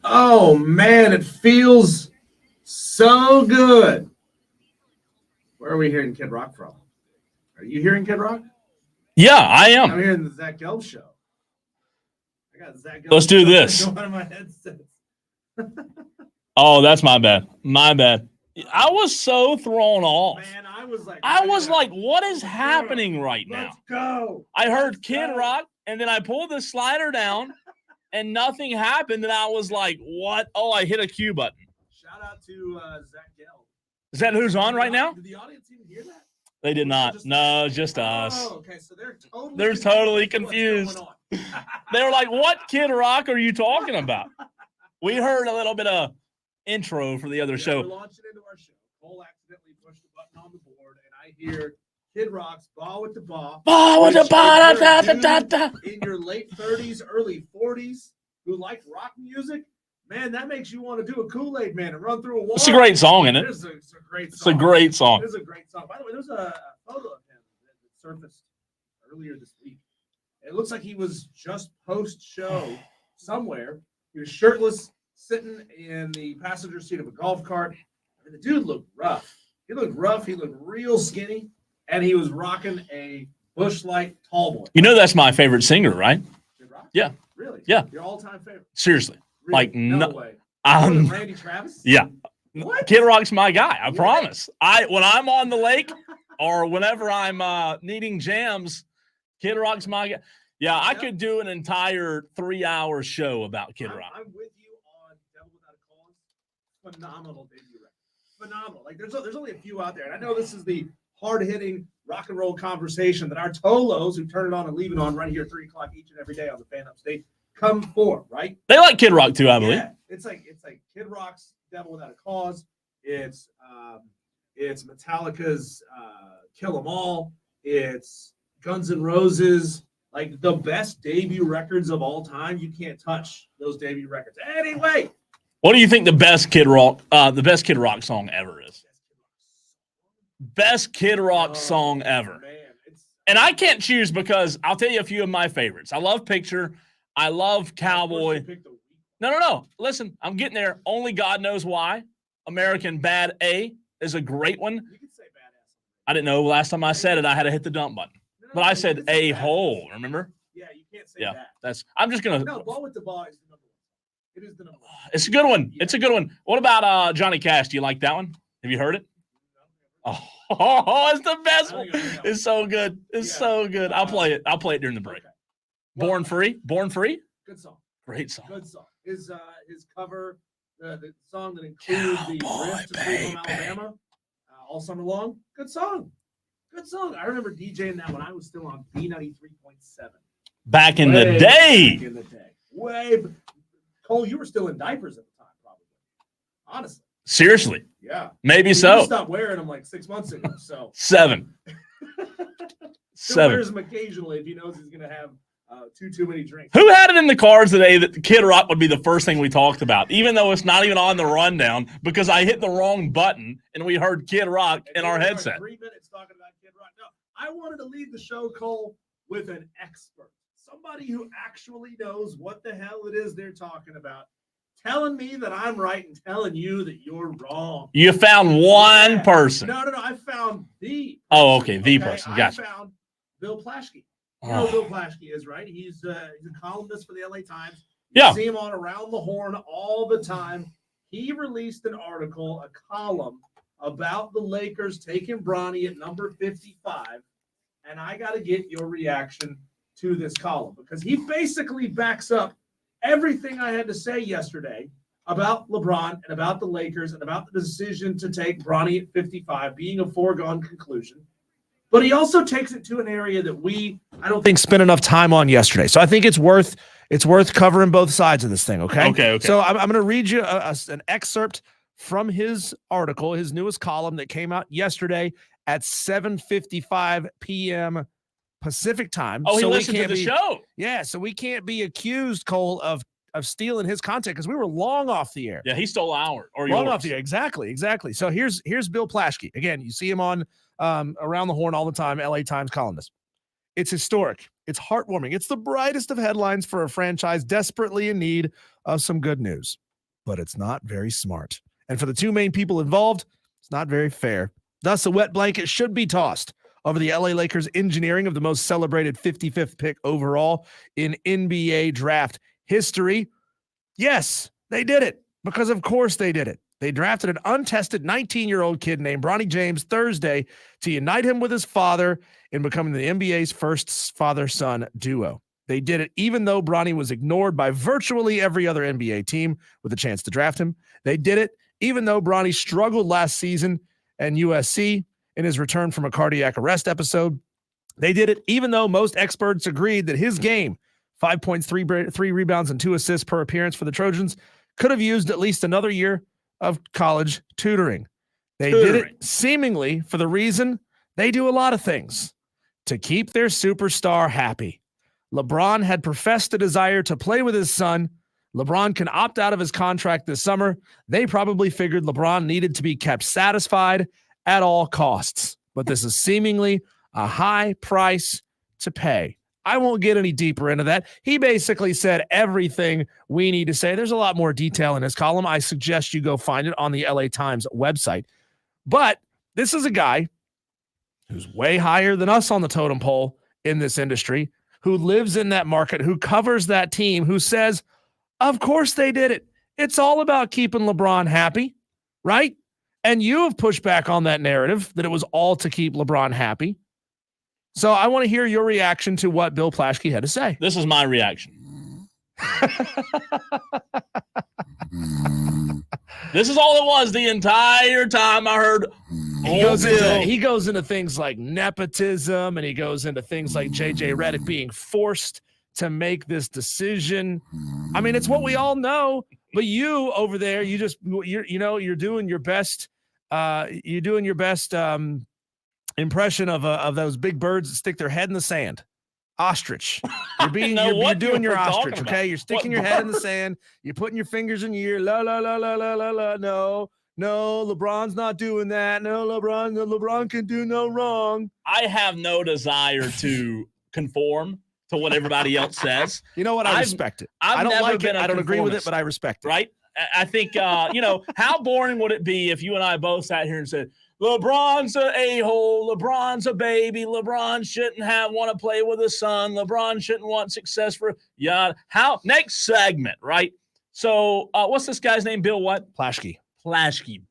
Oh, man, it feels so good. Where are we hearing Kid Rock from? Are you hearing Kid Rock? Yeah, I am. I'm hearing the Zach Gelb show. I got Zach Gelb. Let's do this. Going on my headset. Oh, that's my bad. My bad. I was so thrown off. Man, I was like, what is happening right now? Let's go. I heard Kid Rock, and then I pulled the slider down, and nothing happened. And I was like, what? Oh, I hit a Q button. Shout out to Zach Gelb. Is that who's on right now? Did the audience even hear that? They did not. No, just us. Oh, okay. So they're totally confused. They were like, what Kid Rock are you talking about? We heard a little bit of intro for the other show. We're launching into our show. Cole accidentally pushed the button on the board, and I hear Kid Rock's Ball with the Ball. Ball with the ball. Da, da, da, da. In your late 30s, early 40s, who like rock music, man, that makes you want to do a Kool-Aid Man and run through a wall. It's a great song, isn't it? It's a great song. It's a great song. It is a great song. By the way, there's a photo of him that surfaced earlier this week. It looks like he was just post-show somewhere. He was shirtless, sitting in the passenger seat of a golf cart. And the dude looked rough. He looked rough. He looked real skinny. And he was rocking a Busch Light tall boy. You know that's my favorite singer, right? Kid Rock? Yeah. Really? Yeah. Your all-time favorite? Seriously. Really? Like, no way. Randy Travis? Yeah. What? Kid Rock's my guy. I promise. When I'm on the lake or whenever I'm needing jams, Kid Rock's my guy. Yeah, I could do an entire 3-hour show about Kid Rock. I'm with you on Devil Without a Cause. Phenomenal debut record. Phenomenal. Like there's only a few out there, and I know this is the hard-hitting rock and roll conversation that our Tolos who turn it on and leave it on right here at 3 o'clock each and every day on the Fan Upstate come for, right? They like Kid Rock too, I believe. Yeah, it's like Kid Rock's Devil Without a Cause. It's Metallica's Kill 'Em All. It's Guns N' Roses. Like the best debut records of all time. You can't touch those debut records. Anyway, what do you think the best Kid Rock song ever is? Best Kid Rock song ever. Man, and I can't choose because I'll tell you a few of my favorites. I love Picture. I love Cowboy. No. Listen, I'm getting there. Only God Knows Why. American Bad A is a great one. You can say Badass. I didn't know last time I said it, I had to hit the dump button. But I said a hole, remember? Yeah, you can't say that. I'm just going to. No, Ball with the Ball is the number one. It is the number one. It's a good one. Yeah. It's a good one. What about Johnny Cash? Do you like that one? Have you heard it? Oh, it's the best one. It's so good. It's so good. I'll play it. I'll play it during the break. Okay. Well, Born Free? Good song. Great song. Good song. His cover, the song that includes the riff to Free from Alabama all summer long. Good song. Good song. I remember DJing that when I was still on B93.7. Back in the day. Back in the day. Cole, you were still in diapers at the time, probably. Honestly. Seriously. Yeah. Maybe so. You stopped wearing them like 6 months ago. So 7. Still wears them occasionally if he knows he's going to have too many drinks. Who had it in the cards today that Kid Rock would be the first thing we talked about, even though it's not even on the rundown because I hit the wrong button and we heard Kid Rock in our headset. 3 minutes talking about Kid Rock. No, I wanted to lead the show, Cole, with an expert, somebody who actually knows what the hell it is they're talking about, telling me that I'm right and telling you that you're wrong. You found one person. No. I found the person. Oh, okay, the person. Gotcha. I found Bill Plaschke. You know who Bill Plaschke is, right? He's a columnist for the LA Times. You see him on Around the Horn all the time. He released an article, a column, about the Lakers taking Bronny at number 55. And I got to get your reaction to this column because he basically backs up everything I had to say yesterday about LeBron and about the Lakers and about the decision to take Bronny at 55 being a foregone conclusion. But he also takes it to an area that I don't think spent enough time on yesterday. So I think it's worth covering both sides of this thing, okay? Okay. So I'm going to read you an excerpt from his article, his newest column that came out yesterday at 7:55 p.m. Pacific time. Oh, he so listened to the show. Yeah, so we can't be accused, Cole, of stealing his content because we were long off the air. Yeah, he stole our or long yours. off the air. Exactly. So here's Bill Plaschke. Again, you see him on Around the Horn all the time, LA Times columnist. It's historic. It's heartwarming. It's the brightest of headlines for a franchise desperately in need of some good news. But it's not very smart. And for the two main people involved, it's not very fair. Thus, a wet blanket should be tossed over the LA Lakers' engineering of the most celebrated 55th pick overall in NBA draft history. Yes, they did it, because of course they did it. They drafted an untested 19-year-old kid named Bronny James Thursday to unite him with his father in becoming the NBA's first father-son duo. They did it even though Bronny was ignored by virtually every other NBA team with a chance to draft him. They did it even though Bronny struggled last season at USC in his return from a cardiac arrest episode. They did it even though most experts agreed that his game, 5 points, 3 rebounds, and 2 assists per appearance for the Trojans, could have used at least another year of college tutoring. They did it seemingly for the reason they do a lot of things: to keep their superstar happy. LeBron had professed a desire to play with his son. LeBron can opt out of his contract this summer. They probably figured LeBron needed to be kept satisfied at all costs. But this is seemingly a high price to pay. I won't get any deeper into that. He basically said everything we need to say. There's a lot more detail in his column. I suggest you go find it on the LA Times website. But this is a guy who's way higher than us on the totem pole in this industry, who lives in that market, who covers that team, who says, of course they did it. It's all about keeping LeBron happy, right? And you have pushed back on that narrative that it was all to keep LeBron happy. So I want to hear your reaction to what Bill Plaschke had to say. This is my reaction. This is all it was the entire time I heard. He goes into things like nepotism, and he goes into things like JJ Redick being forced to make this decision. I mean, it's what we all know. But you over there, you're doing your best. You're doing your best impression of those big birds that stick their head in the sand. Ostrich. You're doing your ostrich, okay? You're sticking your head in the sand. You're putting your fingers in your ear. La la la la la la la. No, LeBron's not doing that. No, LeBron can do no wrong. I have no desire to conform to what everybody else says. You know what? I respect it. I don't like it. I don't agree with it, but I respect it. Right? I think, how boring would it be if you and I both sat here and said, LeBron's an a-hole, LeBron's a baby, LeBron shouldn't want to play with his son, LeBron shouldn't want success for next segment, right? So what's this guy's name? Bill what? Plaschke.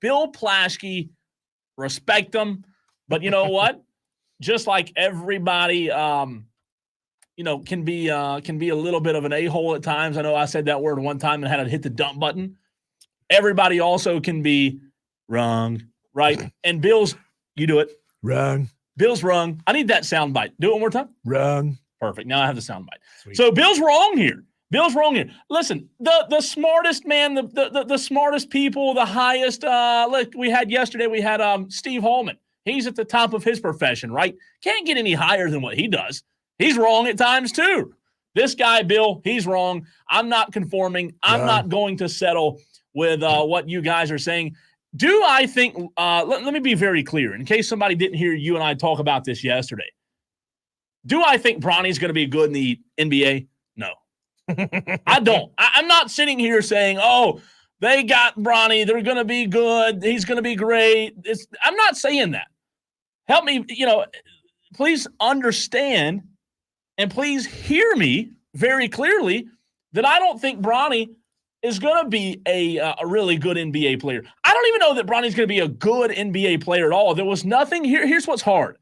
Bill Plaschke, respect him. But you know what? Just like everybody can be a little bit of an a-hole at times. I know I said that word one time and had to hit the dump button. Everybody also can be wrong. Right. And Bill's, you do it. Wrong. Bill's wrong. I need that sound bite. Do it one more time. Wrong. Perfect. Now I have the sound bite. Sweet. So Bill's wrong here. Listen, the smartest man, the smartest people, the highest. Look, we had Steve Hallman. He's at the top of his profession, right? Can't get any higher than what he does. He's wrong at times too. This guy, Bill, he's wrong. I'm not conforming. I'm not going to settle with what you guys are saying. Do I think, let me be very clear, in case somebody didn't hear you and I talk about this yesterday. Do I think Bronny's going to be good in the NBA? No. I don't. I'm not sitting here saying, oh, they got Bronny, they're going to be good, he's going to be great. I'm not saying that. Help me, please understand and please hear me very clearly that I don't think Bronny is going to be a really good NBA player. I don't even know that Bronny's going to be a good NBA player at all. There was nothing here. Here's what's hard.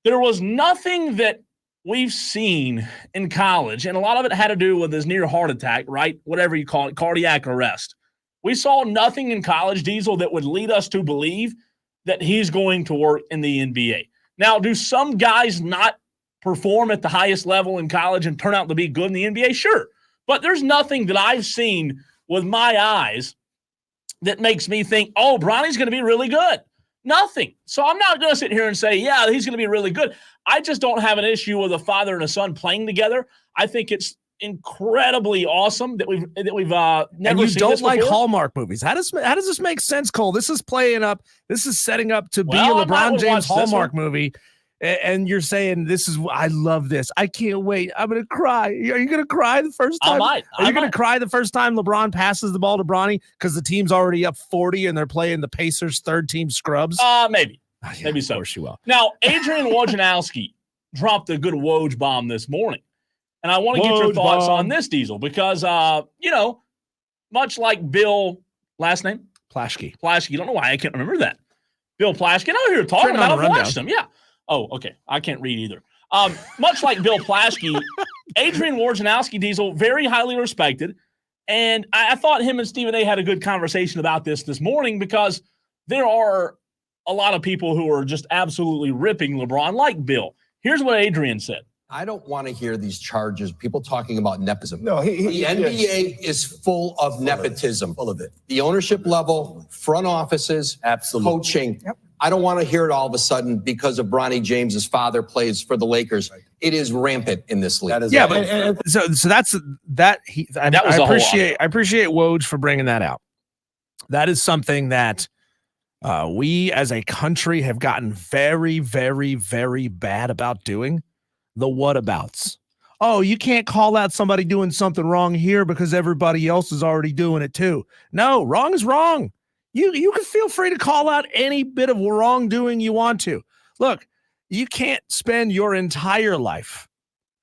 There was nothing that we've seen in college, and a lot of it had to do with his near heart attack, right? Whatever you call it, cardiac arrest. We saw nothing in college, Diesel, that would lead us to believe that he's going to work in the NBA. Now, do some guys not perform at the highest level in college and turn out to be good in the NBA? Sure. But there's nothing that I've seen with my eyes that makes me think, oh, Bronny's going to be really good. Nothing. So I'm not going to sit here and say, yeah, he's going to be really good. I just don't have an issue with a father and a son playing together. I think it's incredibly awesome that we've never and you seen don't this like before. Hallmark movies. How does this make sense, Cole? This is playing up. This is setting up to be a Well, I might LeBron would James watch this Hallmark one. movie, and you're saying I love this. I can't wait. I'm gonna cry. Are you gonna cry the first time? I Are you gonna might. cry the first time LeBron passes the ball to Bronny because the team's already up 40 and they're playing the Pacers' third team scrubs? Maybe. Yeah, Maybe so. Of course you will. Now, Adrian Wojnarowski dropped a good Woj bomb this morning. And I want to get your thoughts on this, Diesel, because, much like Bill, last name? Plaschke. Plaschke. I don't know why I can't remember that. Bill Plaschke. I know who you're talking about. I've watched him. Yeah. Oh, okay. I can't read either. Much like Bill Plaschke, Adrian Wojnarowski, Diesel, very highly respected. And I thought him and Stephen A. had a good conversation about this morning because there are a lot of people who are just absolutely ripping LeBron like Bill. Here's what Adrian said. I don't want to hear these charges, people talking about nepotism. No, the NBA is full of nepotism. Full of it. The ownership level, front offices, Absolutely. coaching. Yep. I don't want to hear it all of a sudden because of Bronny James's father plays for the Lakers. Right. It is rampant in this league. That is Yeah, right. but so that's that. I appreciate Woj for bringing that out. That is something that we as a country have gotten very, very, very bad about doing. The whatabouts. Oh, you can't call out somebody doing something wrong here because everybody else is already doing it too. No, wrong is wrong. You can feel free to call out any bit of wrongdoing you want to. Look, you can't spend your entire life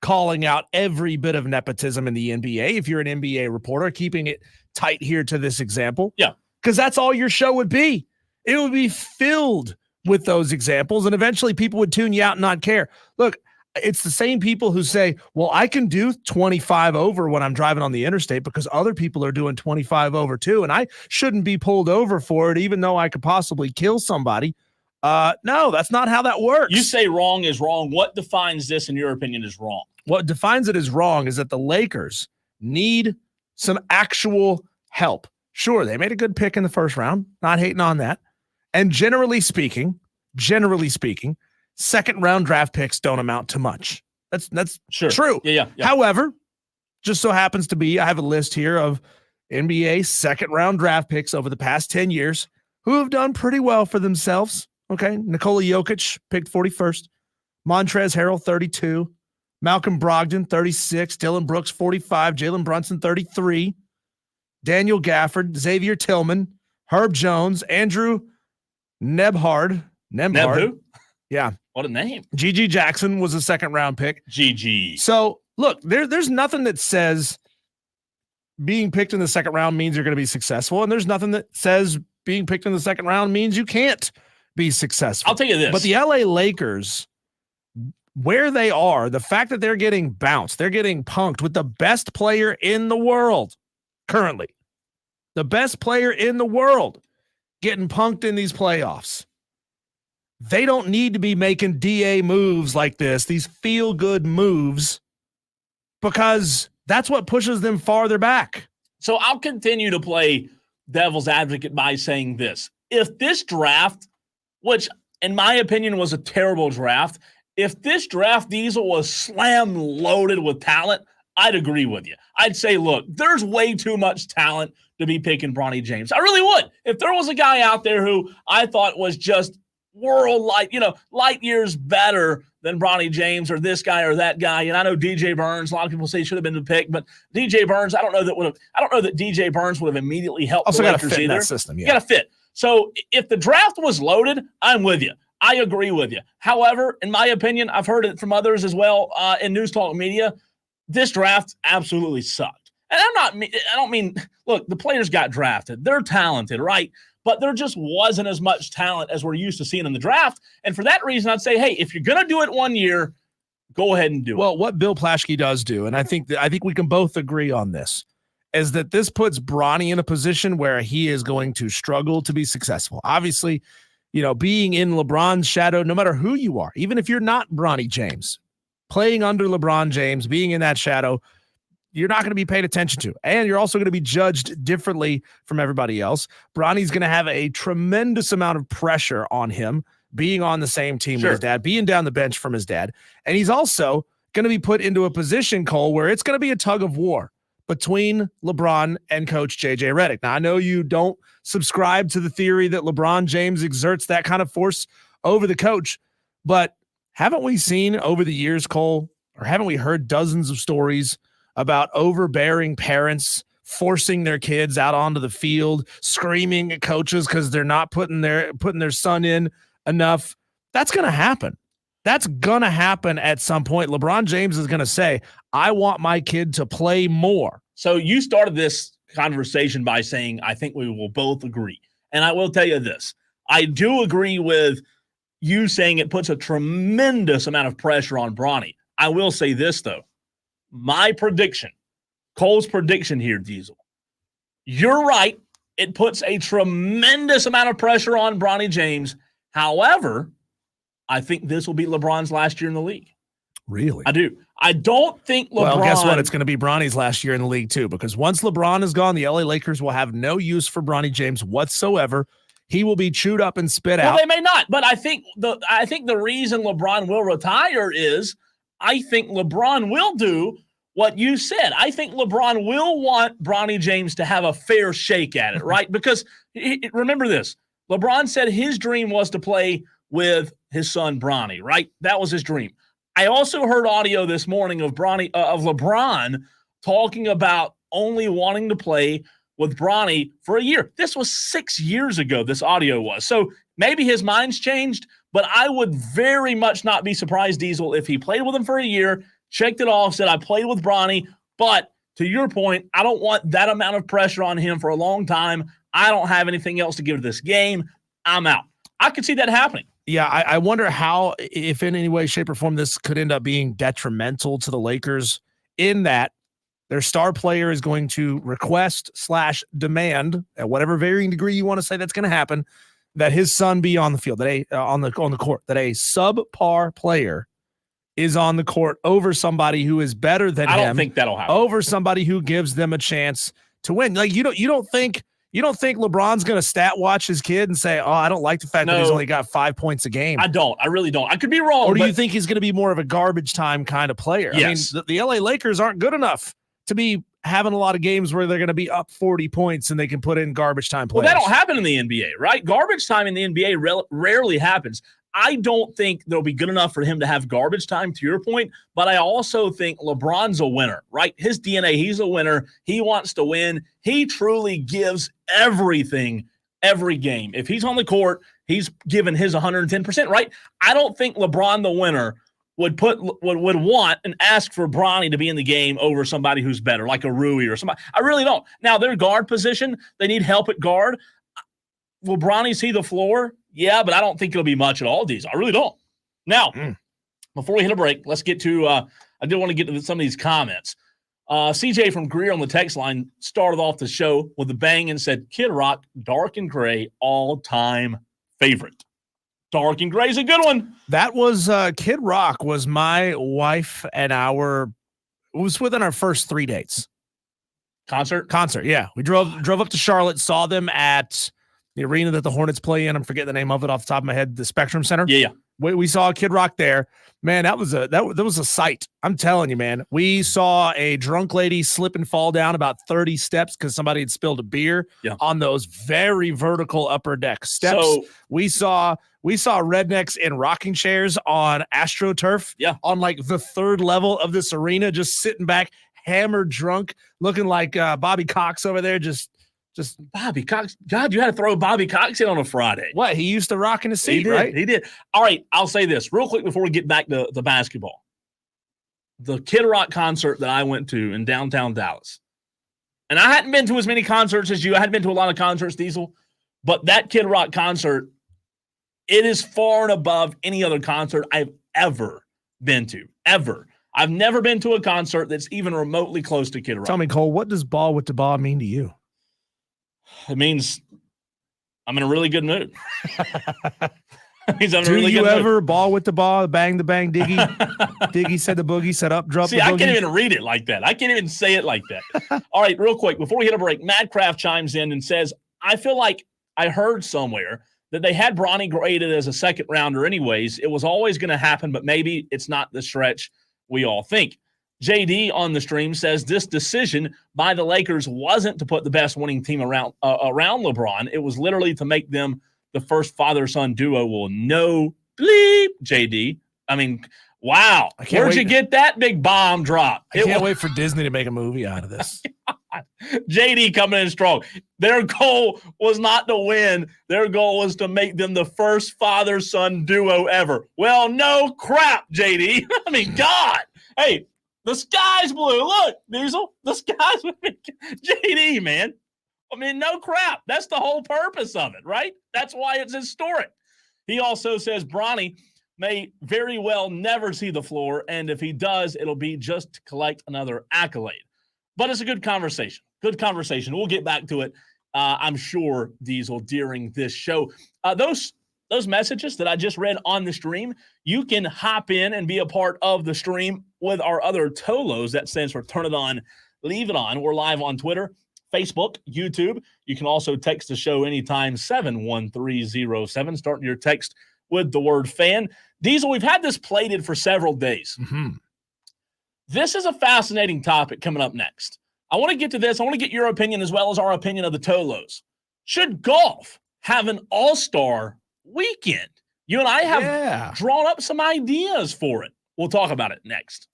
calling out every bit of nepotism in the NBA if you're an NBA reporter, keeping it tight here to this example. Yeah. Because that's all your show would be. It would be filled with those examples, and eventually people would tune you out and not care. Look, it's the same people who say, well, I can do 25 over when I'm driving on the interstate because other people are doing 25 over too, and I shouldn't be pulled over for it even though I could possibly kill somebody. No, that's not how that works. You say wrong is wrong. What defines this, in your opinion, is wrong? What defines it as wrong is that the Lakers need some actual help. Sure, they made a good pick in the first round. Not hating on that. And generally speaking, second round draft picks don't amount to much. That's sure. True. Yeah. However, just so happens to be, I have a list here of NBA second round draft picks over the past 10 years who have done pretty well for themselves. Okay. Nikola Jokic picked 41st, Montrezl Harrell 32, Malcolm Brogdon 36, Dylan Brooks 45, Jalen Brunson 33, Daniel Gafford, Xavier Tillman, Herb Jones, Andrew Nembhard. Neb who? Yeah. What a name. Gigi Jackson was a second round pick. Gigi. So look, there's nothing that says being picked in the second round means you're going to be successful. And there's nothing that says being picked in the second round means you can't be successful. I'll tell you this. But the LA Lakers, where they are, the fact that they're getting bounced, they're getting punked with the best player in the world currently, the best player in the world getting punked in these playoffs. They don't need to be making DA moves like this, these feel-good moves, because that's what pushes them farther back. So I'll continue to play devil's advocate by saying this. If this draft, which in my opinion was a terrible draft, if this draft, Diesel, was slam loaded with talent, I'd agree with you. I'd say, look, there's way too much talent to be picking Bronny James. I really would. If there was a guy out there who I thought was just light years better than Bronny James or this guy or that guy. And I know DJ Burns, a lot of people say he should have been the pick, but DJ Burns, I don't know that DJ Burns would have immediately helped also the got to Lakers fit in either. that system. Yeah. You got to fit. So if the draft was loaded, I'm with you. I agree with you. However, in my opinion, I've heard it from others as well in news talk media, this draft absolutely sucked. And I don't mean, look, the players got drafted. They're talented, right? But there just wasn't as much talent as we're used to seeing in the draft. And for that reason, I'd say, hey, if you're going to do it one year, go ahead and do it. Well, what Bill Plaschke does do, and I think we can both agree on this, is that this puts Bronny in a position where he is going to struggle to be successful. Obviously, being in LeBron's shadow, no matter who you are, even if you're not Bronny James, playing under LeBron James, being in that shadow, you're not going to be paid attention to. And you're also going to be judged differently from everybody else. Bronny's going to have a tremendous amount of pressure on him being on the same team with his dad, being down the bench from his dad. And he's also going to be put into a position, Cole, where it's going to be a tug of war between LeBron and Coach JJ Redick. Now, I know you don't subscribe to the theory that LeBron James exerts that kind of force over the coach, but haven't we seen over the years, Cole, or haven't we heard dozens of stories about overbearing parents forcing their kids out onto the field, screaming at coaches because they're not putting their son in enough? That's going to happen. That's going to happen at some point. LeBron James is going to say, I want my kid to play more. So you started this conversation by saying, I think we will both agree. And I will tell you this. I do agree with you saying it puts a tremendous amount of pressure on Bronny. I will say this, though. My prediction, Cole's prediction here, Diesel. You're right. It puts a tremendous amount of pressure on Bronny James. However, I think this will be LeBron's last year in the league. Really? I do. I don't think LeBron. Well, guess what? It's going to be Bronny's last year in the league, too, because once LeBron is gone, the LA Lakers will have no use for Bronny James whatsoever. He will be chewed up and spit out. Well, they may not, but I think the reason LeBron will retire is I think LeBron will do what you said. I think LeBron will want Bronny James to have a fair shake at it, right? Because remember this. LeBron said his dream was to play with his son Bronny, right? That was his dream. I also heard audio this morning of LeBron talking about only wanting to play with Bronny for a year. This was 6 years ago, this audio was. So maybe his mind's changed, but I would very much not be surprised, Diesel, if he played with him for a year, checked it off, said, I played with Bronny, but to your point, I don't want that amount of pressure on him for a long time. I don't have anything else to give to this game. I'm out. I could see that happening. Yeah, I wonder how, if in any way, shape, or form, this could end up being detrimental to the Lakers in that their star player is going to request/demand, at whatever varying degree you want to say that's going to happen, that his son be on the field, that on the court, that a subpar player is on the court over somebody who is better than him. I don't think that'll happen. Over somebody who gives them a chance to win. Like you don't think LeBron's going to stat watch his kid and say, "Oh, I don't like the fact that he's only got 5 points a game." I don't. I really don't. I could be wrong. Or do you think he's going to be more of a garbage time kind of player? Yes. I mean, the LA Lakers aren't good enough to be having a lot of games where they're going to be up 40 points and they can put in garbage time players. Well, that don't happen in the NBA, right? Garbage time in the NBA rarely happens. I don't think they'll be good enough for him to have garbage time, to your point, but I also think LeBron's a winner, right? His DNA, he's a winner. He wants to win. He truly gives everything every game. If he's on the court, he's given his 110%, right? I don't think LeBron, the winner, would want and ask for Bronny to be in the game over somebody who's better, like a Rui or somebody. I really don't. Now, their guard position, they need help at guard. Will Bronny see the floor? Yeah, but I don't think it'll be much at all, Diesel. I really don't. Now, before we hit a break, let's get to I did want to get to some of these comments. CJ from Greer on the text line started off the show with a bang and said, Kid Rock, dark and gray, all-time favorite. Dark and gray is a good one. That was Kid Rock was my wife and it was within our first 3 dates. Concert, yeah. We drove up to Charlotte, saw them at the arena that the Hornets play in. I'm forgetting the name of it off the top of my head, the Spectrum Center. Yeah. We saw Kid Rock there. Man, that was a sight. I'm telling you, man. We saw a drunk lady slip and fall down about 30 steps because somebody had spilled a beer on those very vertical upper deck steps. So, we saw rednecks in rocking chairs on AstroTurf on like the third level of this arena, just sitting back, hammered drunk, looking like Bobby Cox over there, just Bobby Cox. God, you had to throw Bobby Cox in on a Friday. What? He used to rock in the seat, right? He did. All right, I'll say this real quick before we get back to the basketball. The Kid Rock concert that I went to in downtown Dallas, and I hadn't been to as many concerts as you. I hadn't been to a lot of concerts, Diesel, but that Kid Rock concert, it is far and above any other concert I've ever been to, ever. I've never been to a concert that's even remotely close to Kid Rock. Tell me, Cole, what does ball with the ball mean to you? It means I'm in a really good mood. Do you ever ball with the ball, bang the bang, diggy? Diggy said the boogie, said up, drop the boogie. I can't even read it like that. I can't even say it like that. All right, real quick, before we hit a break, Madcraft chimes in and says, I feel like I heard somewhere that they had Bronny graded as a second rounder anyways. It was always going to happen, but maybe it's not the stretch we all think. JD on the stream says this decision by the Lakers wasn't to put the best winning team around LeBron. It was literally to make them the first father-son duo. Well, no bleep, JD. I mean, wow. Where'd you get that big bomb drop? I can't wait for Disney to make a movie out of this. JD coming in strong. Their goal was not to win. Their goal was to make them the first father-son duo ever. Well, no crap, JD. I mean, God. Hey, the sky's blue. Look, Diesel, the sky's blue. JD, man. I mean, no crap. That's the whole purpose of it, right? That's why it's historic. He also says Bronny may very well never see the floor, and if he does, it'll be just to collect another accolade. But it's a good conversation. Good conversation. We'll get back to it, I'm sure, Diesel, during this show. Those messages that I just read on the stream, you can hop in and be a part of the stream with our other Tolos. That stands for Turn It On, Leave It On. We're live on Twitter, Facebook, YouTube. You can also text the show anytime, 71307, starting your text with the word fan. Diesel, we've had this plated for several days. Mm-hmm. This is a fascinating topic coming up next. I want to get to this. I want to get your opinion as well as our opinion of the Tolos. Should golf have an all-star weekend? You and I have drawn up some ideas for it. We'll talk about it next.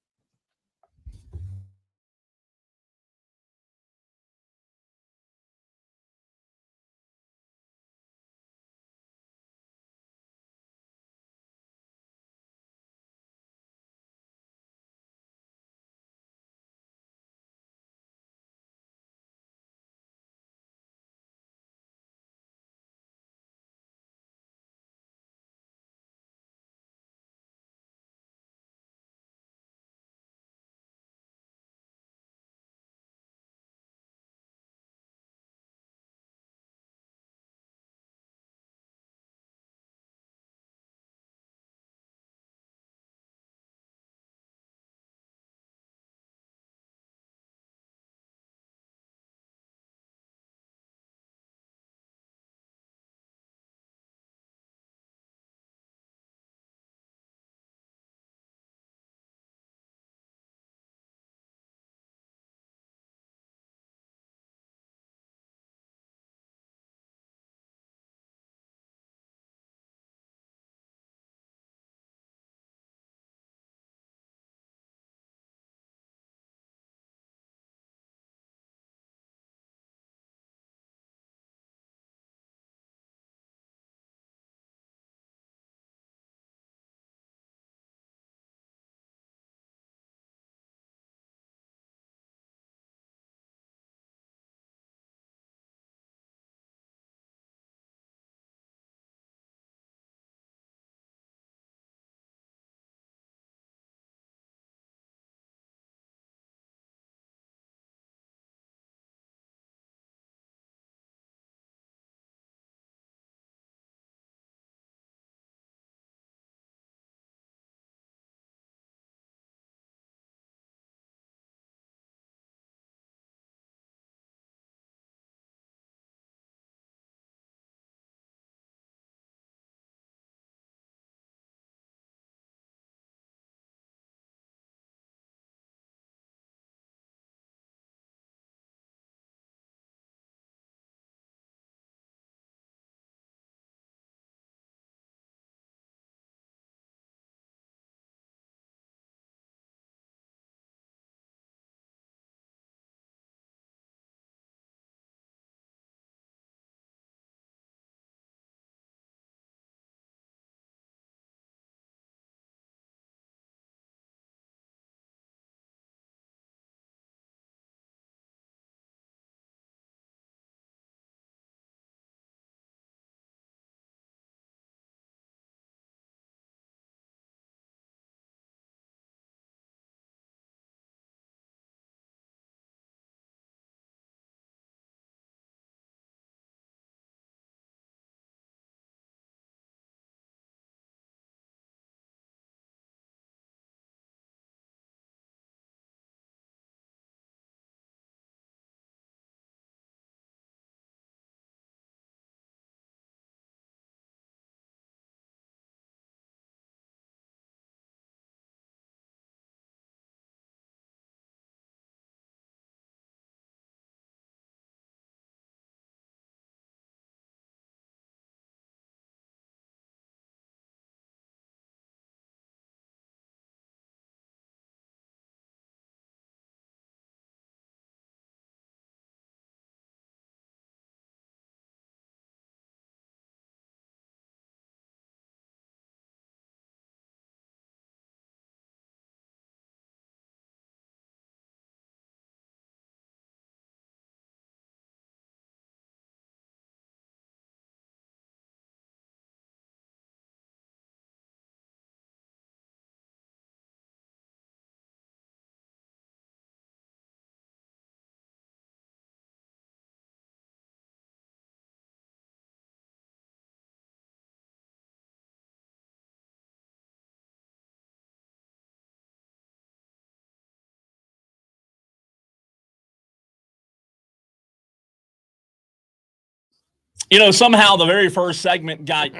Somehow the very first segment got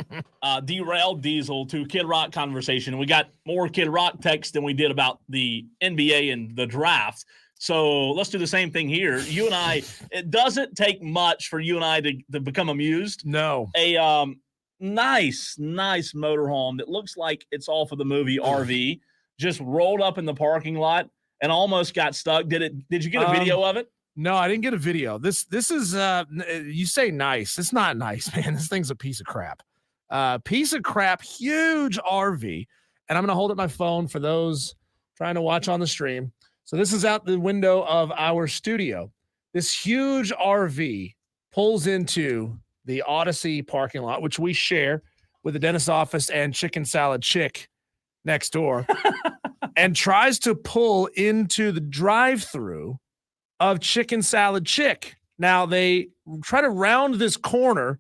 derailed, Diesel, to Kid Rock conversation. We got more Kid Rock text than we did about the NBA and the draft. So let's do the same thing here. You and I, it doesn't take much for you and I to become amused. No. A nice motorhome that looks like it's off of the movie RV just rolled up in the parking lot and almost got stuck. Did you get a video of it? No, I didn't get a video. This is you say nice. It's not nice, man. This thing's a piece of crap. Huge RV. And I'm going to hold up my phone for those trying to watch on the stream. So this is out the window of our studio. This huge RV pulls into the Odyssey parking lot, which we share with the dentist office and Chicken Salad Chick next door, and tries to pull into the drive-through of Chicken Salad Chick. Now they try to round this corner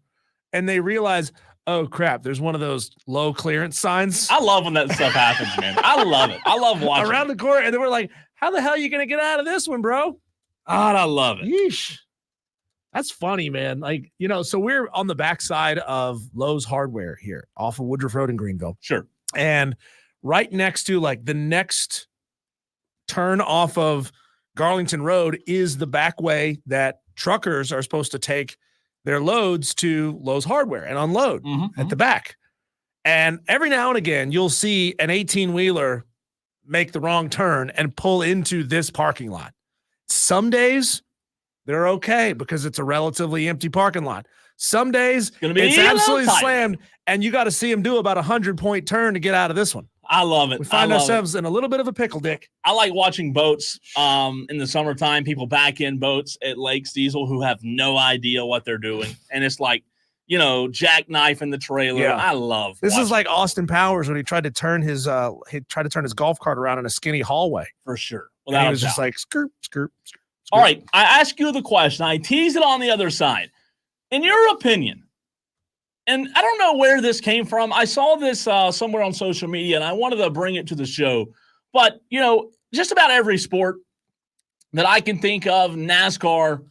and they realize, oh crap, there's one of those low clearance signs. I love when that stuff happens, man. I love it. I love watching around the corner. And then we're like, how the hell are you going to get out of this one, bro? God, I love it. Yeesh. That's funny, man. Like, so we're on the backside of Lowe's Hardware here off of Woodruff Road in Greenville. Sure. And right next to the next turn off of Garlington Road is the back way that truckers are supposed to take their loads to Lowe's Hardware and unload at the back. And every now and again, you'll see an 18-wheeler make the wrong turn and pull into this parking lot. Some days they're okay because it's a relatively empty parking lot. Some days it's absolutely slammed, and you got to see them do about 100-point turn to get out of this one. I love it. We find ourselves in a little bit of a pickle, Dick. I like watching boats in the summertime. People back in boats at lakes, Diesel, who have no idea what they're doing. And it's like, jackknife in the trailer. Yeah. I love this. Is like Austin Powers when he tried to turn his golf cart around in a skinny hallway. For sure. He was just like, skirt, skirt, skirt. All right. I ask you the question. I tease it on the other side. In your opinion, and I don't know where this came from. I saw this somewhere on social media, and I wanted to bring it to the show. But, just about every sport that I can think of, NASCAR,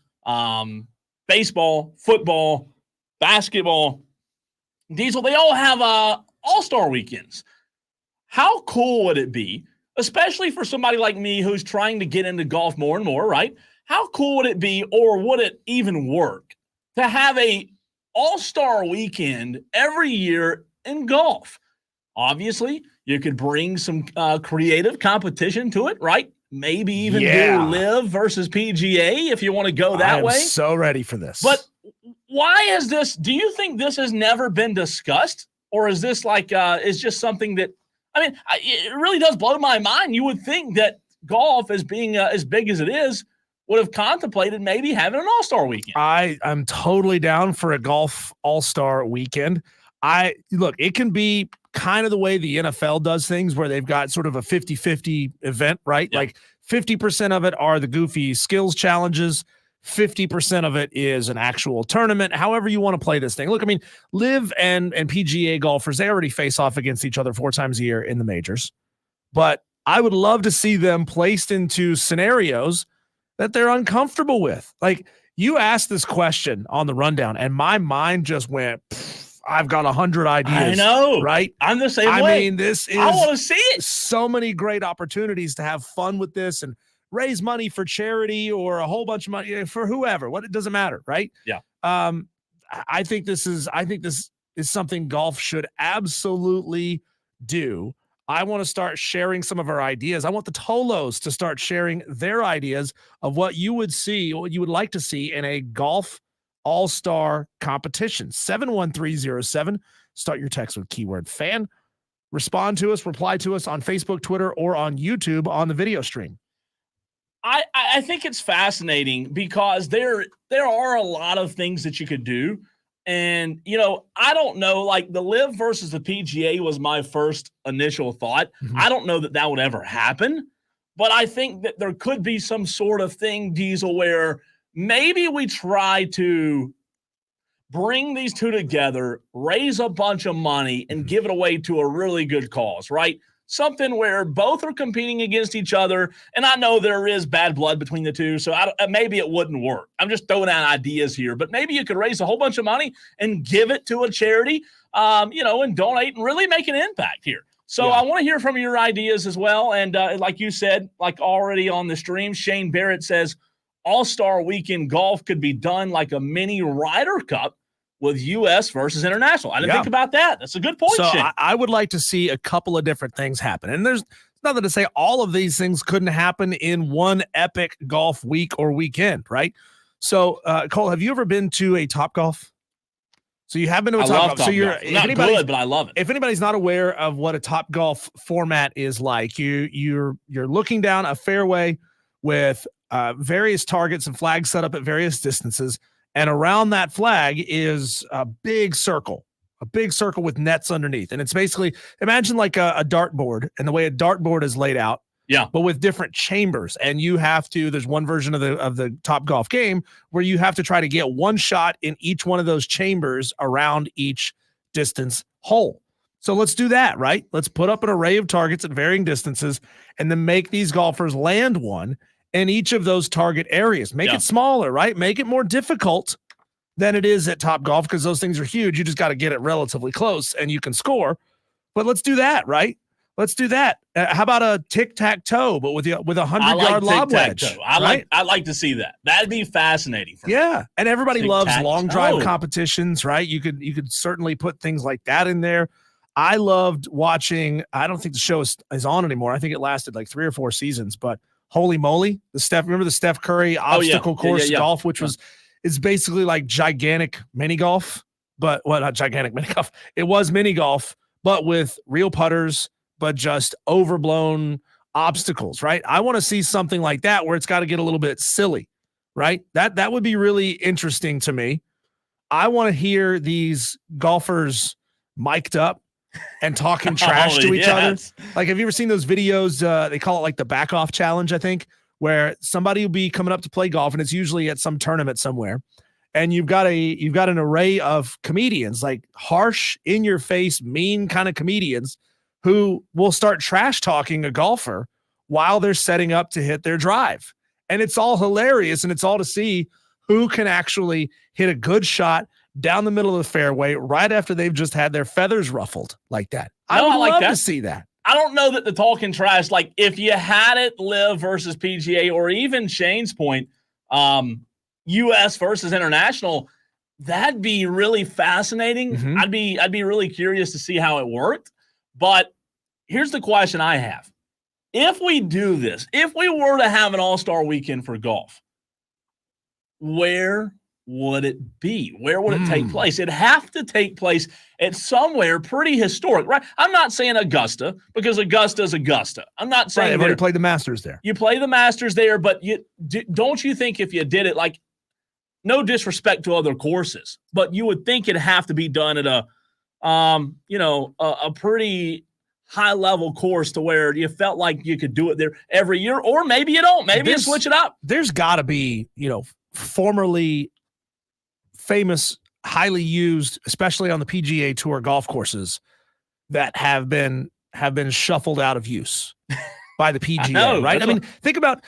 baseball, football, basketball, Diesel, they all have all-star weekends. How cool would it be, especially for somebody like me who's trying to get into golf more and more, right? How cool would it be, or would it even work, to have a all-star weekend every year in golf? Obviously, you could bring some creative competition to it, right? Maybe even do Live versus PGA if you want to go that way. I'm so ready for this. But why is this? Do you think this has never been discussed, or is this is just something that? It really does blow my mind. You would think that golf, as being as big as it is, would have contemplated maybe having an all-star weekend. I'm totally down for a golf all-star weekend. It can be kind of the way the NFL does things, where they've got sort of a 50-50 event, right? Yeah. Like 50% of it are the goofy skills challenges. 50% of it is an actual tournament, however you want to play this thing. Look, Live and PGA golfers, they already face off against each other 4 times a year in the majors. But I would love to see them placed into scenarios that they're uncomfortable with. Like, you asked this question on the rundown, and my mind just went, I've got 100 ideas. I know. Right? I'm the same way. This is, I want to see it. So many great opportunities to have fun with this and raise money for charity or a whole bunch of money for whoever. It doesn't matter, right? Yeah. I think this is something golf should absolutely do. I want to start sharing some of our ideas. I want the Tolos to start sharing their ideas of what you would like to see in a golf all-star competition. 71307. Start your text with keyword fan. Respond to us, reply to us on Facebook, Twitter, or on YouTube on the video stream. I think it's fascinating because there are a lot of things that you could do. And, I don't know, like the Live versus the PGA was my first initial thought. Mm-hmm. I don't know that would ever happen, but I think that there could be some sort of thing, Diesel, where maybe we try to bring these two together, raise a bunch of money, and give it away to a really good cause, right? something where both are competing against each other. And I know there is bad blood between the two, so maybe it wouldn't work. I'm just throwing out ideas here, but maybe you could raise a whole bunch of money and give it to a charity, and donate and really make an impact here. So I want to hear from your ideas as well. And like you said, like already on the stream, Shane Barrett says All-Star Weekend golf could be done like a mini Ryder Cup with U.S. versus international. I didn't think about that. That's a good point, So Shane. I would like to see a couple of different things happen. And there's nothing to say all of these things couldn't happen in one epic golf week or weekend, right? So, Cole, have you ever been to a Topgolf? So you have been to a Topgolf. So you're not good, but I love it. If anybody's not aware of what a Topgolf format is like, you're looking down a fairway with various targets and flags set up at various distances. And around that flag is a big circle with nets underneath. And it's basically, imagine like a dartboard and the way a dartboard is laid out. Yeah. But with different chambers. And you have to, there's one version of the Topgolf game where you have to try to get one shot in each one of those chambers around each distance hole. So let's do that, right? Let's put up an array of targets at varying distances and then make these golfers land one in each of those target areas. Make it smaller, right? Make it more difficult than it is at Topgolf because those things are huge. You just got to get it relatively close and you can score. But let's do that, right? Let's do that. How about a tic-tac-toe, but with a 100-yard lob wedge? I'd like to see that. That'd be fascinating. And everybody loves long drive Tic-tac-toe. competitions, right? You could certainly put things like that in there. I loved watching. I don't think the show is on anymore. I think it lasted like 3 or 4 seasons, but holy moly, remember the Steph Curry obstacle course golf, which is basically like gigantic mini golf, but not gigantic mini golf. It was mini golf, but with real putters, but just overblown obstacles, right? I want to see something like that where it's got to get a little bit silly, right? That would be really interesting to me. I want to hear these golfers mic'd up and talking trash to each other. Like, have you ever seen those videos? They call it like the back off challenge, I think, where somebody will be coming up to play golf, and it's usually at some tournament somewhere. And you've got an array of comedians, like harsh, in your face, mean kind of comedians who will start trash talking a golfer while they're setting up to hit their drive. And it's all hilarious. And it's all to see who can actually hit a good shot down the middle of the fairway right after they've just had their feathers ruffled like that. I would love to see that. I don't know that the talking trash, like if you had it live versus PGA or even Shane's point, U.S. versus international, that'd be really fascinating. Mm-hmm. I'd be really curious to see how it worked. But here's the question I have. If we do this, if we were to have an all-star weekend for golf, where would it be? Where would it take place? It'd have to take place at somewhere pretty historic, right? I'm not saying Augusta because Augusta's Augusta. I'm not saying they've already played the Masters there. You play the Masters there, but don't you think if you did it, like, no disrespect to other courses, but you would think it'd have to be done at a pretty high-level course to where you felt like you could do it there every year, or maybe you don't. Maybe you switch it up. There's got to be, formerly famous, highly used, especially on the PGA Tour golf courses that have been shuffled out of use by the PGA, right? I mean, think about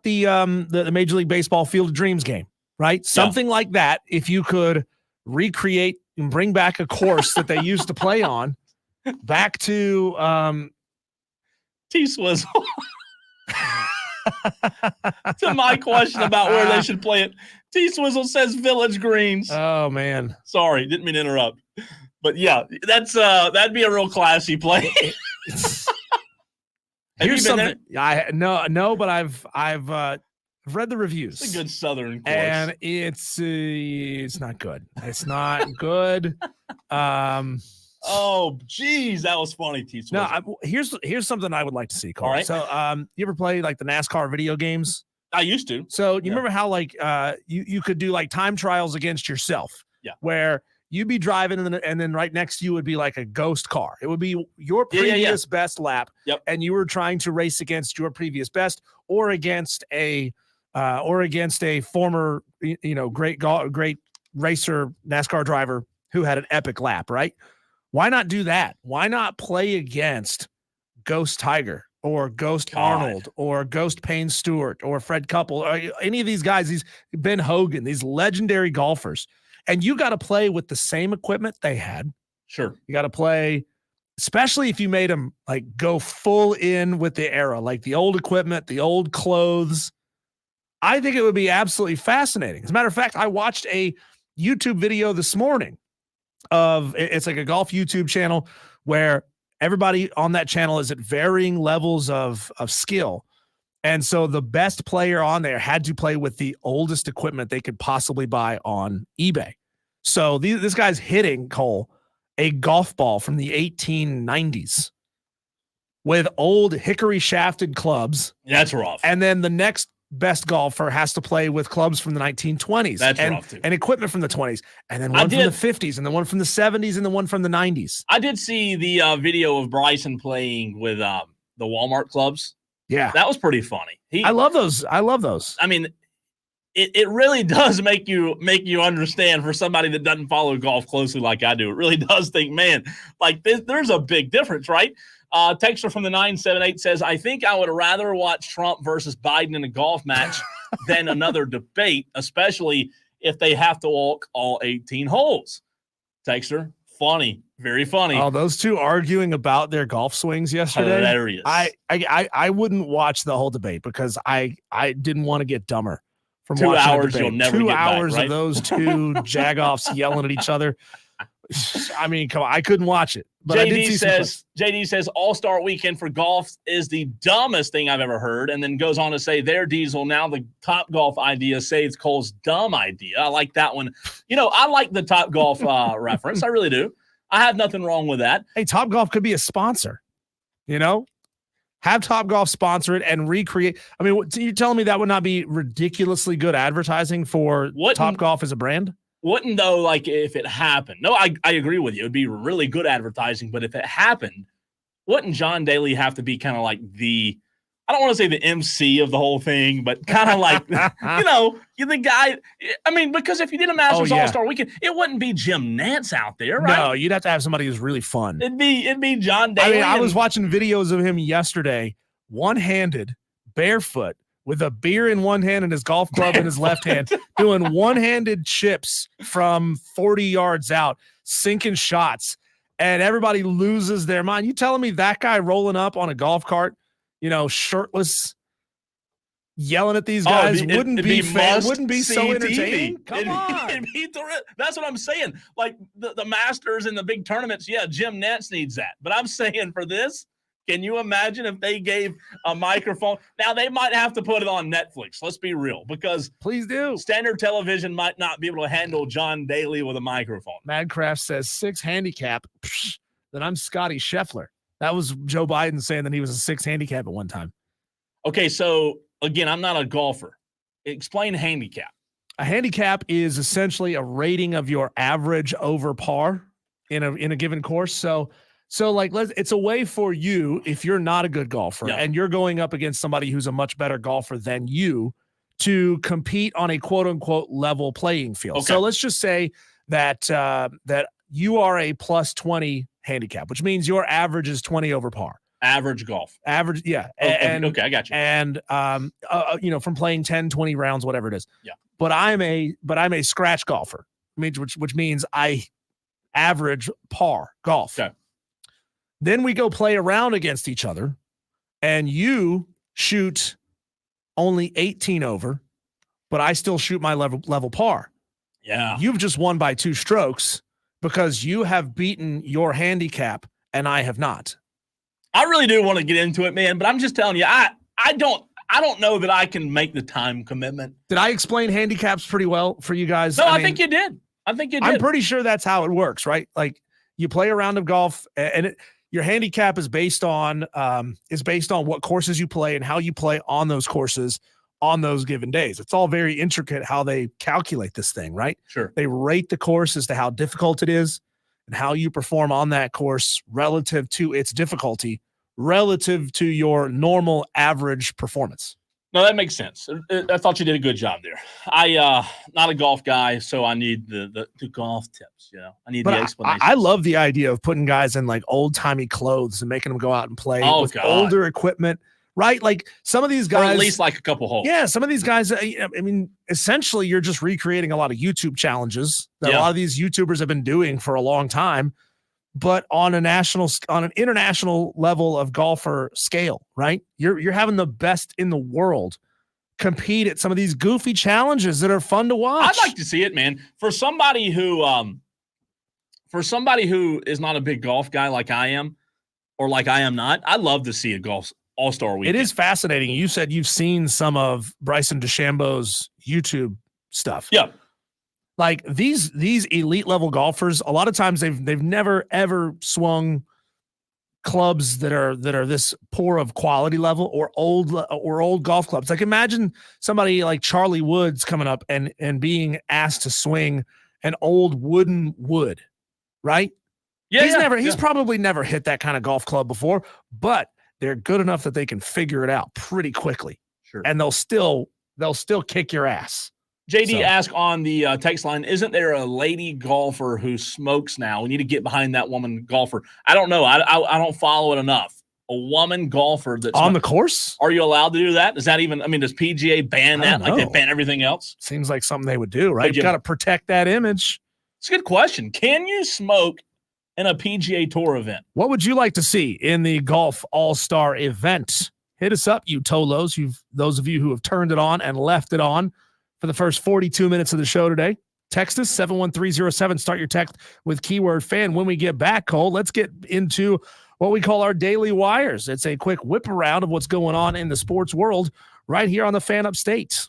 the Major League Baseball Field of Dreams game, right? Something like that. If you could recreate and bring back a course that they used to play on back to T-Swizzle. To my question about where they should play it, T-Swizzle says Village Greens. Oh man, sorry, didn't mean to interrupt. But yeah, that'd be a real classy play. Here's something. No, but I've read the reviews. It's a good Southern course, and it's not good. It's not good. Oh, geez, that was funny, T-Swizzle. No, here's something I would like to see, Carl. All right. So, you ever play like the NASCAR video games? I used to. So you remember how like you could do like time trials against yourself? Yeah. Where you'd be driving and then right next to you would be like a ghost car. It would be your previous best lap. Yep. And you were trying to race against your previous best or against a former great racer NASCAR driver who had an epic lap, right? Why not do that? Why not play against Ghost Tiger or Ghost Arnold or Ghost Payne Stewart or Fred Couple or any of these guys, these Ben Hogan, these legendary golfers, and you got to play with the same equipment they had. Sure. You got to play, especially if you made them like go full in with the era, like the old equipment, the old clothes. I think it would be absolutely fascinating. As a matter of fact, I watched a YouTube video this morning it's like a golf YouTube channel where everybody on that channel is at varying levels of skill. And so the best player on there had to play with the oldest equipment they could possibly buy on eBay. So this guy's hitting, Cole, a golf ball from the 1890s with old hickory shafted clubs. That's rough. And then the next best golfer has to play with clubs from the 1920s. That's rough too. And equipment from the 20s. And then one from the 50s and then one from the 70s and then one from the 90s. I did see the video of Bryson playing with the Walmart clubs. Yeah. That was pretty funny. I love those. I mean, it really does make you understand for somebody that doesn't follow golf closely like I do. It really does think, man, like there's a big difference, right? Texter from the 978 says, I think I would rather watch Trump versus Biden in a golf match than another debate, especially if they have to walk all 18 holes. Texter, funny, very funny. Oh, those two arguing about their golf swings yesterday. Hilarious. I wouldn't watch the whole debate because I didn't want to get dumber from 2 watching hours. the debate. You'll never 2 get hours back, right? of those two jagoffs yelling at each other. I mean, come on, I couldn't watch it. But JD says All-Star Weekend for golf is the dumbest thing I've ever heard, and then goes on to say their Diesel, now the Top Golf idea saves Cole's dumb idea. I like that one. You know, I like the Top Golf reference. I really do. I have nothing wrong with that. Hey, Top Golf could be a sponsor, you know? Have Top Golf sponsor it and recreate. I mean, you're telling me that would not be ridiculously good advertising for Top Golf as a brand? Wouldn't, though, like if it happened. No, I agree with you. It'd be really good advertising. But if it happened, wouldn't John Daly have to be kind of like I don't want to say the MC of the whole thing, but kind of like, you're the guy. I mean, because if you did a Masters All-Star Weekend, it wouldn't be Jim Nantz out there, right? No, you'd have to have somebody who's really fun. It'd be John Daly. I mean, I was watching videos of him yesterday, one-handed, barefoot, with a beer in one hand and his golf club in his left hand, doing one-handed chips from 40 yards out, sinking shots, and everybody loses their mind. You telling me that guy rolling up on a golf cart, shirtless, yelling at these guys wouldn't be so entertaining? Come on. That's what I'm saying. Like the Masters and the big tournaments, yeah, Jim Nantz needs that. But I'm saying for this, can you imagine if they gave a microphone? Now, they might have to put it on Netflix. Let's be real, because please do. Standard television might not be able to handle John Daly with a microphone. Madcraft says 6 handicap. Then I'm Scotty Scheffler. That was Joe Biden saying that he was a 6 handicap at one time. Okay, so again, I'm not a golfer. Explain handicap. A handicap is essentially a rating of your average over par in a given course. So like, it's a way for you, if you're not a good golfer and you're going up against somebody who's a much better golfer than you, to compete on a quote unquote level playing field. Okay. So let's just say that that you are a plus 20 handicap, which means your average is 20 over par. Average golf. Average, yeah. Okay, I got you. And from playing 10, 20 rounds, whatever it is. Yeah. But I'm a scratch golfer, which means I average par golf. Okay. Then we go play around against each other, and you shoot only 18 over, but I still shoot my level par. Yeah. You've just won by 2 strokes because you have beaten your handicap and I have not. I really do want to get into it, man, but I'm just telling you, I don't know that I can make the time commitment. Did I explain handicaps pretty well for you guys? No, I think you did. I'm pretty sure that's how it works, right? Like you play a round of golf and your handicap is based on what courses you play and how you play on those courses on those given days. It's all very intricate how they calculate this thing, right? Sure. They rate the course as to how difficult it is and how you perform on that course relative to its difficulty, relative to your normal average performance. No, that makes sense. I thought you did a good job there. Not a golf guy, so I need the golf tips. I need the explanation. I love the idea of putting guys in like old timey clothes and making them go out and play with older equipment, right? Like some of these guys, or at least like a couple holes. Yeah, some of these guys. I mean, essentially, you're just recreating a lot of YouTube challenges that a lot of these YouTubers have been doing for a long time, but on an international level of golfer scale, right? You're having the best in the world compete at some of these goofy challenges that are fun to watch. I'd like to see it, man. For somebody who is not a big golf guy like I am, or like I am not, I'd love to see a golf all-star weekend. It is fascinating. You said you've seen some of Bryson DeChambeau's YouTube stuff. Yeah. Like these elite level golfers, a lot of times they've never ever swung clubs that are this poor of quality level or old golf clubs. Like imagine somebody like Charlie Woods coming up and being asked to swing an old wooden wood, right? Yeah, he's probably never hit that kind of golf club before, but they're good enough that they can figure it out pretty quickly. Sure. And they'll still kick your ass. JD asked on the text line, isn't there a lady golfer who smokes now? We need to get behind that woman golfer. I don't know. I don't follow it enough. A woman golfer that's on the course? Are you allowed to do that? Is that even, does PGA ban that like they ban everything else? Seems like something they would do, right? You got to protect that image. It's a good question. Can you smoke in a PGA Tour event? What would you like to see in the Golf All-Star event? Hit us up, you Tolos. Those of you who have turned it on and left it on for the first 42 minutes of the show today. Text us 71307. Start your text with keyword fan. When we get back, Cole, let's get into what we call our daily wires. It's a quick whip around of what's going on in the sports world right here on the Fan Upstate.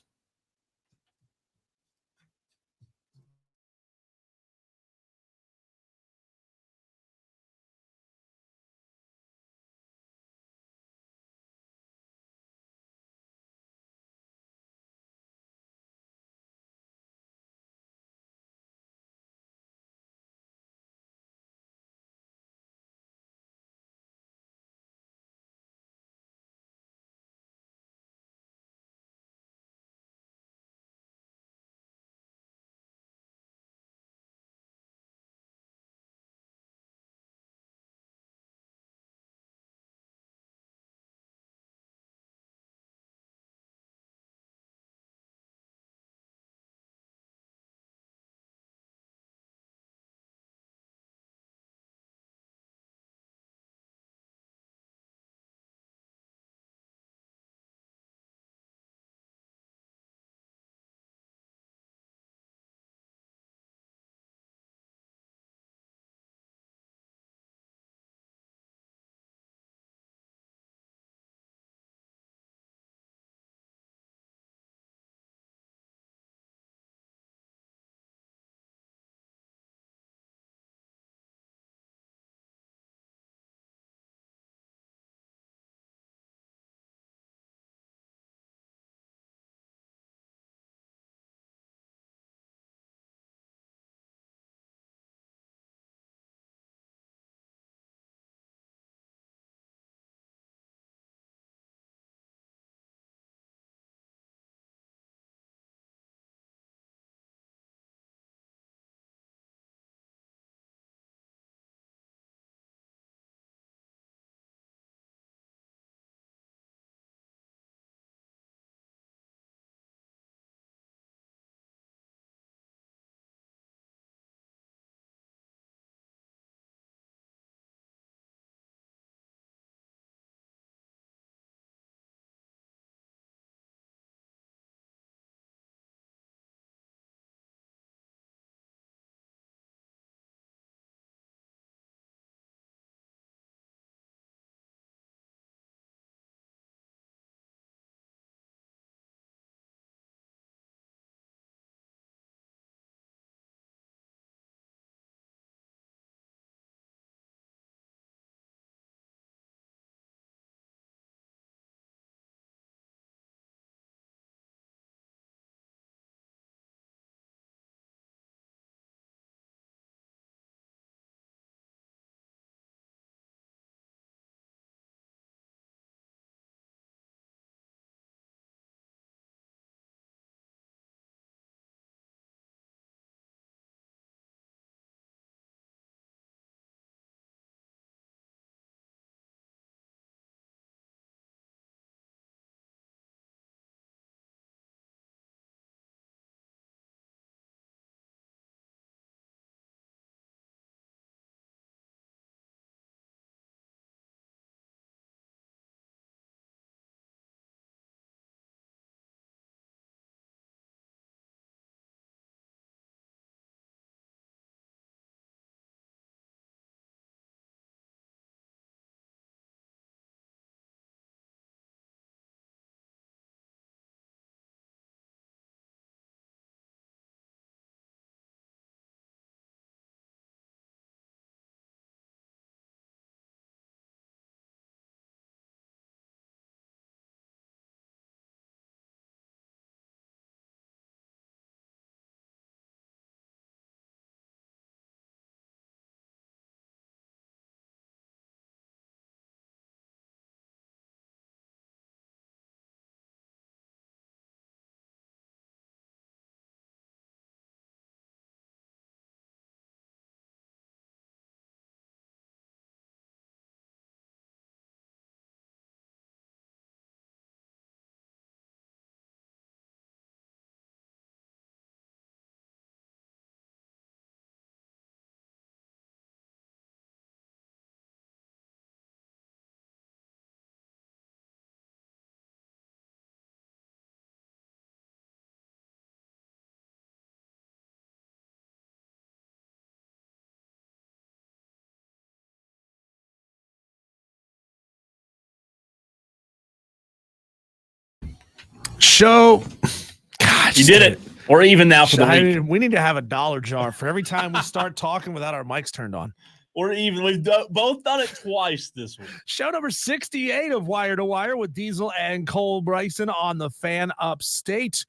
Gosh, You did it. Or even now for the week. We need to have a dollar jar for every time we start talking without our mics turned on. Or even we've both done it twice this week. Show number 68 of Wire to Wire with Diesel and Cole Bryson on the Fan Upstate.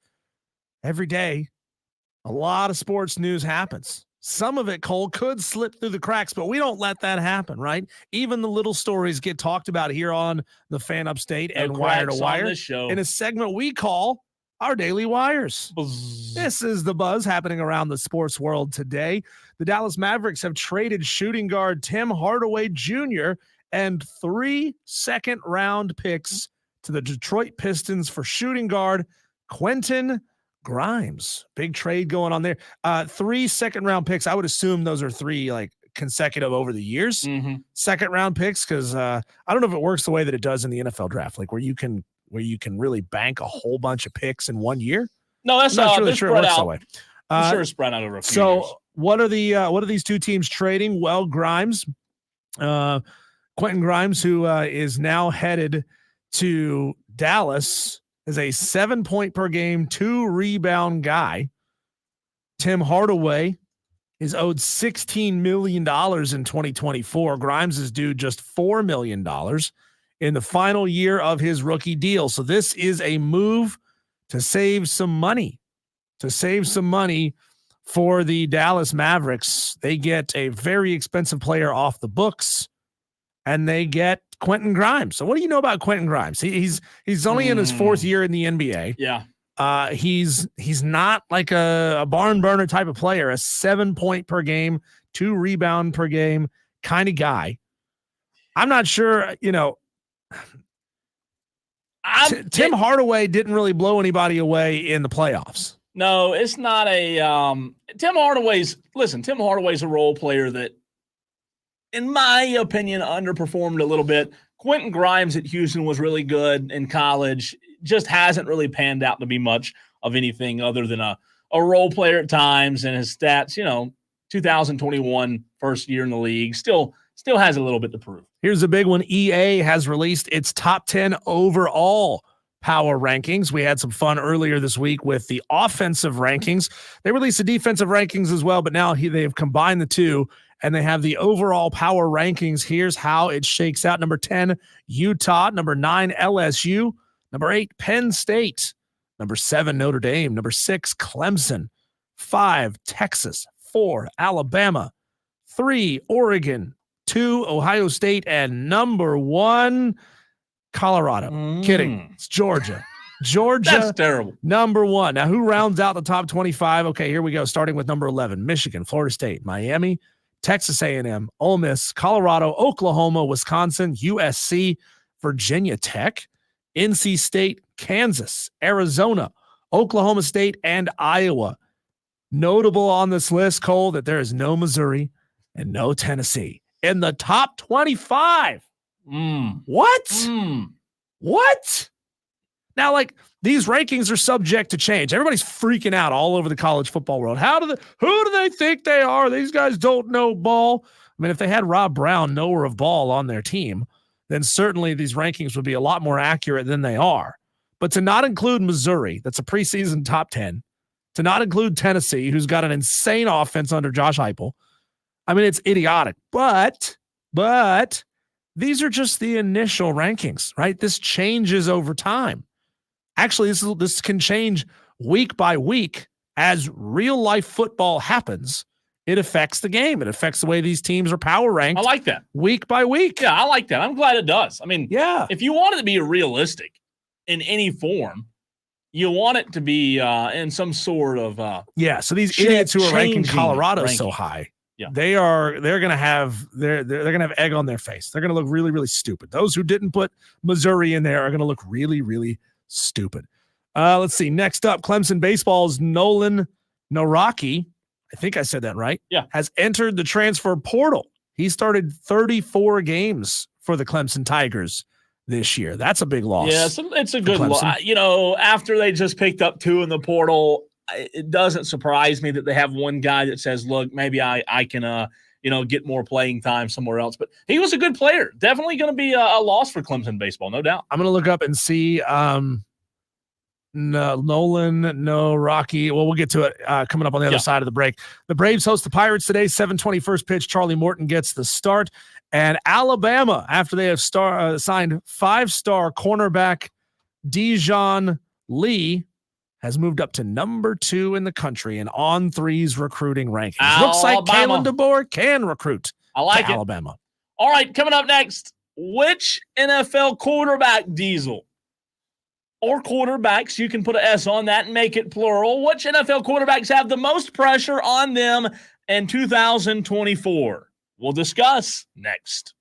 Every day, a lot of sports news happens. Some of it, Cole, could slip through the cracks, but we don't let that happen, right? Even the little stories get talked about here on the Fan Upstate and Wire to Wire in a segment we call our Daily Wires. Buzz. This is the buzz happening around the sports world today. The Dallas Mavericks have traded shooting guard Tim Hardaway Jr. and 3 second-round picks to the Detroit Pistons for shooting guard Quentin Grimes. Big trade going on there. 3 second-round picks. I would assume those are 3 like consecutive over the years. Mm-hmm. Second-round picks, because I don't know if it works the way that it does in the NFL draft, like where you can really bank a whole bunch of picks in 1 year. No, that's I'm not really sure sure it works that way. I'm sure it's spread out over a few years. What are these two teams trading? Well, Grimes, Quentin Grimes, who is now headed to Dallas, is a 7-point per game, 2-rebound guy. Tim Hardaway is owed $16 million in 2024. Grimes is due just $4 million in the final year of his rookie deal. So this is a move to save some money. For the Dallas Mavericks. They get a very expensive player off the books, and they get Quentin Grimes. So what do you know about Quentin Grimes? He's only in his 4th year in the NBA. Yeah. He's not like a barn burner type of player, a 7-point per game, 2 rebound per game kind of guy. I'm not sure, Tim Hardaway didn't really blow anybody away in the playoffs. No, it's not a Tim Hardaway's a role player that, in my opinion, underperformed a little bit. Quentin Grimes at Houston was really good in college, just hasn't really panned out to be much of anything other than a role player at times, and his stats, 2021 first year in the league, still has a little bit to prove. Here's a big one. EA has released its top 10 overall power rankings. We had some fun earlier this week with the offensive rankings. They released the defensive rankings as well, but now they've combined the two, and they have the overall power rankings. Here's how it shakes out. Number 10, Utah. Number 9, LSU. Number 8, Penn State. Number 7, Notre Dame. Number 6, Clemson. 5, Texas. 4, Alabama. 3, Oregon. 2, Ohio State. And number 1, Colorado. Kidding. It's Georgia. That's terrible. Number 1. Now, who rounds out the top 25? Okay, here we go. Starting with number 11, Michigan, Florida State, Miami, Texas A&M, Ole Miss, Colorado, Oklahoma, Wisconsin, USC, Virginia Tech, NC State, Kansas, Arizona, Oklahoma State, and Iowa. Notable on this list, Cole, that there is no Missouri and no Tennessee in the top 25. What? What? Now, like, these rankings are subject to change. Everybody's freaking out all over the college football world. Who do they think they are? These guys don't know ball. I mean, if they had Rob Brown, knower of ball, on their team, then certainly these rankings would be a lot more accurate than they are. But to not include Missouri, that's a preseason top 10, to not include Tennessee, who's got an insane offense under Josh Heupel, I mean, it's idiotic. But these are just the initial rankings, right? This changes over time. Actually, this can change week by week as real life football happens. It affects the game. It affects the way these teams are power ranked. I like that. Week by week. Yeah, I like that. I'm glad it does. I mean, yeah. If you want it to be realistic in any form, you want it to be in some sort of so these idiots who are ranking Colorado so high. Yeah. They're gonna have egg on their face. They're gonna look really, really stupid. Those who didn't put Missouri in there are gonna look really, really stupid. Let's see. Next up, Clemson baseball's Nolan Naraki, I think I said that right. Yeah, has entered the transfer portal. He started 34 games for the Clemson Tigers this year. That's a big loss. Yeah, it's a good loss. After they just picked up 2 in the portal, it doesn't surprise me that they have one guy that says, look, maybe I can get more playing time somewhere else. But he was a good player. Definitely going to be a loss for Clemson baseball, no doubt. I'm going to look up and see. No, Nolan, no Rocky. Well, we'll get to it coming up on the other side of the break. The Braves host the Pirates today, 7:20 first pitch. Charlie Morton gets the start. And Alabama, after they have signed 5-star cornerback Dijon Lee, has moved up to number 2 in the country in On3's recruiting rankings. Looks like Kalen DeBoer can recruit Alabama. All right, coming up next, which NFL quarterback, Diesel, or quarterbacks, you can put an S on that and make it plural. Which NFL quarterbacks have the most pressure on them in 2024? We'll discuss next.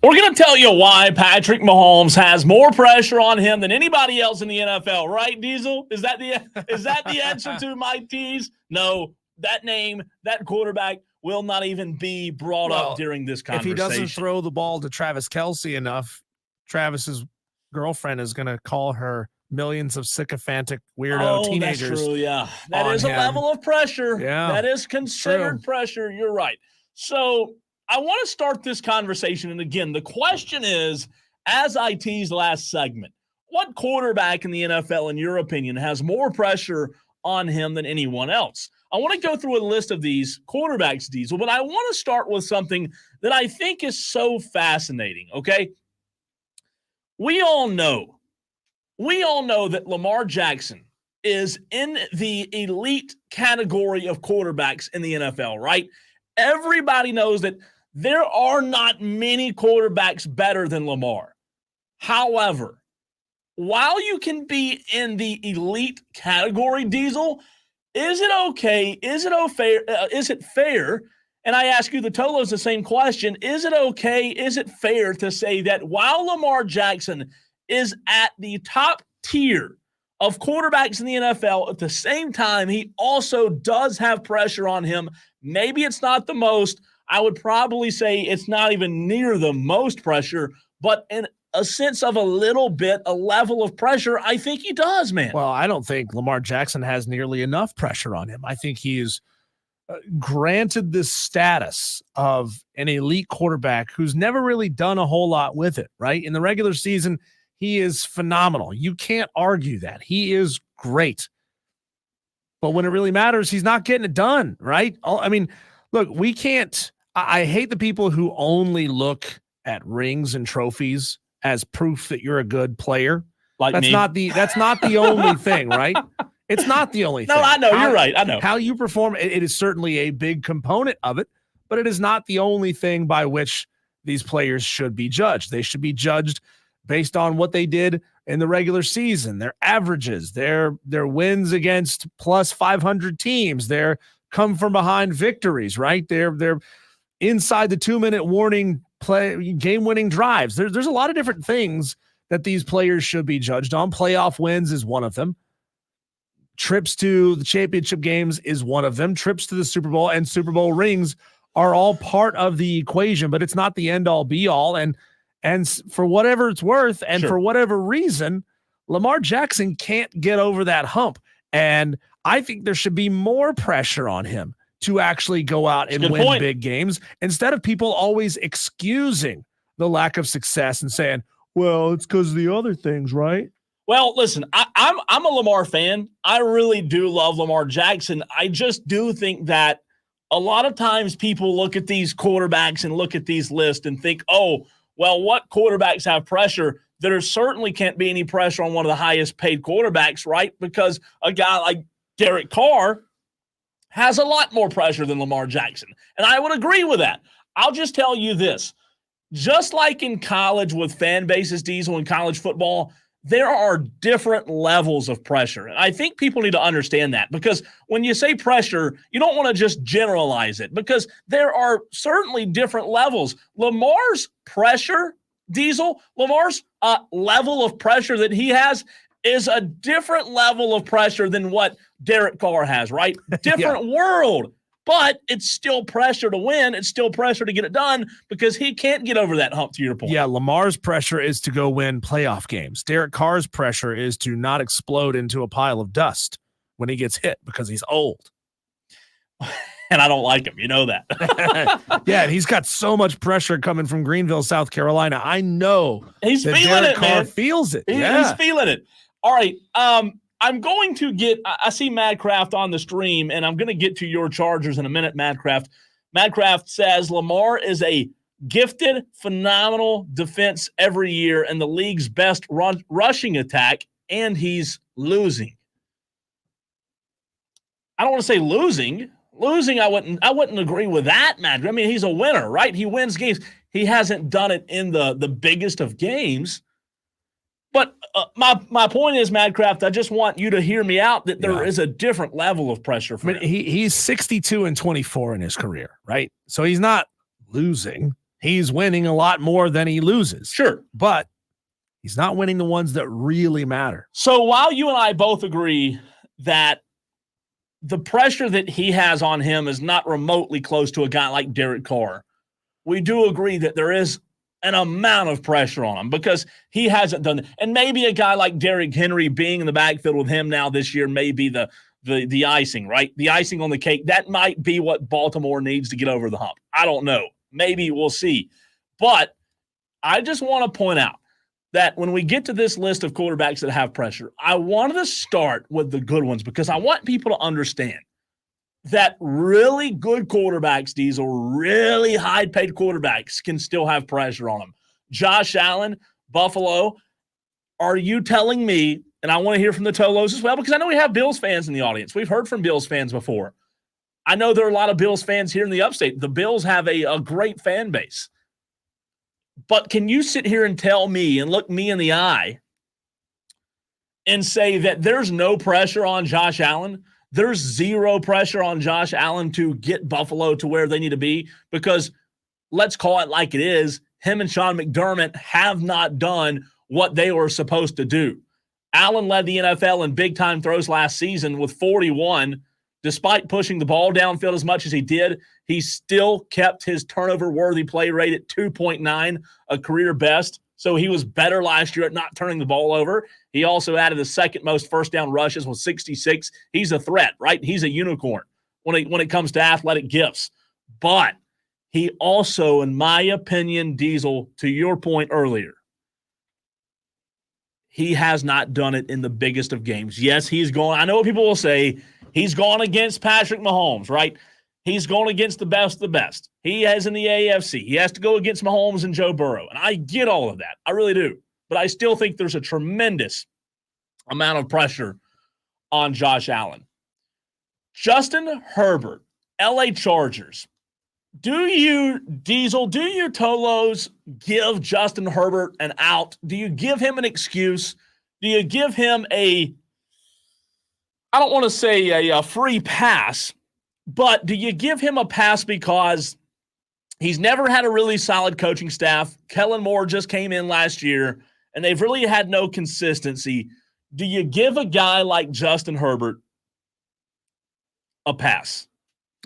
We're going to tell you why Patrick Mahomes has more pressure on him than anybody else in the NFL, right, Diesel? Is that the answer to my tease? No, that name, that quarterback will not even be brought up during this conversation. If he doesn't throw the ball to Travis Kelce enough, Travis's girlfriend is going to call her millions of sycophantic weirdo teenagers. That's true, yeah. That is a level of pressure. Yeah, that is considered pressure. You're right. So I want to start this conversation. And again, the question is, as I teased last segment, what quarterback in the NFL, in your opinion, has more pressure on him than anyone else? I want to go through a list of these quarterbacks, Diesel, but I want to start with something that I think is so fascinating, okay? We all know that Lamar Jackson is in the elite category of quarterbacks in the NFL, right? Everybody knows that there are not many quarterbacks better than Lamar. However, while you can be in the elite category, Diesel, is it okay? Is it fair? And I ask you, the Tolos, the same question. Is it okay? Is it fair to say that while Lamar Jackson is at the top tier of quarterbacks in the NFL, at the same time, he also does have pressure on him? Maybe it's not the most. I would probably say it's not even near the most pressure, but in a sense of a little bit, a level of pressure, I think he does, man. Well, I don't think Lamar Jackson has nearly enough pressure on him. I think he is granted this status of an elite quarterback who's never really done a whole lot with it, right? In the regular season, he is phenomenal. You can't argue that. He is great. But when it really matters, he's not getting it done, right? I mean, look, we can't – I hate the people who only look at rings and trophies as proof that you're a good player. That's not the only thing, right? It's not the only thing. No, I know. You're right. I know. How you perform, it is certainly a big component of it, but it is not the only thing by which these players should be judged. They should be judged based on what they did in the regular season, their averages, their wins against plus 500 teams, their come from behind victories, right? They're inside the 2-minute warning play, game-winning drives. There's a lot of different things that these players should be judged on. Playoff wins is one of them. Trips to the championship games is one of them. Trips to the Super Bowl and Super Bowl rings are all part of the equation, but it's not the end-all be-all. And for whatever it's worth, and for whatever reason, Lamar Jackson can't get over that hump. And I think there should be more pressure on him to actually go out and win big games, instead of people always excusing the lack of success and saying, well, it's because of the other things, right? Well, listen, I'm a Lamar fan. I really do love Lamar Jackson. I just do think that a lot of times people look at these quarterbacks and look at these lists and think, oh, well, what quarterbacks have pressure? There certainly can't be any pressure on one of the highest paid quarterbacks, right? Because a guy like Derek Carr has a lot more pressure than Lamar Jackson. And I would agree with that. I'll just tell you this. Just like in college with fan bases, Diesel, in college football, there are different levels of pressure. And I think people need to understand that, because when you say pressure, you don't want to just generalize it, because there are certainly different levels. Lamar's pressure, Diesel, Lamar's level of pressure that he has is a different level of pressure than what Derek Carr has, right? Different world. But it's still pressure to win. It's still pressure to get it done, because he can't get over that hump, to your point. Yeah, Lamar's pressure is to go win playoff games. Derek Carr's pressure is to not explode into a pile of dust when he gets hit, because he's old. And I don't like him. You know that. Yeah, he's got so much pressure coming from Greenville, South Carolina. I know he's feeling Derek it, Carr man. Feels it. He's feeling it. All right. I'm going to I see Madcraft on the stream, and I'm going to get to your Chargers in a minute, Madcraft. Madcraft says Lamar is a gifted, phenomenal defense every year and the league's best rushing attack, and he's losing. I don't want to say losing. Losing, I wouldn't agree with that, Matt. I mean, he's a winner, right? He wins games. He hasn't done it in the biggest of games. But my point is, Madcraft, I just want you to hear me out, that there is a different level of pressure for him. He's 62-24 in his career, right? So he's not losing. he's winning a lot more than he loses. Sure. But he's not winning the ones that really matter. So while you and I both agree that the pressure that he has on him is not remotely close to a guy like Derek Carr, we do agree that there is an amount of pressure on him because he hasn't done it. And maybe a guy like Derrick Henry being in the backfield with him now this year may be the icing, right? The icing on the cake. That might be what Baltimore needs to get over the hump. I don't know. Maybe we'll see. But I just want to point out that when we get to this list of quarterbacks that have pressure, I wanted to start with the good ones because I want people to understand that really good quarterbacks, Diesel, really high-paid quarterbacks can still have pressure on them. Josh Allen, Buffalo, are you telling me, and I want to hear from the Tolos as well, because I know we have Bills fans in the audience. We've heard from Bills fans before. I know there are a lot of Bills fans here in the upstate. The Bills have a great fan base. But can you sit here and tell me and look me in the eye and say that there's no pressure on Josh Allen? There's zero pressure on Josh Allen to get Buffalo to where they need to be because let's call it like it is. Him and Sean McDermott have not done what they were supposed to do. Allen led the NFL in big-time throws last season with 41. Despite pushing the ball downfield as much as he did, he still kept his turnover-worthy play rate at 2.9, a career best. So he was better last year at not turning the ball over. He also added the second most first down rushes with 66. He's a threat, right? He's a unicorn when it comes to athletic gifts. But he also, in my opinion, Diesel, to your point earlier, he has not done it in the biggest of games. Yes, he's gone. I know what people will say. He's gone against Patrick Mahomes, right? He's going against the best of the best. He is in the AFC. He has to go against Mahomes and Joe Burrow. And I get all of that. I really do. But I still think there's a tremendous amount of pressure on Josh Allen. Justin Herbert, LA Chargers. Do you, Diesel, do you, Tolos, give Justin Herbert an out? Do you give him an excuse? Do you give him I don't want to say a free pass, but do you give him a pass because he's never had a really solid coaching staff? Kellen Moore just came in last year, and they've really had no consistency. Do you give a guy like Justin Herbert a pass?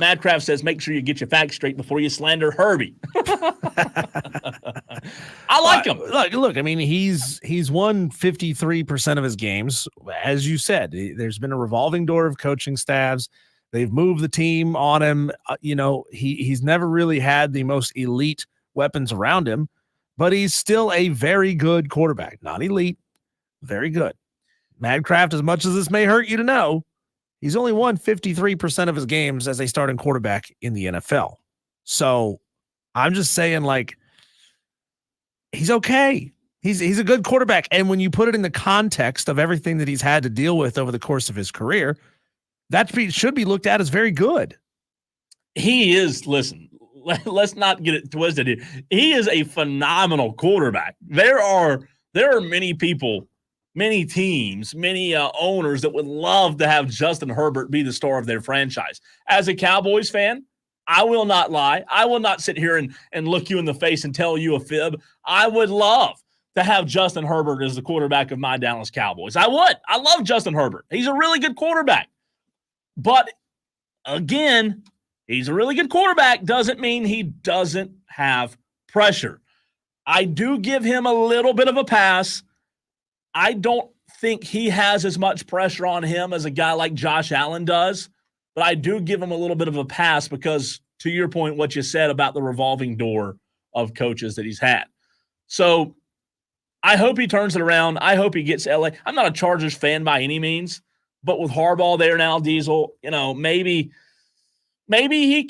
Madcraft says, make sure you get your facts straight before you slander Herbie. I like him. Look, I mean, he's won 53% of his games. As you said, there's been a revolving door of coaching staffs. They've moved the team on him. He's never really had the most elite weapons around him, but he's still a very good quarterback. Not elite, very good. Madcraft, as much as this may hurt you to know, he's only won 53% of his games as a starting quarterback in the NFL. So I'm just saying, like, he's okay. He's a good quarterback. And when you put it in the context of everything that he's had to deal with over the course of his career, that should be looked at as very good. He is, listen, let's not get it twisted here. He is a phenomenal quarterback. There are many people, many teams, many owners that would love to have Justin Herbert be the star of their franchise. As a Cowboys fan, I will not lie. I will not sit here and look you in the face and tell you a fib. I would love to have Justin Herbert as the quarterback of my Dallas Cowboys. I would. I love Justin Herbert. He's a really good quarterback. But, again, he's a really good quarterback doesn't mean he doesn't have pressure. I do give him a little bit of a pass. I don't think he has as much pressure on him as a guy like Josh Allen does, but I do give him a little bit of a pass because, to your point, what you said about the revolving door of coaches that he's had. So I hope he turns it around. I hope he gets LA. I'm not a Chargers fan by any means, but with Harbaugh there now, Diesel, maybe he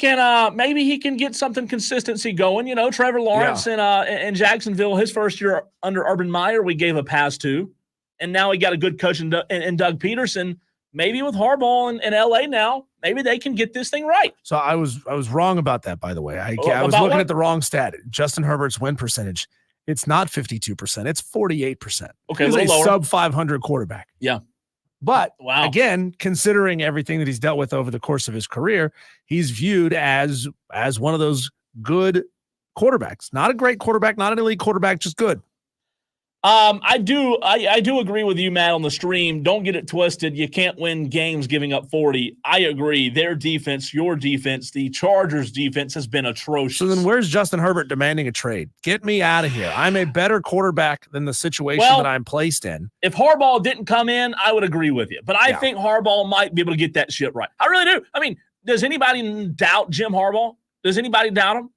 can get something consistency going. Trevor Lawrence in Jacksonville, his first year under Urban Meyer, we gave a pass to, and now he got a good coach in Doug Peterson. Maybe with Harbaugh in LA now, maybe they can get this thing right. So I was wrong about that, by the way. I was looking at the wrong stat. Justin Herbert's win percentage, it's not 52%, it's 48%. Okay, he's a lower. sub 500 quarterback. Yeah. But wow. Again, considering everything that he's dealt with over the course of his career, he's viewed as one of those good quarterbacks. Not a great quarterback, not an elite quarterback, just good. I do agree with you, Matt, on the stream. Don't get it twisted. You can't win games giving up 40. I agree. Their defense, your defense, the Chargers' defense has been atrocious. So then where's Justin Herbert demanding a trade? Get me out of here. I'm a better quarterback than the situation that I'm placed in. If Harbaugh didn't come in, I would agree with you. But I think Harbaugh might be able to get that shit right. I really do. I mean, does anybody doubt Jim Harbaugh? Does anybody doubt him?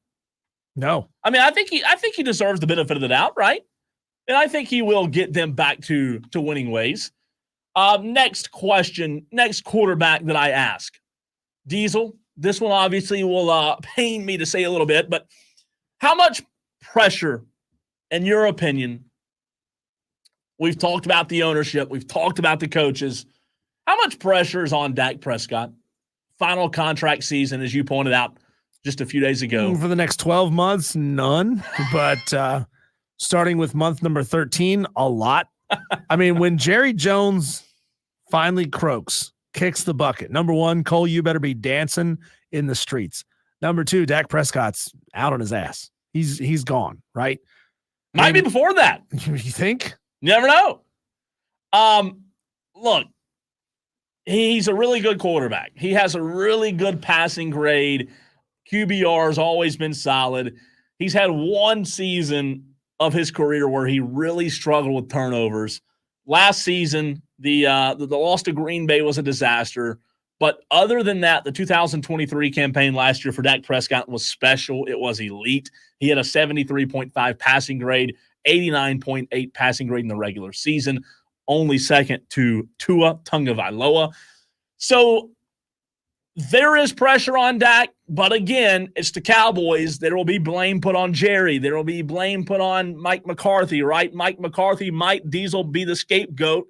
No. I mean, I think he deserves the benefit of the doubt, right? And I think he will get them back to winning ways. Next question, next quarterback that I ask. Diesel, this one obviously will pain me to say a little bit, but how much pressure, in your opinion, we've talked about the ownership, we've talked about the coaches, how much pressure is on Dak Prescott? Final contract season, as you pointed out just a few days ago. For the next 12 months, none. But starting with month number 13, a lot. I mean, when Jerry Jones finally croaks, kicks the bucket, number one, Cole, you better be dancing in the streets. Number two, Dak Prescott's out on his ass. He's gone, right? Might be before that. You think? You never know. Look, he's a really good quarterback. He has a really good passing grade. QBR has always been solid. He's had one season of his career where he really struggled with turnovers. Last season, the loss to Green Bay was a disaster. But other than that, the 2023 campaign last year for Dak Prescott was special. It was elite. He had a 73.5 passing grade, 89.8 passing grade in the regular season, only second to Tua Tagovailoa. So there is pressure on Dak, but again, it's the Cowboys. There will be blame put on Jerry. There will be blame put on Mike McCarthy, right? Mike McCarthy might Diesel be the scapegoat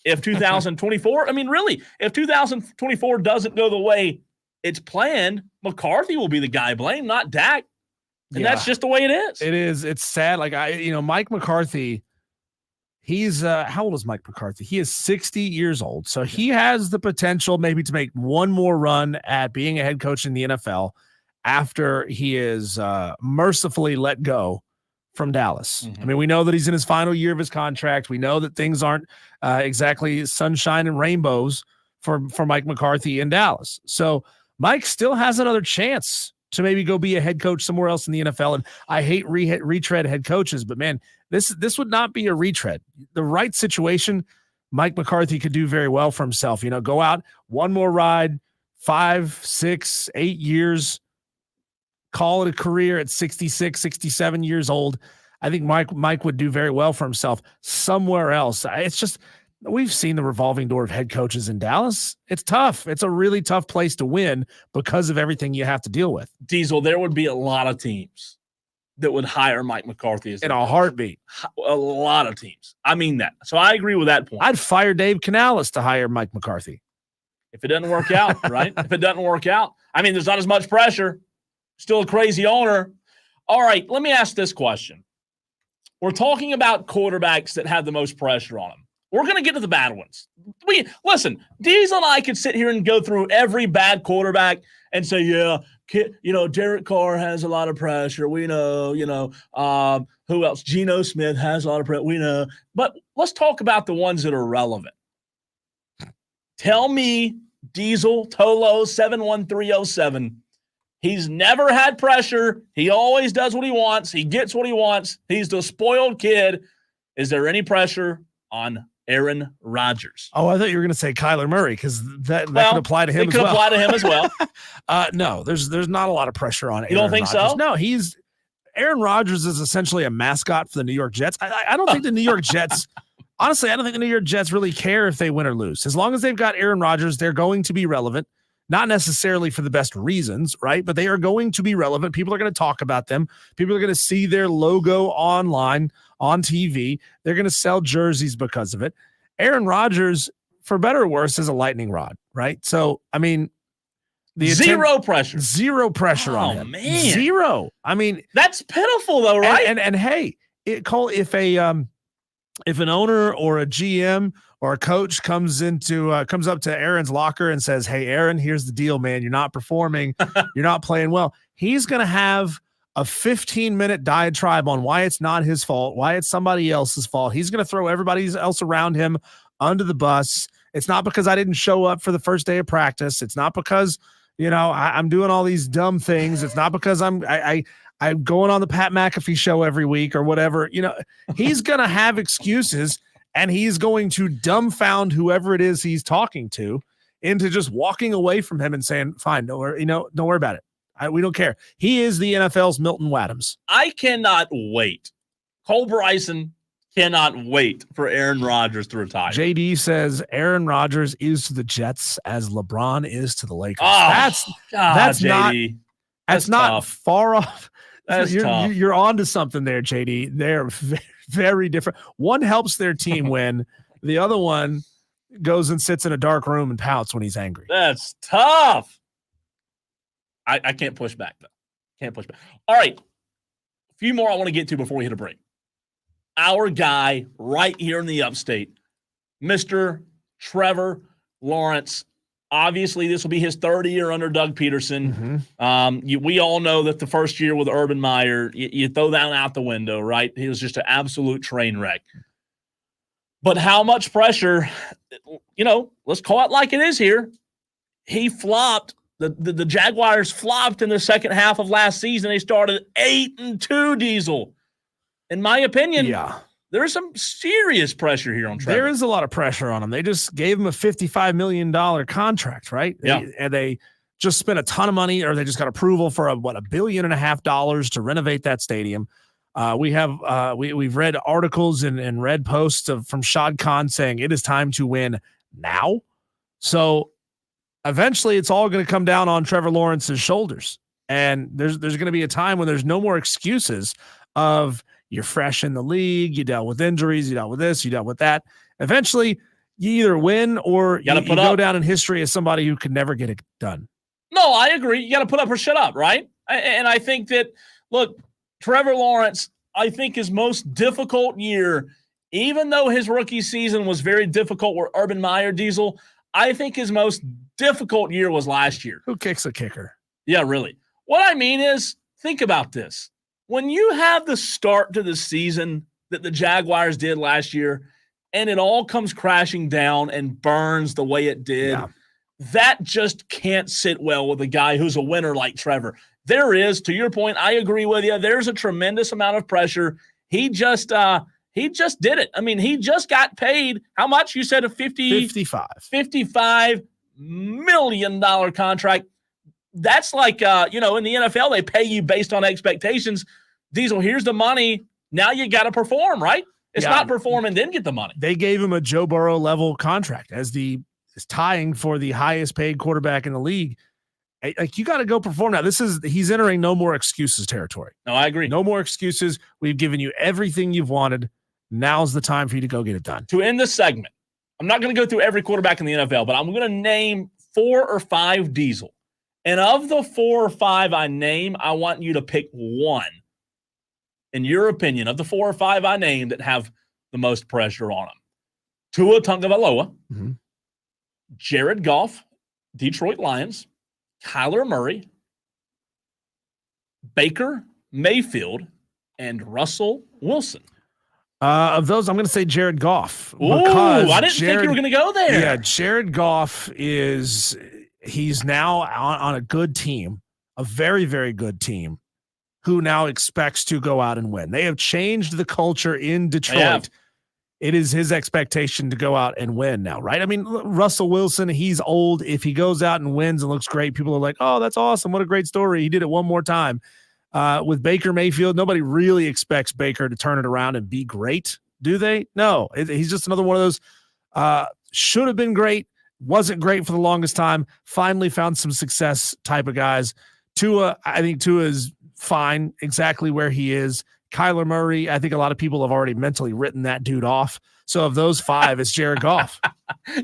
if 2024, I mean, really, if 2024 doesn't go the way it's planned, McCarthy will be the guy blamed, not Dak. And that's just the way it is. It is. It's sad. Like, Mike McCarthy, he's how old is Mike McCarthy? He is 60 years old. So he has the potential maybe to make one more run at being a head coach in the NFL after he is mercifully let go from Dallas. I mean, we know that he's in his final year of his contract. We know that things aren't exactly sunshine and rainbows for Mike McCarthy in Dallas. So Mike still has another chance to maybe go be a head coach somewhere else in the NFL. And I hate retread head coaches, but man, this would not be a retread. The right situation, Mike McCarthy could do very well for himself. Go out, one more ride, 5, 6, 8 years, call it a career at 66, 67 years old. I think Mike would do very well for himself somewhere else. It's just, we've seen the revolving door of head coaches in Dallas. It's tough. It's a really tough place to win because of everything you have to deal with. Diesel, there would be a lot of teams that would hire Mike McCarthy as in a heartbeat. A lot of teams. I mean that. So I agree with that point. I'd fire Dave Canales to hire Mike McCarthy. If it doesn't work out, right? If it doesn't work out. I mean, there's not as much pressure. Still a crazy owner. All right, let me ask this question. We're talking about quarterbacks that have the most pressure on them. We're going to get to the bad ones. Listen, Diesel and I could sit here and go through every bad quarterback and say, Derek Carr has a lot of pressure. We know, who else? Geno Smith has a lot of pressure. We know. But let's talk about the ones that are relevant. Tell me, Diesel, Tolo, 71307. He's never had pressure. He always does what he wants. He gets what he wants. He's the spoiled kid. Is there any pressure on Aaron Rodgers? Oh, I thought you were going to say Kyler Murray because that could apply to him as well. It could apply to him as well. No, there's not a lot of pressure on Aaron You don't think Rodgers. so? No, Aaron Rodgers is essentially a mascot for the New York Jets. I don't think the New York Jets – honestly, I don't think the New York Jets really care if they win or lose. As long as they've got Aaron Rodgers, they're going to be relevant. Not necessarily for the best reasons, right? But they are going to be relevant. People are going to talk about them. People are going to see their logo online, on TV. They're going to sell jerseys because of it. Aaron Rodgers, for better or worse, is a lightning rod, right? So, I mean, zero pressure on him. Man. Zero. I mean, that's pitiful though, right? And hey, if an owner or a GM or a coach comes up to Aaron's locker and says, "Hey, Aaron, here's the deal, man. You're not performing. You're not playing well." He's going to have a 15-minute diatribe on why it's not his fault, why it's somebody else's fault. He's going to throw everybody else around him under the bus. It's not because I didn't show up for the first day of practice. It's not because, I'm doing all these dumb things. It's not because I'm going on the Pat McAfee show every week or whatever. He's going to have excuses, and he's going to dumbfound whoever it is he's talking to into just walking away from him and saying, fine, don't worry about it. We don't care. He is the NFL's Milton Wadhams. I cannot wait. Cole Bryson cannot wait for Aaron Rodgers to retire. JD says Aaron Rodgers is to the Jets as LeBron is to the Lakers. Oh, that's JD. not far off. That's tough. You're on to something there, JD. They're very different. One helps their team win. The other one goes and sits in a dark room and pouts when he's angry. That's tough. I can't push back, though. Can't push back. All right. A few more I want to get to before we hit a break. Our guy right here in the upstate, Mr. Trevor Lawrence. Obviously, this will be his third year under Doug Peterson. Mm-hmm. We all know that the first year with Urban Meyer, you throw that out the window, right? He was just an absolute train wreck. But how much pressure, let's call it like it is here. He flopped. The Jaguars flopped in the second half of last season. They started 8-2, Diesel. In my opinion, there's some serious pressure here on Trevor. There is a lot of pressure on him. They just gave him a $55 million contract, right? Yeah. They just spent a ton of money, or they just got approval for $1.5 billion to renovate that stadium. We've read articles and read posts from Shad Khan saying it is time to win now. So eventually it's all going to come down on Trevor Lawrence's shoulders. And there's going to be a time when there's no more excuses of you're fresh in the league, you dealt with injuries, you dealt with this, you dealt with that. Eventually you either win or you go down in history as somebody who could never get it done. No, I agree. You got to put up or shut up, right? And I think that, look, Trevor Lawrence, I think his most difficult year, even though his rookie season was very difficult with Urban Meyer, Diesel, I think his most difficult year was last year. Who kicks a kicker? Yeah, really. What I mean is, think about this. When you have the start to the season that the Jaguars did last year, and it all comes crashing down and burns the way it did, that just can't sit well with a guy who's a winner like Trevor. There is, to your point, I agree with you. There's a tremendous amount of pressure. He just did it. I mean, he just got paid. How much? You said $55 million contract. That's like, in the NFL, they pay you based on expectations. Diesel, here's the money. Now you got to perform, right? It's not perform and then get the money. They gave him a Joe Burrow level contract as tying for the highest paid quarterback in the league. Like, you got to go perform now. He's entering no more excuses territory. No, I agree. No more excuses. We've given you everything you've wanted. Now's the time for you to go get it done. To end this segment, I'm not going to go through every quarterback in the NFL, but I'm going to name 4 or 5 Diesel. And of the 4 or 5 I name, I want you to pick one, in your opinion, of the 4 or 5 I named that have the most pressure on them. Tua Tagovailoa, Jared Goff, Detroit Lions, Kyler Murray, Baker Mayfield, and Russell Wilson. Of those, I'm going to say Jared Goff. Ooh, I didn't think you were going to go there. Yeah, Jared Goff he's now on a good team, a very, very good team, who now expects to go out and win. They have changed the culture in Detroit. It is his expectation to go out and win now, right? I mean, Russell Wilson, he's old. If he goes out and wins and looks great, people are like, oh, that's awesome. What a great story. He did it one more time. With Baker Mayfield, nobody really expects Baker to turn it around and be great, do they? No, he's just another one of those should have been great, wasn't great for the longest time, finally found some success type of guys. Tua, I think Tua is fine exactly where he is. Kyler Murray, I think a lot of people have already mentally written that dude off. So of those 5, it's Jared Goff.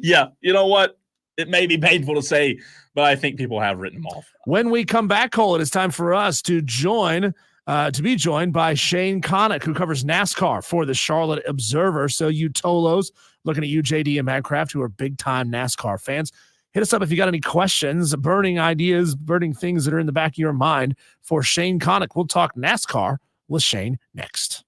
Yeah, you know what? It may be painful to say, but I think people have written him off. When we come back, Cole, it is time for us to be joined by Shane Connuck, who covers NASCAR for the Charlotte Observer. So you Tolos, looking at you, JD and Matt Kraft, who are big-time NASCAR fans, Hit us up if you got any questions, burning ideas, burning things that are in the back of your mind for Shane Connuck. We'll talk NASCAR with Shane next.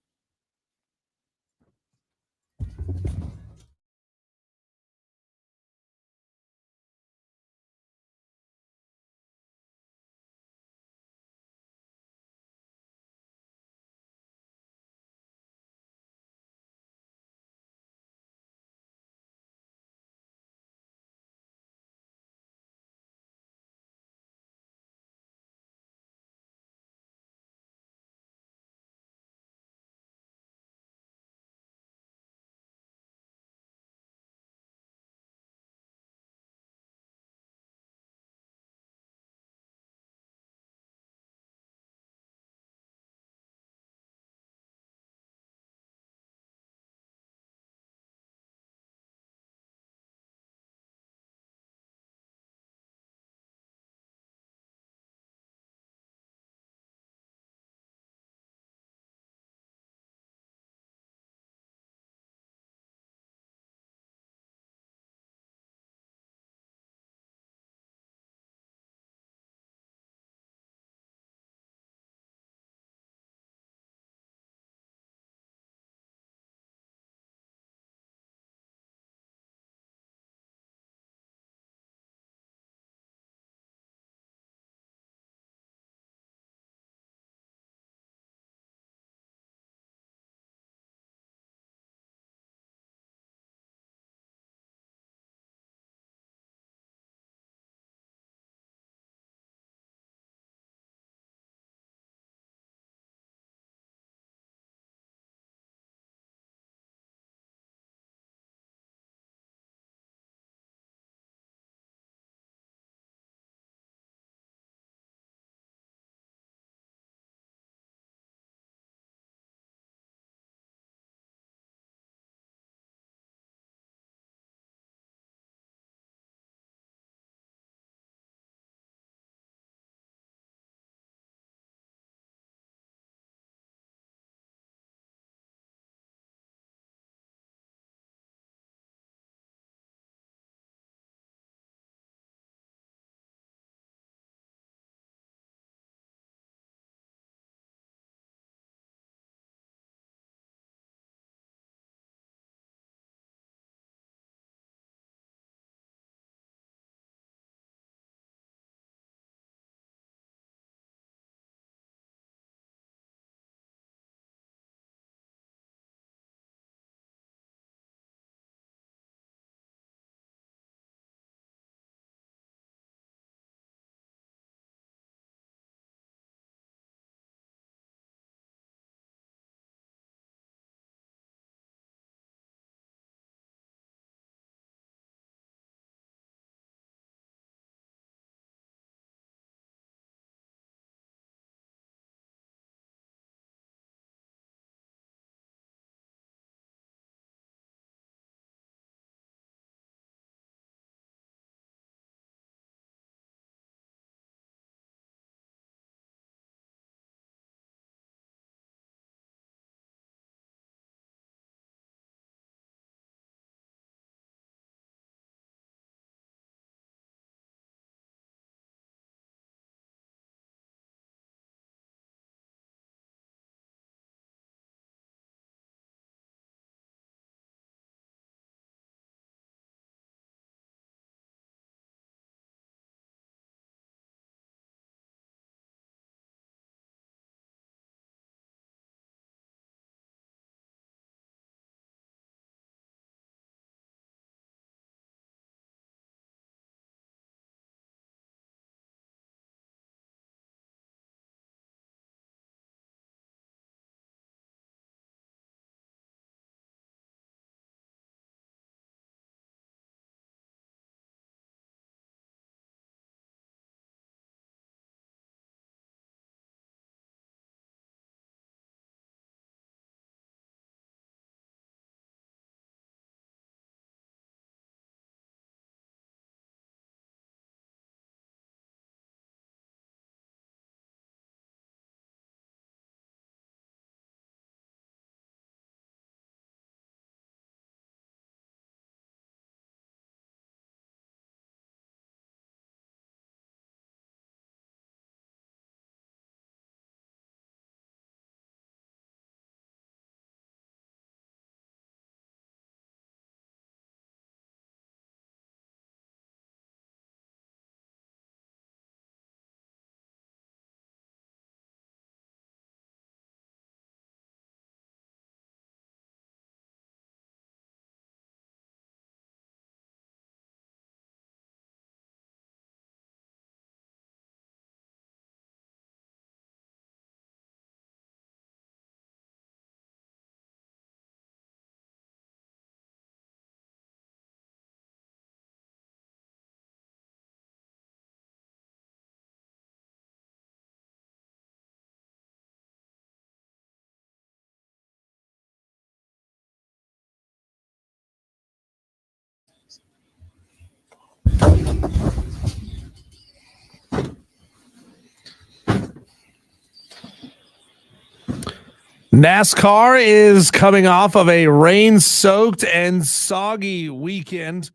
NASCAR is coming off of a rain-soaked and soggy weekend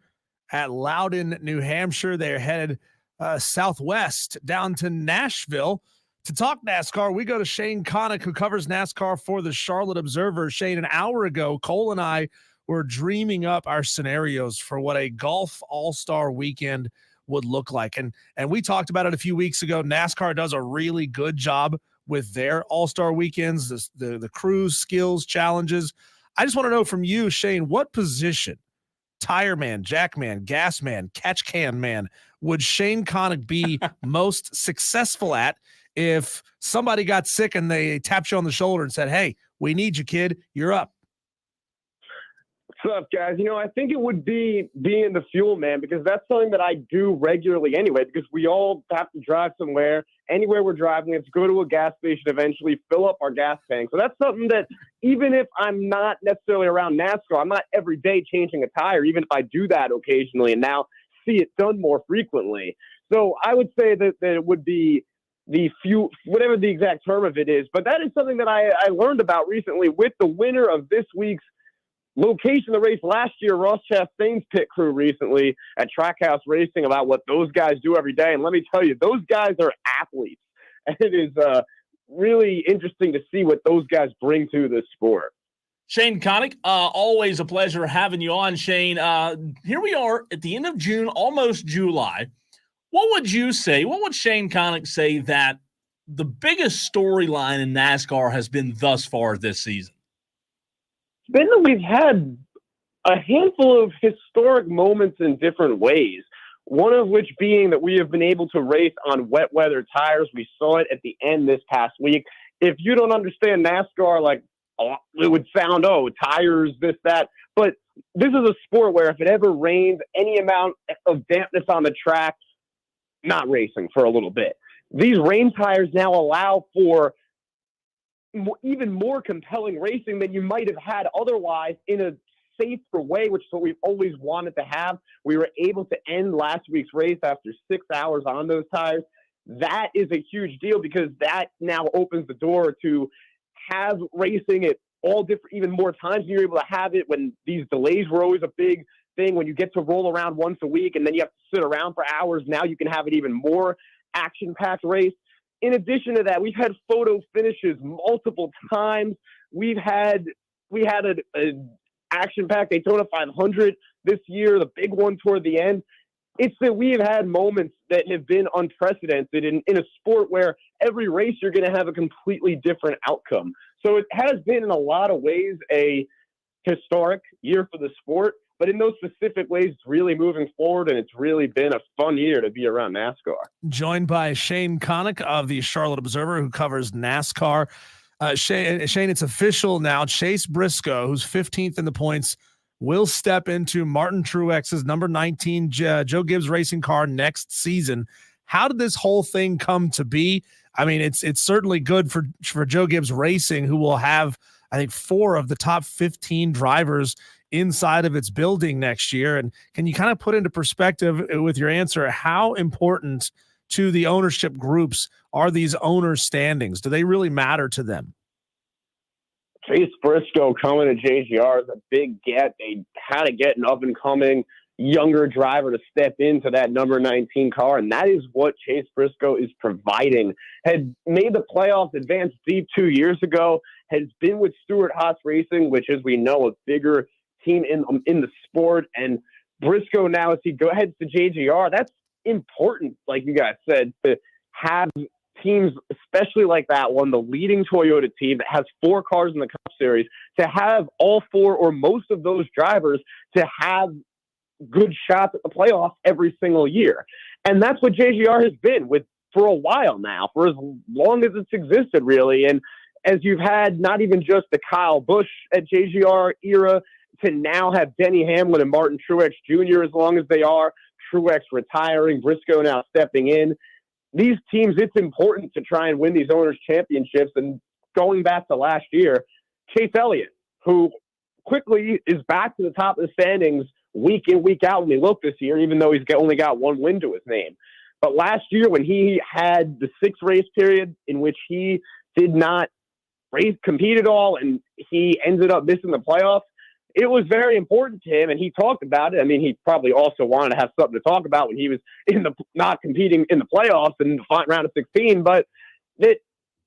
at Loudon, New Hampshire. They're headed southwest down to Nashville. To talk NASCAR, we go to Shane Connuck, who covers NASCAR for the Charlotte Observer. Shane, an hour ago, Cole and I were dreaming up our scenarios for what a golf all-star weekend would look like. And we talked about it a few weeks ago. NASCAR does a really good job with their all-star weekends, the cruise skills challenges. I just want to know from you, Shane, what position, tire man, jack man, gas man, catch can man, would Shane Connuck be most successful at if somebody got sick and they tapped you on the shoulder and said, hey, we need you, kid, you're up? What's up, guys? I think it would be being the fuel man, because that's something that I do regularly anyway, because we all have to drive somewhere. Anywhere we're driving, we have to go to a gas station eventually, fill up our gas tank. So that's something that even if I'm not necessarily around NASCAR, I'm not every day changing a tire, even if I do that occasionally and now see it done more frequently. So I would say that it would be the fuel, whatever the exact term of it is. But that is something that I learned about recently with the winner of this week's location of the race last year, Ross Chastain's pit crew recently at Trackhouse Racing, about what those guys do every day. And let me tell you, those guys are athletes. And it is really interesting to see what those guys bring to the sport. Shane Connuck, always a pleasure having you on, Shane. Here we are at the end of June, almost July. What would you say, what would Shane Connuck say that the biggest storyline in NASCAR has been thus far this season? It's been that we've had a handful of historic moments in different ways, one of which being that we have been able to race on wet weather tires. We saw it at the end this past week. If you don't understand NASCAR, it would sound, tires, this, that. But this is a sport where if it ever rains, any amount of dampness on the track, not racing for a little bit. These rain tires now allow for even more compelling racing than you might have had otherwise in a safer way, which is what we've always wanted to have. We were able to end last week's race after 6 hours on those tires. That is a huge deal, because that now opens the door to have racing at all different, even more times. You're able to have it when these delays were always a big thing. When you get to roll around once a week and then you have to sit around for hours, now you can have an even more action-packed race. In addition to that, we've had photo finishes multiple times. We had an action-packed Daytona 500 this year, the big one toward the end. It's that we have had moments that have been unprecedented in a sport where every race you're going to have a completely different outcome. So it has been in a lot of ways a historic year for the sport, but in those specific ways, it's really moving forward, and it's really been a fun year to be around NASCAR. Joined by Shane Connuck of the Charlotte Observer, who covers NASCAR. Shane, it's official now. Chase Briscoe, who's 15th in the points, will step into Martin Truex's number 19 Joe Gibbs racing car next season. How did this whole thing come to be? I mean, it's certainly good for Joe Gibbs Racing, who will have, I think, 4 of the top 15 drivers inside of its building next year. And can you kind of put into perspective with your answer, how important to the ownership groups are these owner standings? Do they really matter to them? Chase Briscoe coming to JGR is a big get. They had to get an up-and-coming younger driver to step into that number 19 car, and that is what Chase Briscoe is providing. Had made the playoffs, advanced deep 2 years ago, has been with Stewart-Haas Racing, which, as we know, a bigger team in the sport. And Briscoe now, as he heads to JGR, that's important, like you guys said, to have teams, especially like that one, the leading Toyota team that has 4 cars in the Cup Series, to have all 4 or most of those drivers to have good shots at the playoffs every single year. And that's what JGR has been with for a while now, for as long as it's existed, really. And as you've had not even just the Kyle Busch at JGR era, to now have Denny Hamlin and Martin Truex Jr. as long as they are, Truex retiring, Briscoe now stepping in. These teams, it's important to try and win these owners' championships. And going back to last year, Chase Elliott, who quickly is back to the top of the standings week in, week out when we look this year, even though he's only got 1 win to his name. But last year, when he had the 6-race period in which he did not competed all, and he ended up missing the playoffs. It was very important to him, and he talked about it. I mean, he probably also wanted to have something to talk about when he was not competing in the playoffs in the round of 16, but that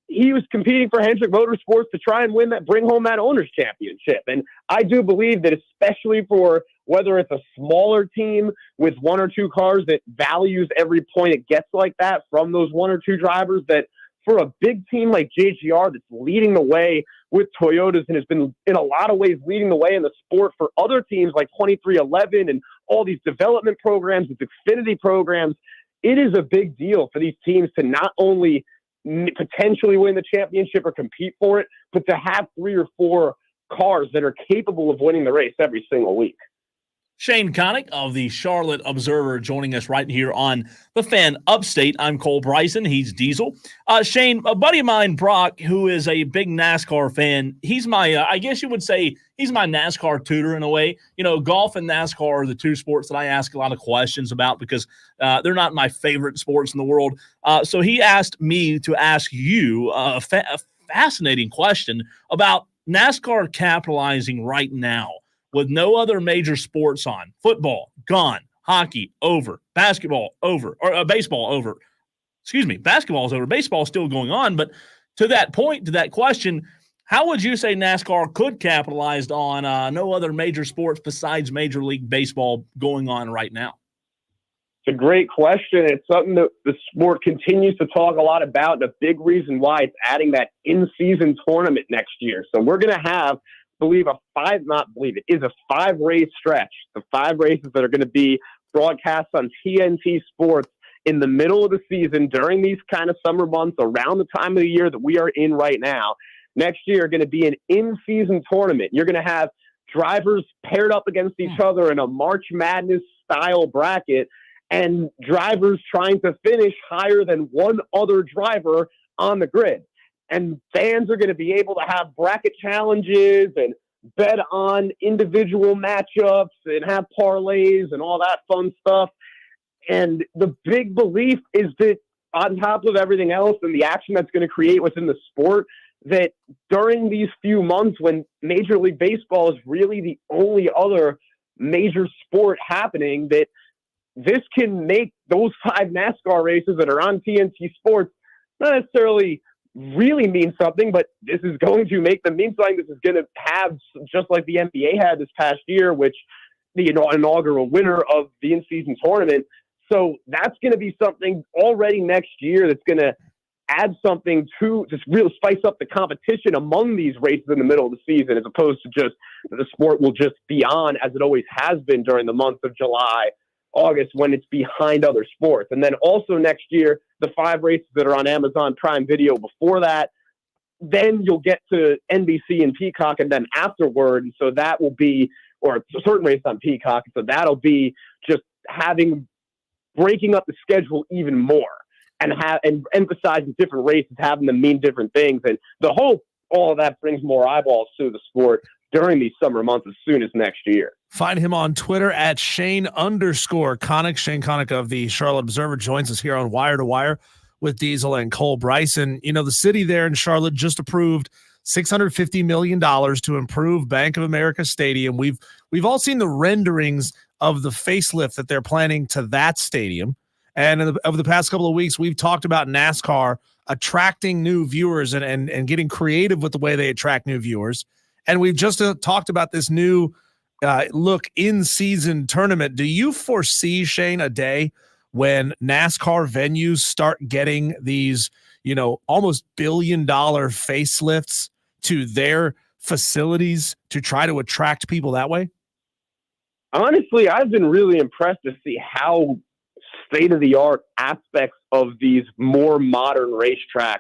he was competing for Hendrick Motorsports to try and bring home that owner's championship. And I do believe that, especially for whether it's a smaller team with one or two cars that values every point it gets like that from those one or two drivers, that for a big team like JGR that's leading the way with Toyotas and has been in a lot of ways leading the way in the sport for other teams like 2311 and all these development programs, these Xfinity programs, it is a big deal for these teams to not only potentially win the championship or compete for it, but to have 3 or 4 cars that are capable of winning the race every single week. Shane Connuck of the Charlotte Observer joining us right here on the Fan Upstate. I'm Cole Bryson. He's Diesel. Shane, a buddy of mine, Brock, who is a big NASCAR fan, he's my, I guess you would say, he's my NASCAR tutor in a way. You know, golf and NASCAR are the two sports that I ask a lot of questions about because they're not my favorite sports in the world. So he asked me to ask you a fascinating question about NASCAR capitalizing right now with no other major sports on. Football, gone. Hockey, over. Basketball, over. Or baseball, over. Excuse me, basketball's over. Baseball's still going on. But to that point, to that question, how would you say NASCAR could capitalize on no other major sports besides Major League Baseball going on right now? It's a great question. It's something that the sport continues to talk a lot about, and a big reason why it's adding that in-season tournament next year. So we're going to have, it is a 5-race stretch. The 5 races that are going to be broadcast on TNT Sports in the middle of the season during these kind of summer months, around the time of the year that we are in right now. Next year are going to be an in-season tournament. You're going to have drivers paired up against each other in a March Madness style bracket, and drivers trying to finish higher than one other driver on the grid. And fans are going to be able to have bracket challenges and bet on individual matchups and have parlays and all that fun stuff. And the big belief is that on top of everything else and the action that's going to create within the sport, that during these few months when Major League Baseball is really the only other major sport happening, that this can make those 5 NASCAR races that are on TNT Sports not necessarily really mean something, but this is going to make them mean something. This is going to have, just like the NBA had this past year, which the inaugural winner of the in-season tournament. So that's going to be something already next year that's going to add something to just really spice up the competition among these races in the middle of the season, as opposed to just the sport will just be on as it always has been during the months of July, August, when it's behind other sports. And then also next year, the 5 races that are on Amazon Prime Video before that, then you'll get to NBC and Peacock and then afterward. And so that will be, or certain races on Peacock. So that'll be just breaking up the schedule even more and emphasizing different races, having them mean different things. And the hope all of that brings more eyeballs to the sport during these summer months as soon as next year. Find him on Twitter at Shane_Connuck. Shane Connuck of the Charlotte Observer joins us here on Wire to Wire with Diesel and Cole Bryson. You know, the city there in Charlotte just approved $650 million to improve Bank of America Stadium. We've all seen the renderings of the facelift that they're planning to that stadium. And over the past couple of weeks, we've talked about NASCAR attracting new viewers and getting creative with the way they attract new viewers. And we've just talked about this new look in-season tournament. Do you foresee, Shane, a day when NASCAR venues start getting these, almost billion-dollar facelifts to their facilities to try to attract people that way? Honestly, I've been really impressed to see how state-of-the-art aspects of these more modern racetracks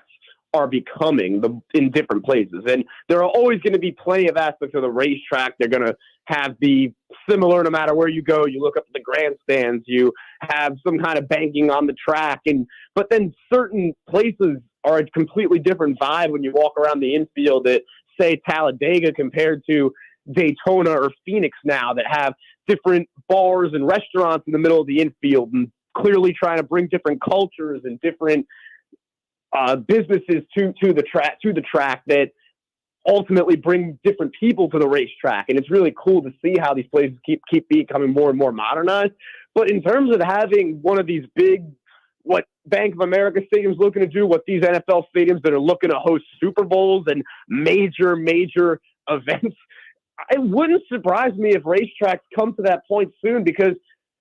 are becoming in different places. And there are always going to be plenty of aspects of the racetrack they're going to have be similar no matter where you go. You look up at the grandstands, you have some kind of banking on the track, but then certain places are a completely different vibe when you walk around the infield at, say, Talladega compared to Daytona or Phoenix now, that have different bars and restaurants in the middle of the infield and clearly trying to bring different cultures and different businesses to the track, that ultimately bring different people to the racetrack. And it's really cool to see how these places keep becoming more and more modernized. But in terms of having one of these big, what Bank of America Stadium's looking to do, what these NFL stadiums that are looking to host Super Bowls and major events, it wouldn't surprise me if racetracks come to that point soon, because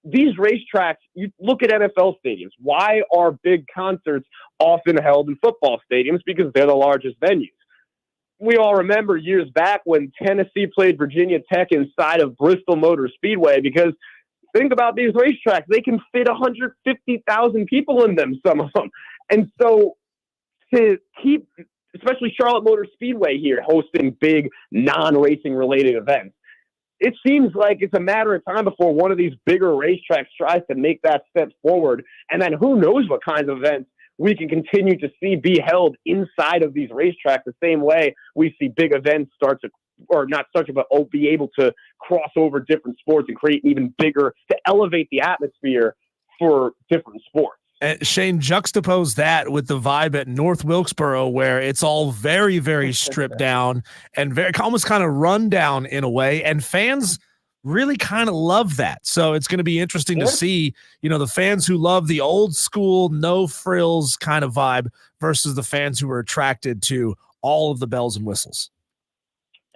these racetracks, you look at NFL stadiums. Why are big concerts often held in football stadiums? Because they're the largest venues. We all remember years back when Tennessee played Virginia Tech inside of Bristol Motor Speedway, because think about these racetracks. They can fit 150,000 people in them, some of them. And so to keep, especially Charlotte Motor Speedway here, hosting big non-racing related events, it seems like it's a matter of time before one of these bigger racetracks tries to make that step forward. And then who knows what kinds of events we can continue to see be held inside of these racetracks the same way we see big events be able to cross over different sports and create even bigger, to elevate the atmosphere for different sports. Shane, juxtapose that with the vibe at North Wilkesboro, where it's all very, very stripped down and very almost kind of run down in a way. And fans really kind of love that. So it's going to be interesting to see, the fans who love the old school, no frills kind of vibe versus the fans who are attracted to all of the bells and whistles.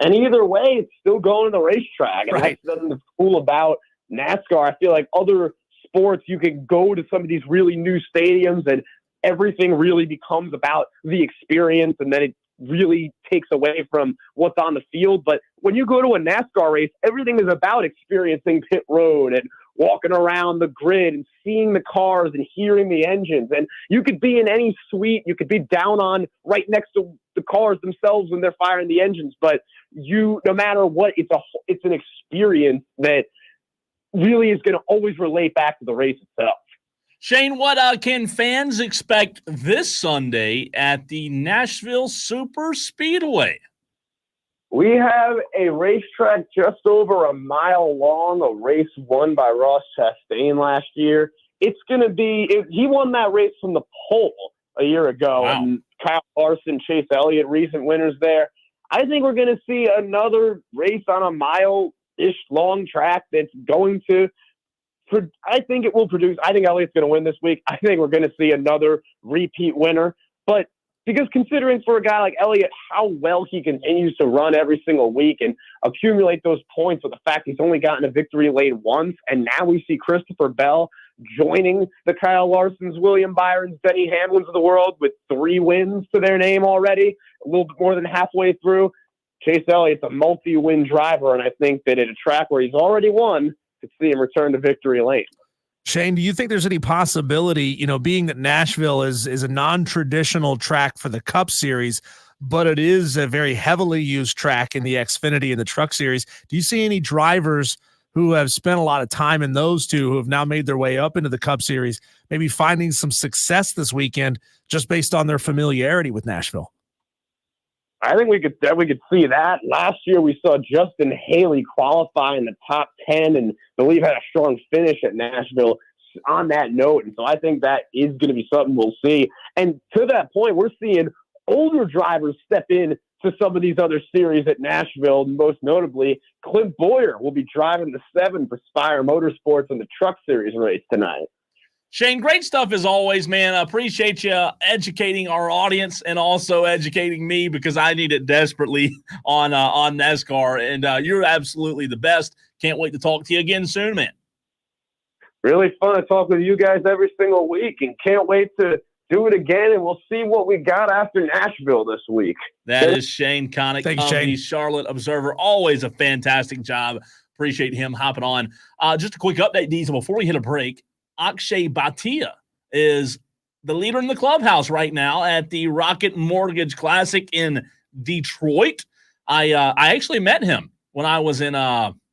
And either way, it's still going to the racetrack. And right. That's something that's cool about NASCAR. I feel like other sports, you can go to some of these really new stadiums and everything really becomes about the experience, and then it really takes away from what's on the field. But when you go to a NASCAR race, everything is about experiencing pit road and walking around the grid and seeing the cars and hearing the engines. And you could be in any suite, you could be down on right next to the cars themselves when they're firing the engines. But no matter what, it's an experience that really is going to always relate back to the race itself. Shane, what can fans expect this Sunday at the Nashville Super Speedway? We have a racetrack just over a mile long, a race won by Ross Chastain last year. It's going to be – he won that race from the pole a year ago. Wow. And Kyle Larson, Chase Elliott, recent winners there. I think we're going to see another race on a mile-ish long track that's going to – I think it will produce. I think Elliott's going to win this week. I think we're going to see another repeat winner. But because considering for a guy like Elliott how well he continues to run every single week and accumulate those points with the fact he's only gotten a victory lane once, and now we see Christopher Bell joining the Kyle Larsons, William Byrons, Denny Hamlins of the world with 3 wins to their name already, a little bit more than halfway through. Chase Elliott's a multi-win driver, and I think that at a track where he's already won, to see him return to victory lane. Shane, do you think there's any possibility, being that Nashville is a non-traditional track for the Cup Series, but it is a very heavily used track in the Xfinity and the Truck Series, do you see any drivers who have spent a lot of time in those two who have now made their way up into the Cup Series, maybe finding some success this weekend just based on their familiarity with Nashville? I think we could see that. Last year we saw Justin Haley qualify in the top 10 and believe had a strong finish at Nashville on that note. And so I think that is going to be something we'll see. And to that point, we're seeing older drivers step in to some of these other series at Nashville. Most notably, Clint Boyer will be driving the 7 for Spire Motorsports in the Truck Series race tonight. Shane, great stuff as always, man. I appreciate you educating our audience and also educating me because I need it desperately on NASCAR. And you're absolutely the best. Can't wait to talk to you again soon, man. Really fun to talk with you guys every single week, and can't wait to do it again. And we'll see what we got after Nashville this week. That is Shane Connuck, Thanks, the Shane. Charlotte Observer. Always a fantastic job. Appreciate him hopping on. Just a quick update, Diesel, before we hit a break. Akshay Bhatia is the leader in the clubhouse right now at the Rocket Mortgage Classic in Detroit. I actually met him when I was in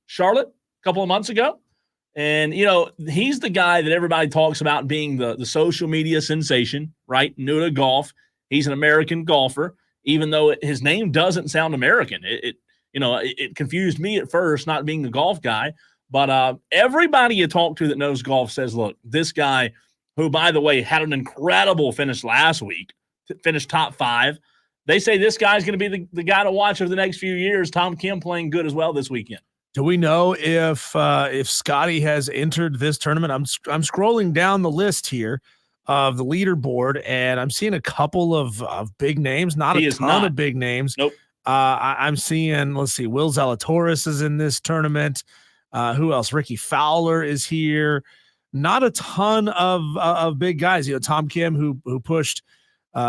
Charlotte a couple of months ago. And, he's the guy that everybody talks about being the social media sensation, right? New to golf. He's an American golfer, even though his name doesn't sound American. It confused me at first, not being the golf guy. But everybody you talk to that knows golf says, look, this guy, who, by the way, had an incredible finish last week, finished top 5, they say this guy's going to be the guy to watch over the next few years. Tom Kim playing good as well this weekend. Do we know if Scotty has entered this tournament? I'm scrolling down the list here of the leaderboard, and I'm seeing a couple of big names, not a ton of big names. Nope. I'm seeing, let's see, Will Zalatoris is in this tournament. Who else? Ricky Fowler is here. Not a ton of big guys. You know, Tom Kim, who pushed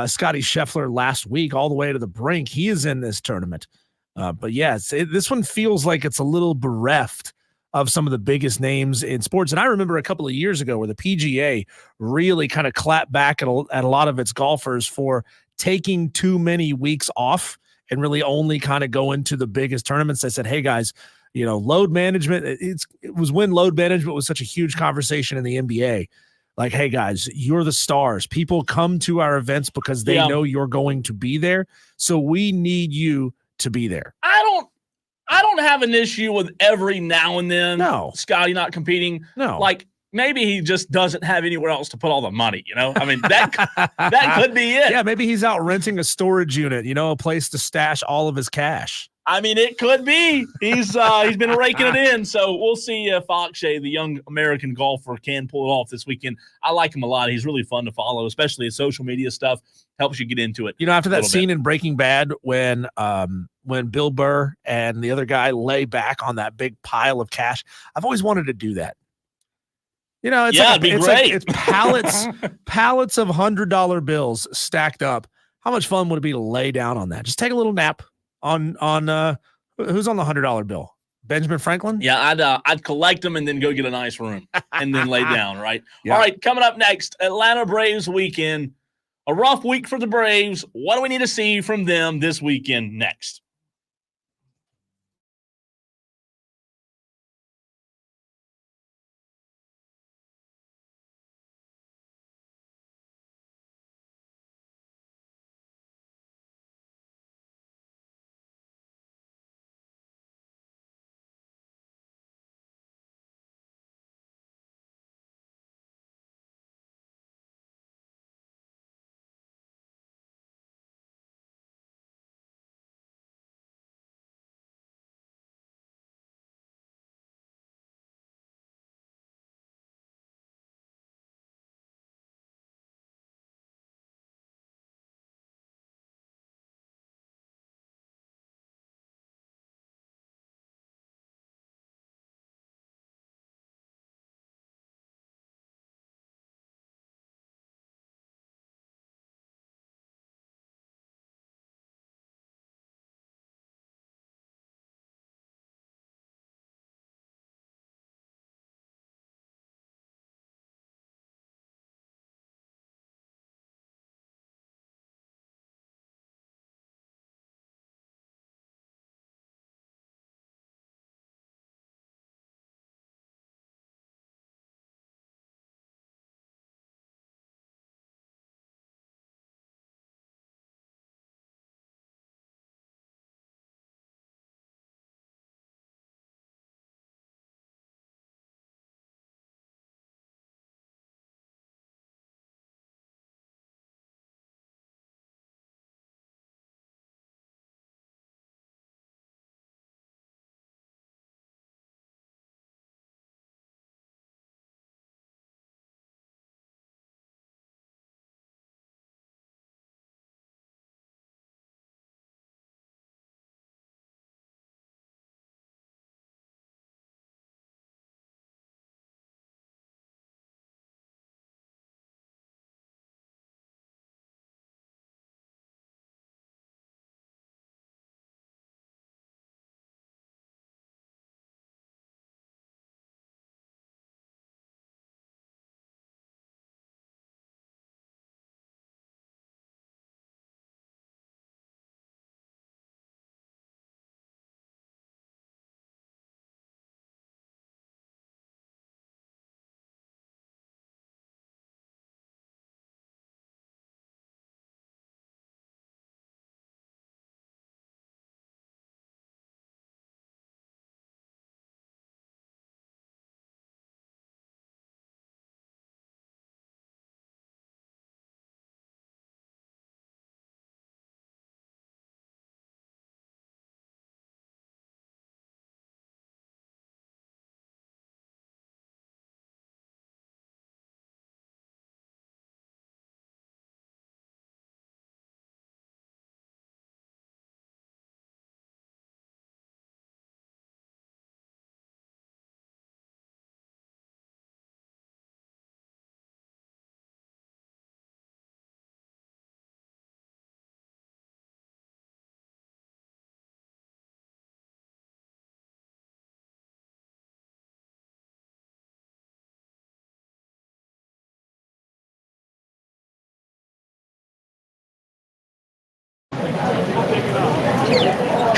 Scotty Scheffler last week all the way to the brink. He is in this tournament. But yeah, this one feels like it's a little bereft of some of the biggest names in sports. And I remember a couple of years ago where the PGA really kind of clapped back at a lot of its golfers for taking too many weeks off and really only kind of go into the biggest tournaments. They said, hey, guys, you know, load management. It was when load management was such a huge conversation in the NBA. Like, hey, guys, you're the stars. People come to our events because they know you're going to be there. So we need you to be there. I don't have an issue with every now and then. No. Scotty not competing. No. Like, maybe he just doesn't have anywhere else to put all the money, you know? I mean, that could be it. Yeah, maybe he's out renting a storage unit, you know, a place to stash all of his cash. I mean, it could be. He's been raking it in. So we'll see if Akshay, the young American golfer, can pull it off this weekend. I like him a lot. He's really fun to follow, especially his social media stuff. Helps you get into it. You know, after that scene in Breaking Bad when Bill Burr and the other guy lay back on that big pile of cash, I've always wanted to do that. You know, it'd be great. It's pallets of $100 bills stacked up. How much fun would it be to lay down on that? Just take a little nap on who's on the $100 bill? Benjamin Franklin? Yeah, I'd collect them and then go get a nice room and then lay down, right? Yeah. All right, coming up next, Atlanta Braves weekend. A rough week for the Braves. What do we need to see from them this weekend next?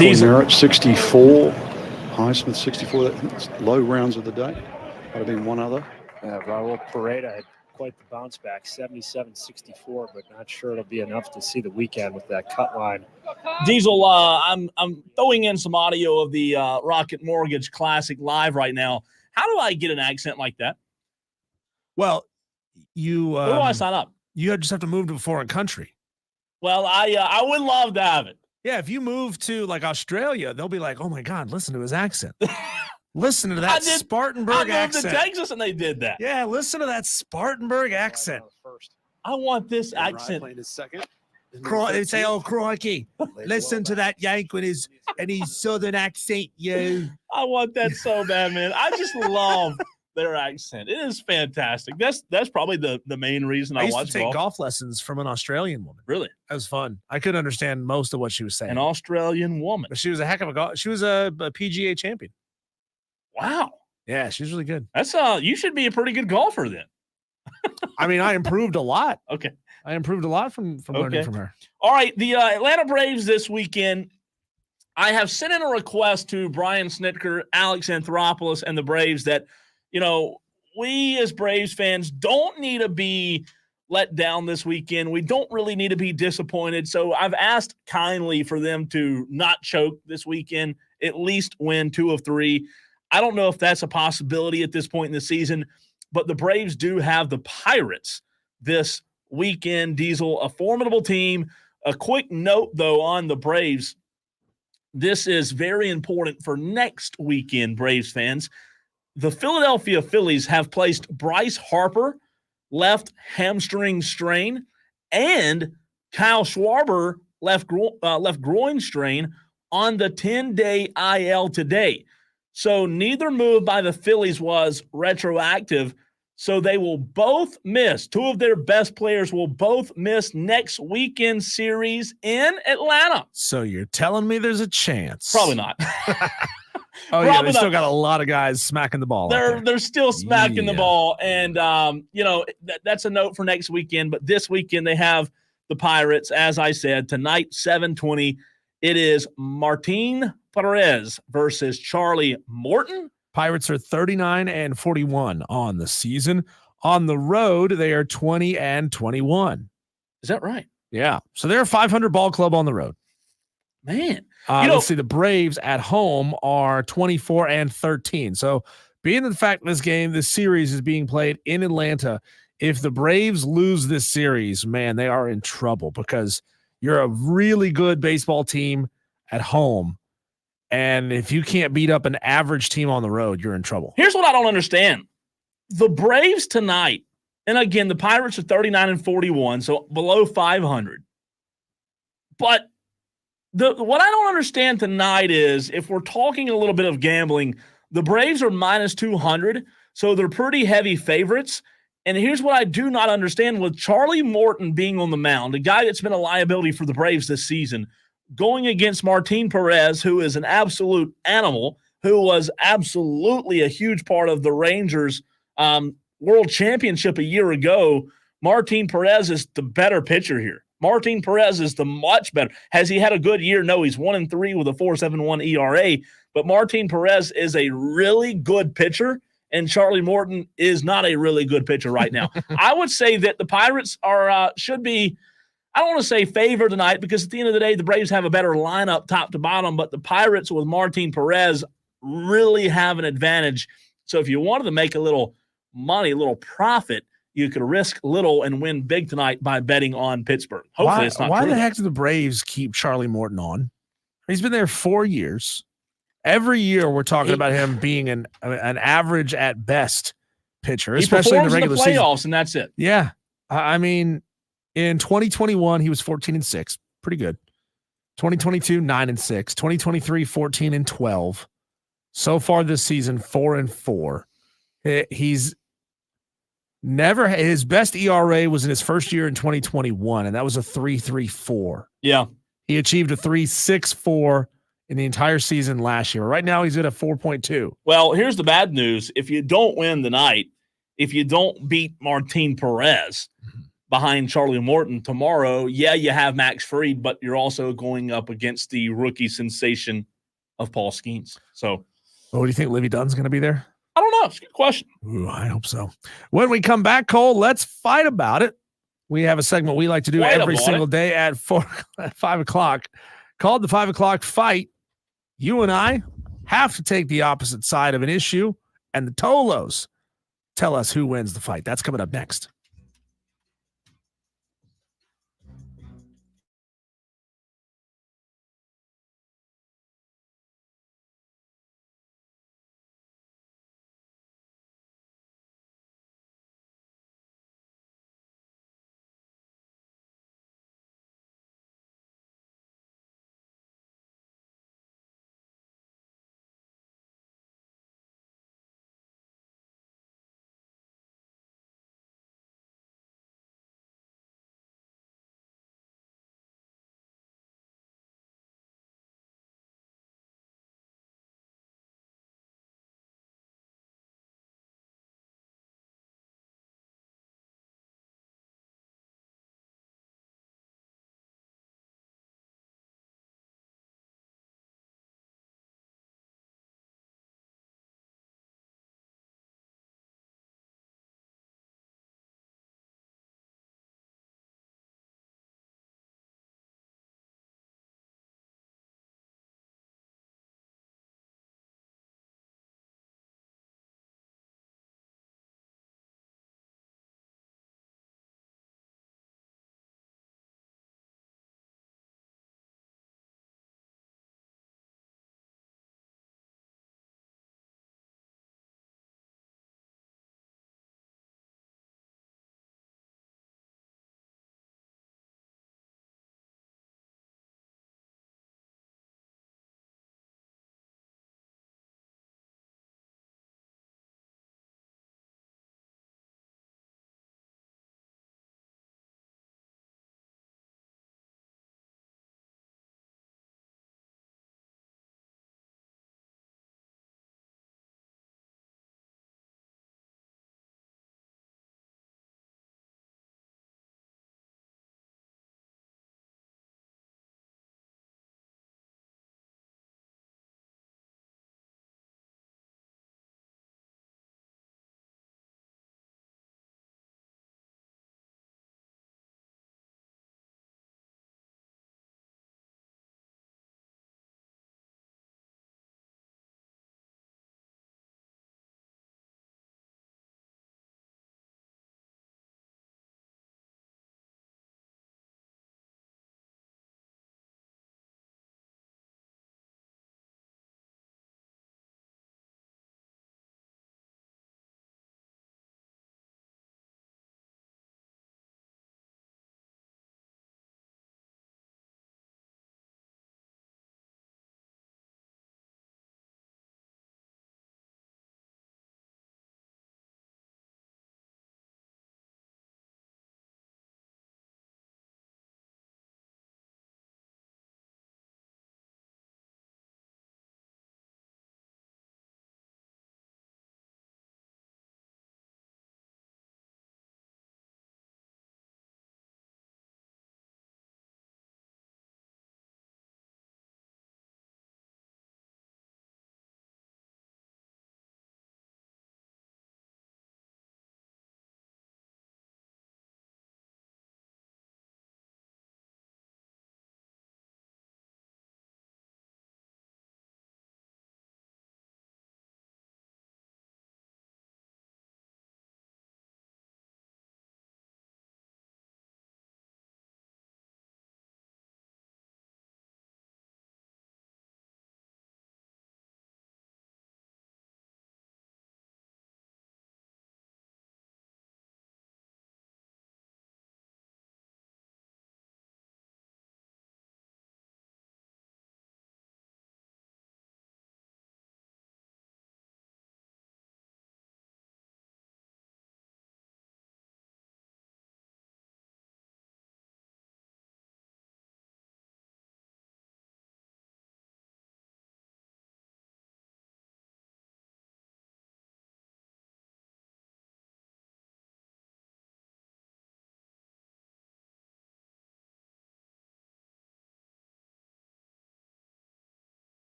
Merritt, 64. Highsmith, 64. That's low rounds of the day. Might have been one other. Raul Pereira had quite the bounce back, 77-64, but not sure it'll be enough to see the weekend with that cut line. Diesel, I'm throwing in some audio of the Rocket Mortgage Classic live right now. How do I get an accent like that? Well, you Where do I sign up? You just have to move to a foreign country. Well, I would love to have it. Yeah, if you move to like Australia, they'll be like, "Oh my God, listen to his accent. Listen to that Spartanburg accent." I moved to Texas and they did that. Yeah, listen to that Spartanburg accent. I want this accent. Playing his second. They say, "Oh crikey, listen to that Yank with his southern accent." You. I want that so bad, man. I just love their accent. It is fantastic. That's probably the main reason I used watch to take golf lessons from an Australian woman. Really? That was fun. I couldn't understand most of what she was saying. An Australian woman. But she was a heck of a golf. She was a PGA champion. Wow. Yeah, she's really good. That's you should be a pretty good golfer then. I mean, I improved a lot. Okay. I improved a lot from learning from her. All right, the Atlanta Braves this weekend. I have sent in a request to Brian Snitker, Alex Anthopoulos, and the Braves that, we as Braves fans don't need to be let down this weekend. We don't really need to be disappointed. So I've asked kindly for them to not choke this weekend, at least win 2 of 3. I don't know if that's a possibility at this point in the season, but the Braves do have the Pirates this weekend. Diesel, a formidable team. A quick note, though, on the Braves. This is very important for next weekend, Braves fans. The Philadelphia Phillies have placed Bryce Harper, left hamstring strain, and Kyle Schwarber, left groin strain, on the 10-day IL today. So neither move by the Phillies was retroactive. So they will both miss. 2 of their best players will both miss next weekend series in Atlanta. So you're telling me there's a chance? Probably not. Oh, yeah, they still got a lot of guys smacking the ball. They're still smacking the ball. And, that's a note for next weekend. But this weekend they have the Pirates, as I said, tonight, 7:20. It is Martin Perez versus Charlie Morton. Pirates are 39-41 on the season. On the road, they are 20-21. Is that right? Yeah. So they're a 500 ball club on the road. Man. Let's see. The Braves at home are 24-13. So being the fact this series is being played in Atlanta, if the Braves lose this series, man, they are in trouble because you're a really good baseball team at home. And if you can't beat up an average team on the road, you're in trouble. Here's what I don't understand. The Braves tonight, and again, the Pirates are 39-41, so below 500. But what I don't understand tonight is if we're talking a little bit of gambling, the Braves are minus 200, so they're pretty heavy favorites. And here's what I do not understand with Charlie Morton being on the mound, a guy that's been a liability for the Braves this season, going against Martin Perez, who is an absolute animal, who was absolutely a huge part of the Rangers' World Championship a year ago. Martin Perez is the better pitcher here. Martin Perez is the much better. Has he had a good year? No, he's 1-3 with a 4.71 ERA. But Martin Perez is a really good pitcher, and Charlie Morton is not a really good pitcher right now. I would say that the Pirates should be, I don't want to say favored tonight because at the end of the day, the Braves have a better lineup top to bottom, but the Pirates with Martin Perez really have an advantage. So if you wanted to make a little money, a little profit, you could risk little and win big tonight by betting on Pittsburgh. Hopefully it's not true. Why the heck do the Braves keep Charlie Morton on? He's been there 4 years. Every year we're talking about him being an average at best pitcher, especially in the regular season. Playoffs, and that's it. Yeah. I mean, in 2021, he was 14-6. Pretty good. 2022, 9-6. 2023, 14-12. So far this season, 4-4. He's never, his best ERA was in his first year in 2021, and that was a 3.34. Yeah. He achieved a 3.64 in the entire season last year. Right now, he's at a 4.2. Well, here's the bad news. If you don't win the night, if you don't beat Martin Perez, behind Charlie Morton tomorrow, yeah, you have Max Fried, but you're also going up against the rookie sensation of Paul Skeens. So, what do you think? Livy Dunn's going to be there? I don't know. It's a good question. Ooh, I hope so. When we come back, Cole, let's fight about it. We have a segment we like to do every single day at 5 o'clock called the 5 o'clock fight. You and I have to take the opposite side of an issue, and the Tolos tell us who wins the fight. That's coming up next.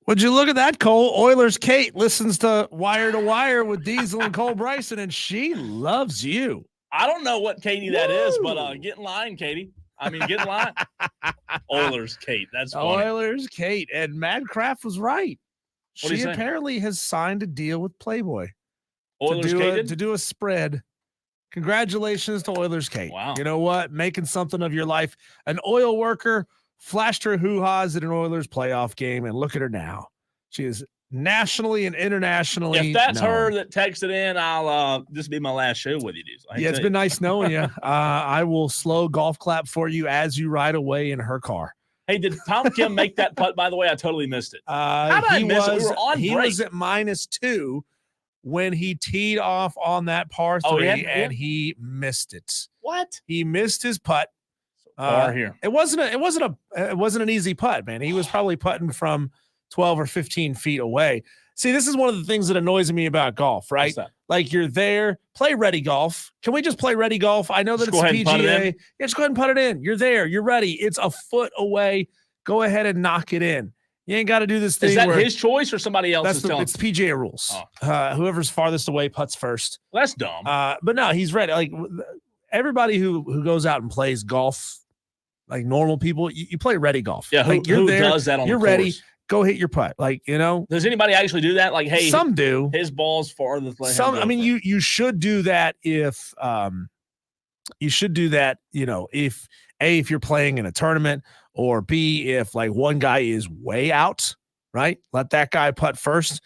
Would you look at that, Cole? Oilers Kate listens to Wire with Diesel and Cole Bryson, and she loves you. I don't know what Katie that is, but get in line, Katie. I mean, get in line. Oilers Kate. That's funny. Oilers Kate. And Madcraft was right. What she apparently has signed a deal with Playboy Oilers to do a spread. Congratulations to Oilers Kate. Wow. You know what? Making something of your life. An oil worker flashed her hoo-has at an Oilers playoff game, and look at her now. She is nationally and internationally. If that's known. her that texted in, I'll this will be my last show with you, Diesel. Yeah, it's been nice knowing you. I will slow golf clap for you as you ride away in her car. Hey, did Tom Kim make that putt, by the way? I totally missed it. How did I miss it? We were on break. He was at -2 when he teed off on that par 3, and he missed it. What? He missed his putt. Here. It wasn't an easy putt, man. He was probably putting from 12 or 15 feet away. See, this is one of the things that annoys me about golf, right? Like, you're there, play ready golf. Can we just play ready golf? I know that it's PGA. Yeah, just go ahead and put it in. You're there. You're ready. It's a foot away. Go ahead and knock it in. You ain't got to do this thing. Is that his choice or somebody else's? It's PGA rules. Whoever's farthest away putts first. Well, that's dumb. But no, he's ready. Like, everybody who goes out and plays golf, like normal people, you play ready golf. Yeah, like who does that on you're the ready. course? Go hit your putt. Like, you know. Does anybody actually do that? Like, hey, some do. His ball's farthest. Some. I mean, you should do that if you should do that. You know, if you're playing in a tournament, or B, if like one guy is way out, right? Let that guy putt first.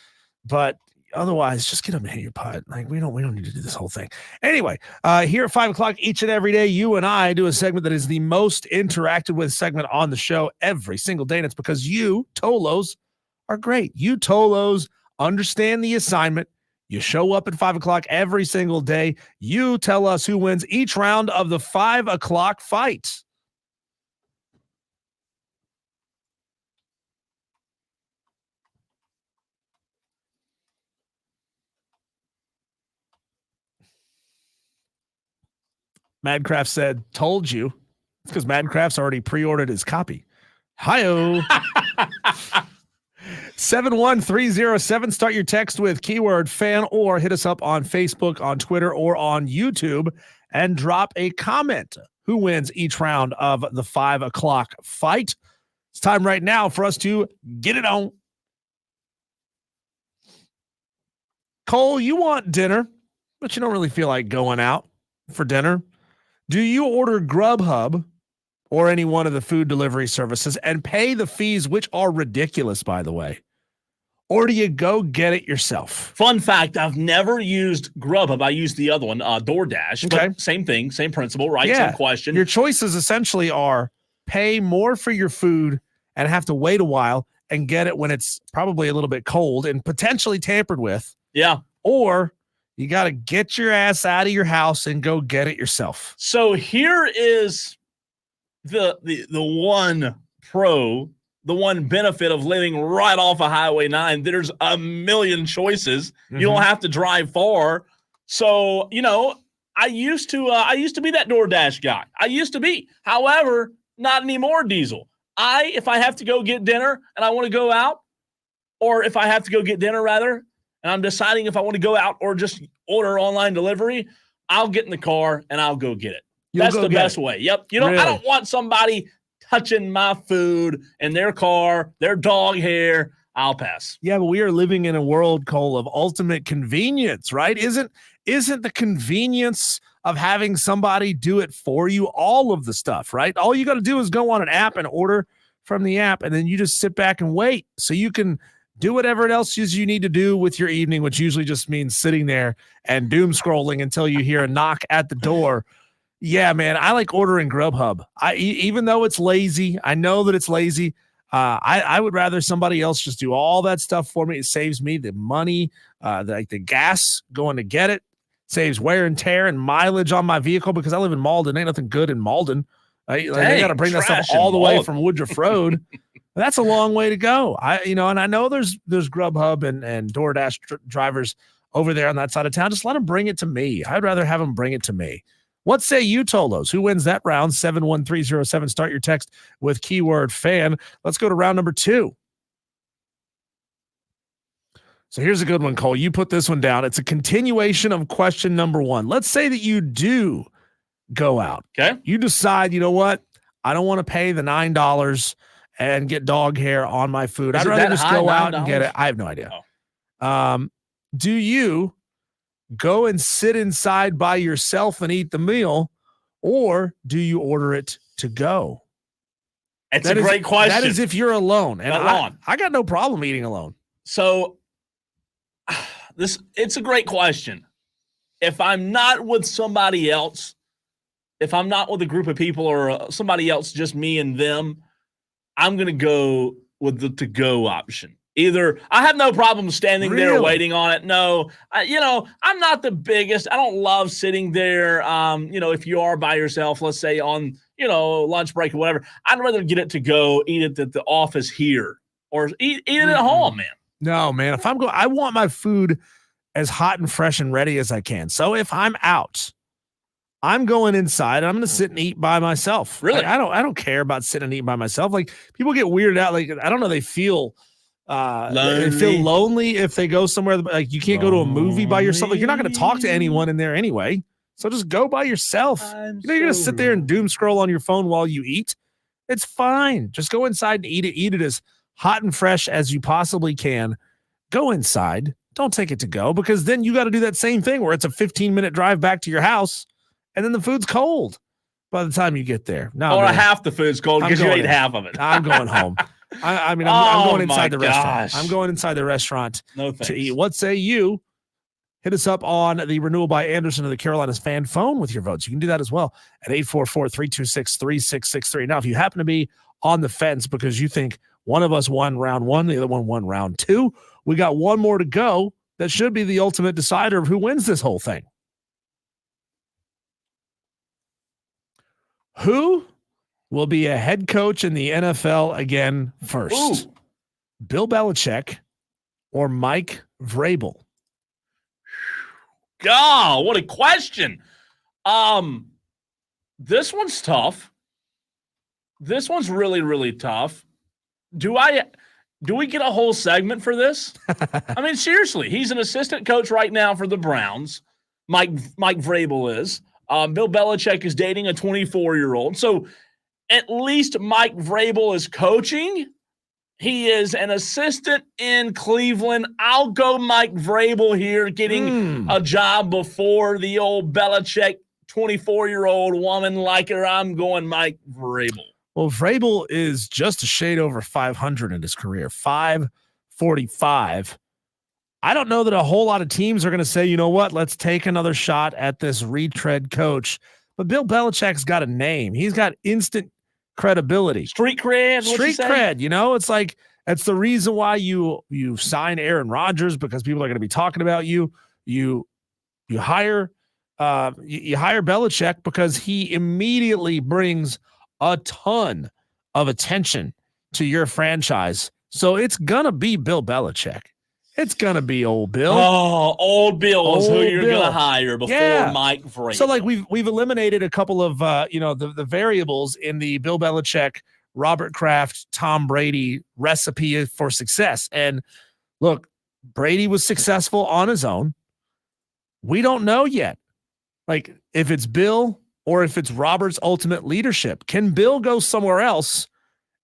But otherwise, just get him to hit your putt. Like, we don't need to do this whole thing. Anyway, here at 5 o'clock each and every day, you and I do a segment that is the most interacted with segment on the show every single day. And it's because you, Tolos, are great. You, Tolos, understand the assignment. You show up at 5 o'clock every single day. You tell us who wins each round of the 5 o'clock fight. Madcraft said, told you. It's because Madcraft's already pre-ordered his copy. Hi-oh. 71307. Start your text with keyword fan, or hit us up on Facebook, on Twitter, or on YouTube and drop a comment. Who wins each round of the 5 o'clock fight? It's time right now for us to get it on. Cole, you want dinner, but you don't really feel like going out for dinner. Do you order Grubhub or any one of the food delivery services and pay the fees, which are ridiculous, by the way? Or do you go get it yourself? Fun fact, I've never used Grubhub. I used the other one, DoorDash. Okay. But same thing, same principle, right? Yeah. Same question. Your choices essentially are pay more for your food and have to wait a while and get it when it's probably a little bit cold and potentially tampered with. Yeah. Or you got to get your ass out of your house and go get it yourself. So here is the one pro, the one benefit of living right off of Highway 9. There's a million choices. You don't have to drive far. So, you know, I used to be that DoorDash guy. I used to be. However, not anymore, Diesel. If I have to go get dinner and I want to go out, or if I have to go get dinner rather, and I'm deciding if I want to go out or just order online delivery, I'll get in the car and I'll go get it. That's the best way. Yep. You know, really? I don't want somebody touching my food in their car, their dog hair. I'll pass. Yeah, but we are living in a world, Cole, of ultimate convenience, right? Isn't the convenience of having somebody do it for you all of the stuff, right? All you got to do is go on an app and order from the app, and then you just sit back and wait so you can do whatever else you need to do with your evening, which usually just means sitting there and doom scrolling until you hear a knock at the door. Yeah, man, I like ordering Grubhub. Even though it's lazy, I know that it's lazy. I would rather somebody else just do all that stuff for me. It saves me the money, the gas going to get it, saves wear and tear and mileage on my vehicle because I live in Malden. Ain't nothing good in Malden. They got to bring that stuff all the way from Woodruff Road. That's a long way to go. And I know there's Grubhub and DoorDash drivers over there on that side of town. Just let them bring it to me. I'd rather have them bring it to me. What say you, Tolos? Who wins that round? 71307. Start your text with keyword fan. Let's go to round number 2. So here's a good one, Cole. You put this one down. It's a continuation of question number 1. Let's say that you do go out. Okay. You decide, you know what? I don't want to pay the $9 and get dog hair on my food. I'd rather just go out and get it. I have no idea. Do you go and sit inside by yourself and eat the meal, or do you order it to go? It's a great question. That is if you're alone. And I got no problem eating alone. So it's a great question. If I'm not with somebody else, if I'm not with a group of people or somebody else, just me and them, I'm going to go with the to-go option. Either I have no problem standing there waiting on it. No, I'm not the biggest. I don't love sitting there. If you are by yourself, let's say on, lunch break or whatever, I'd rather get it to go, eat it at the office here or eat it at home, man. No, man. If I'm going, I want my food as hot and fresh and ready as I can. So if I'm out, I'm going inside. I'm going to sit and eat by myself. Really? I don't care about sitting and eating by myself. Like, people get weirded out. Like, I don't know. They feel lonely if they go somewhere. Like, you can't go to a movie by yourself. Like, you're not going to talk to anyone in there anyway. So just go by yourself. You're going to sit there and doom scroll on your phone while you eat. It's fine. Just go inside and eat it. Eat it as hot and fresh as you possibly can. Go inside. Don't take it to go, because then you got to do that same thing where it's a 15-minute drive back to your house. And then the food's cold by the time you get there. No, or half the food's cold because you ate half of it. I'm going home. I'm going inside the restaurant. I'm going inside the restaurant to eat. What say you? Hit us up on the Renewal by Anderson of the Carolinas fan phone with your votes. You can do that as well at 844-326-3663. Now, if you happen to be on the fence because you think one of us won round 1, the other one won round 2, we got one more to go. That should be the ultimate decider of who wins this whole thing. Who will be a head coach in the NFL again first? Ooh. Bill Belichick or Mike Vrabel? God, what a question. This one's tough. This one's really, really tough. Do we get a whole segment for this? I mean, seriously, he's an assistant coach right now for the Browns. Mike Vrabel is. Bill Belichick is dating a 24-year-old. So at least Mike Vrabel is coaching. He is an assistant in Cleveland. I'll go Mike Vrabel here, getting a job before the old Belichick 24-year-old woman like her. I'm going Mike Vrabel. Well, Vrabel is just a shade over 500 in his career, 545. I don't know that a whole lot of teams are going to say, you know what, let's take another shot at this retread coach. But Bill Belichick's got a name. He's got instant credibility. Street cred. Street cred. It's like, that's the reason why you sign Aaron Rodgers, because people are going to be talking about you. You hire Belichick because he immediately brings a ton of attention to your franchise. So it's going to be Bill Belichick. It's going to be old Bill. Oh, old Bill is who you're going to hire before Mike Vrabel. So, like, we've eliminated a couple of, the variables in the Bill Belichick, Robert Kraft, Tom Brady recipe for success. And look, Brady was successful on his own. We don't know yet, like, if it's Bill or if it's Robert's ultimate leadership. Can Bill go somewhere else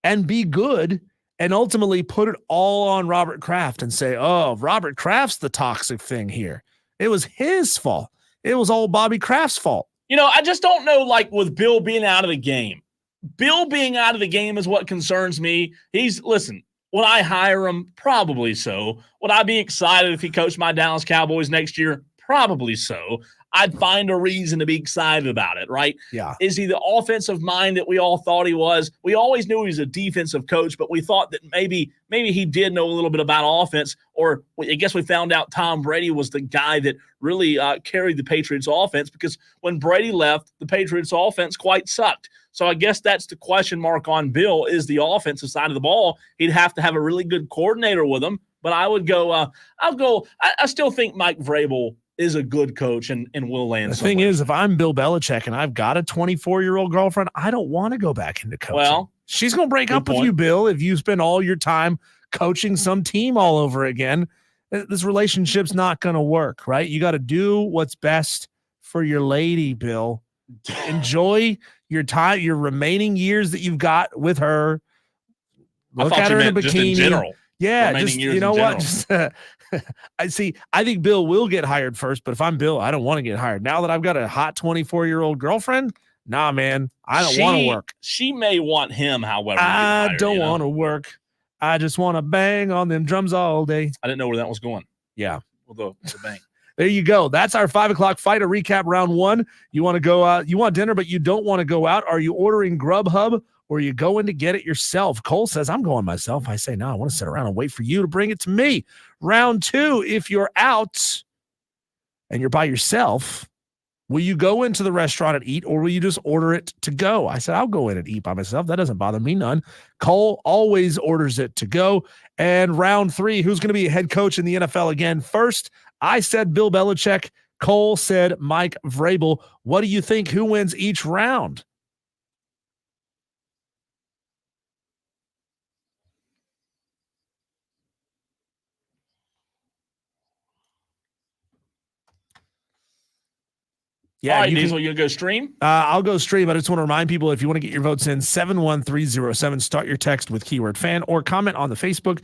and be good and ultimately put it all on Robert Kraft and say, oh, Robert Kraft's the toxic thing here? It was his fault. It was all Bobby Kraft's fault. I just don't know, like, with Bill being out of the game. Bill being out of the game is what concerns me. Listen, would I hire him? Probably so. Would I be excited if he coached my Dallas Cowboys next year? Probably so. I'd find a reason to be excited about it, right? Yeah. Is he the offensive mind that we all thought he was? We always knew he was a defensive coach, but we thought that maybe he did know a little bit about offense, or I guess we found out Tom Brady was the guy that really carried the Patriots offense, because when Brady left, the Patriots offense quite sucked. So I guess that's the question mark on Bill, is the offensive side of the ball. He'd have to have a really good coordinator with him, but I would go, I still think Mike Vrabel is a good coach and will land The somewhere. thing is, if I'm Bill Belichick and I've got a 24-year-old girlfriend, I don't want to go back into coaching. Well, she's going to break up with you, Bill, if you spend all your time coaching some team all over again. This relationship's not going to work, right? You got to do what's best for your lady, Bill. Enjoy your time, your remaining years that you've got with her. Look at her in a bikini. Just in general. Yeah, just you know what? Just, I think Bill will get hired first, but if I'm Bill, I don't want to get hired. Now that I've got a hot 24-year-old girlfriend, nah, man, I don't want to work. She may want him, however. I don't want to work. I just want to bang on them drums all day. I didn't know where that was going. Yeah. With the bang. There you go. That's our 5 o'clock fight. A recap round one. You want to go out, you want dinner, but you don't want to go out. Are you ordering Grubhub or are you going to get it yourself? Cole says, I'm going myself. I say, no, I want to sit around and wait for you to bring it to me. Round two, if you're out and you're by yourself, will you go into the restaurant and eat or will you just order it to go? I said, I'll go in and eat by myself. That doesn't bother me none. Cole always orders it to go. And round three, who's going to be a head coach in the NFL again? First, I said Bill Belichick. Cole said Mike Vrabel. What do you think? Who wins each round? Yeah, all right, Diesel, you go stream? I'll go stream. I just want to remind people, if you want to get your votes in, 71307, start your text with keyword fan or comment on the Facebook,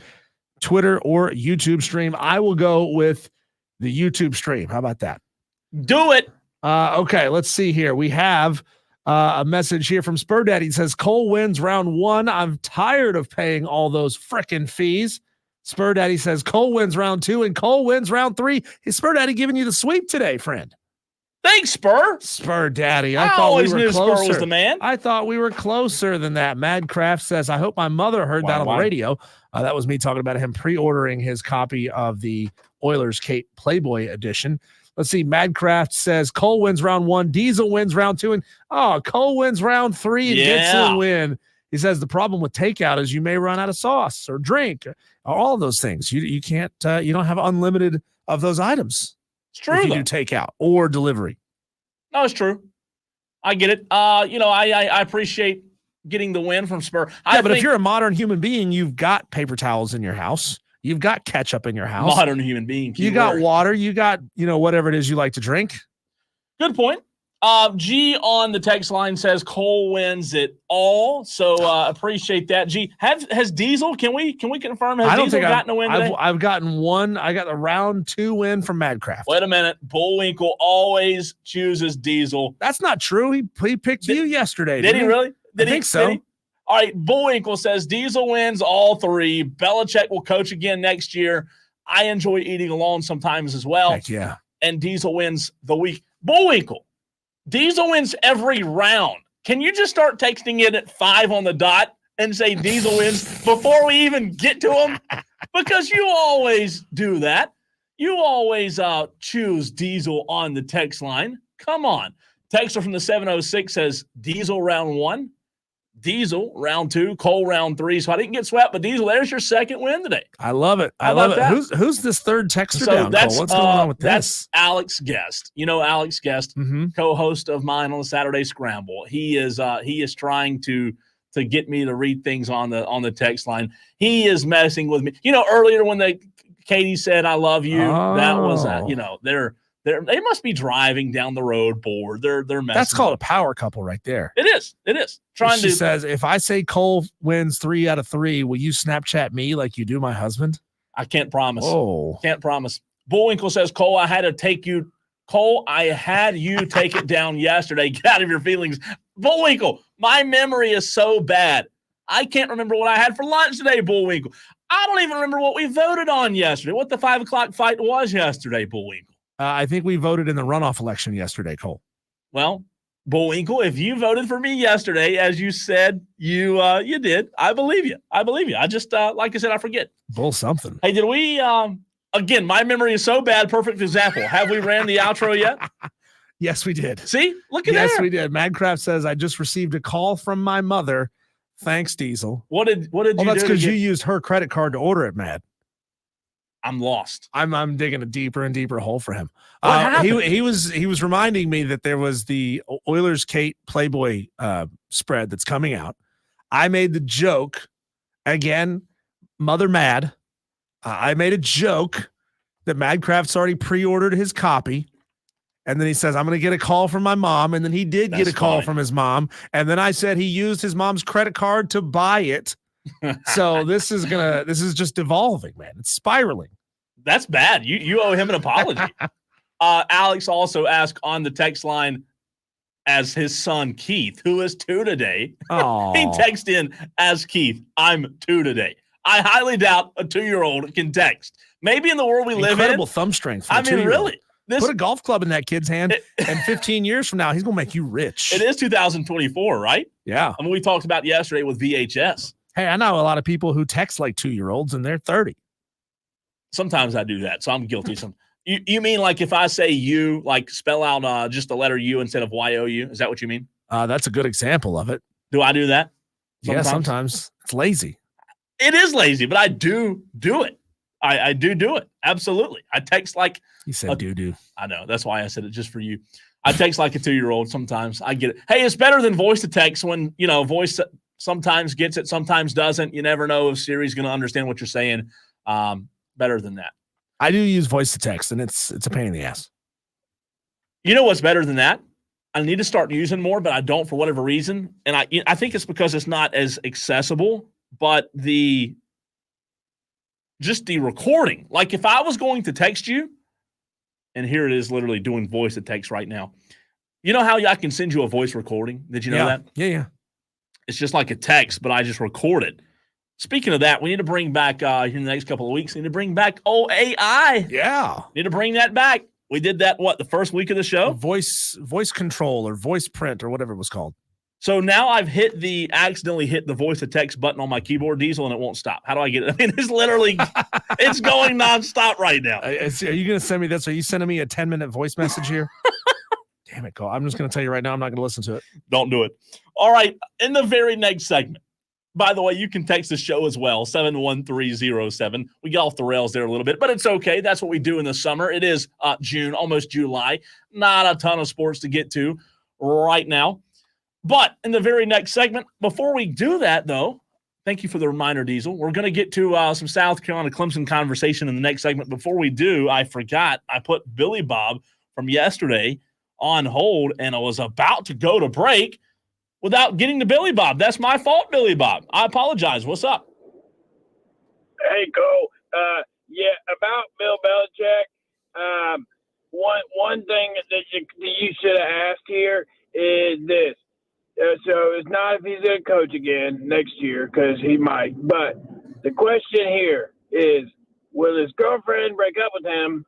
Twitter, or YouTube stream. I will go with the YouTube stream. How about that? Do it. Okay, let's see here. We have a message here from Spur Daddy. It says, Cole wins round one. I'm tired of paying all those frickin' fees. Spur Daddy says Cole wins round two and Cole wins round three. Is Spur Daddy giving you the sweep today, friend? Thanks, Spur. Spur Daddy. I thought we were knew closer. Spur was the man. I thought we were closer than that. Madcraft says, I hope my mother heard that on the radio. That was me talking about him pre-ordering his copy of the Oilers Kate Playboy edition. Let's see. Madcraft says Cole wins round one. Diesel wins round two. And Cole wins round three and gets a win. He says the problem with takeout is you may run out of sauce or drink or all of those things. You can't, you don't have unlimited of those items. It's true. If you do takeout or delivery. No, it's true. I get it. I appreciate getting the win from Spur. But if you're a modern human being, you've got paper towels in your house. You've got ketchup in your house. Modern human being. You got water. You got, whatever it is you like to drink. Good point. G on the text line says Cole wins it all. So appreciate that. G, has Diesel, can we confirm, has Diesel gotten a win today? I've gotten one. I got a round two win from Madcraft. Wait a minute. Bullwinkle always chooses Diesel. That's not true. He picked you yesterday. Did he really? I think so. All right. Bullwinkle says Diesel wins all three. Belichick will coach again next year. I enjoy eating alone sometimes as well. Heck yeah. And Diesel wins the week. Bullwinkle. Diesel wins every round. Can you just start texting it at 5 on the dot and say Diesel wins before we even get to him? Because you always do that. You always choose Diesel on the text line. Come on. Texter from the 706 says Diesel round one, Diesel round two, Cole round three. So I didn't get swept, but Diesel, there's your second win today. I love it. I love it. Who's this third texter down, Cole? What's going on with this? That's Alex Guest. Alex Guest, co-host of mine on the Saturday Scramble. He is trying to get me to read things on the text line. He is messing with me. Earlier when Katie said I love you, that was they must be driving down the road bored. They're messing. That's called a power couple right there. It is. She says, if I say Cole wins 3 out of 3, will you Snapchat me like you do my husband? I can't promise. Oh, can't promise. Bullwinkle says, Cole, I had you take it down yesterday. Get out of your feelings. Bullwinkle, my memory is so bad. I can't remember what I had for lunch today, Bullwinkle. I don't even remember what we voted on yesterday, what the 5 o'clock fight was yesterday, Bullwinkle. I think we voted in the runoff election yesterday, Cole. Well, Bullwinkle, if you voted for me yesterday, as you said you did, I believe you. I just, like I said, I forget. Bull something. Hey, did we, again, my memory is so bad, perfect example. Have we ran the outro yet? Yes, we did. See? Look at that. Yes, we did. Madcraft says, I just received a call from my mother. Thanks, Diesel. What did you do? That's because you used her credit card to order it, Mad. I'm lost. I'm digging a deeper and deeper hole for him. What happened? He was reminding me that there was the Oilers Kate Playboy spread that's coming out. I made the joke again, mother mad. I made a joke that Madcraft's already pre-ordered his copy. And then he says, I'm going to get a call from my mom. And then he did get a call from his mom. And then I said he used his mom's credit card to buy it. So this is just devolving, man. It's spiraling. That's bad. You owe him an apology. Alex also asked on the text line as his son Keith, who is 2 today. Oh. He texted in as Keith, I'm 2 today. I highly doubt a 2-year-old can text. Maybe in the world we live in. Incredible thumb strength. For really. Put a golf club in that kid's hand, and 15 years from now, he's going to make you rich. It is 2024, right? Yeah. I mean, we talked about yesterday with VHS. Hey, I know a lot of people who text like 2-year-olds, and they're 30. Sometimes I do that, so I'm guilty. You mean like if I say you, like spell out just the letter U instead of Y-O-U? Is that what you mean? That's a good example of it. Do I do that? Yeah, sometimes. It's lazy. It is lazy, but I do it. I do it. Absolutely. I text like you said do. I know. That's why I said it just for you. I text like a 2-year-old sometimes. I get it. Hey, it's better than voice to text when, voice sometimes gets it, sometimes doesn't. You never know if Siri's going to understand what you're saying. Better than that. I do use voice to text, and it's a pain in the ass. You know what's better than that? I need to start using more, but I don't for whatever reason. And I think it's because it's not as accessible, but the recording. Like if I was going to text you, and here it is literally doing voice to text right now. You know how I can send you a voice recording? Did you know that? Yeah. It's just like a text, but I just record it. Speaking of that, we need to bring back here in the next couple of weeks, we need to bring back AI. Yeah. Need to bring that back. We did that, the first week of the show? Voice control or voice print or whatever it was called. So now I've accidentally hit the voice to text button on my keyboard, Diesel, and it won't stop. How do I get it? I mean, it's literally, it's going nonstop right now. Are you going to send me this? Are you sending me a 10-minute voice message here? Damn it, Cole. I'm just going to tell you right now, I'm not going to listen to it. Don't do it. All right. In the very next segment, by the way, you can text the show as well, 71307. We got off the rails there a little bit, but it's okay. That's what we do in the summer. It is June, almost July. Not a ton of sports to get to right now. But in the very next segment, before we do that, though, thank you for the reminder, Diesel. We're going to get to some South Carolina Clemson conversation in the next segment. Before we do, I forgot I put Billy Bob from yesterday on hold, and I was about to go to break without getting to Billy Bob. That's my fault, Billy Bob. I apologize. What's up? Hey, Cole. About Bill Belichick, one thing that you should have asked here is this. So it's not if he's going to coach again next year, because he might. But the question here is, will his girlfriend break up with him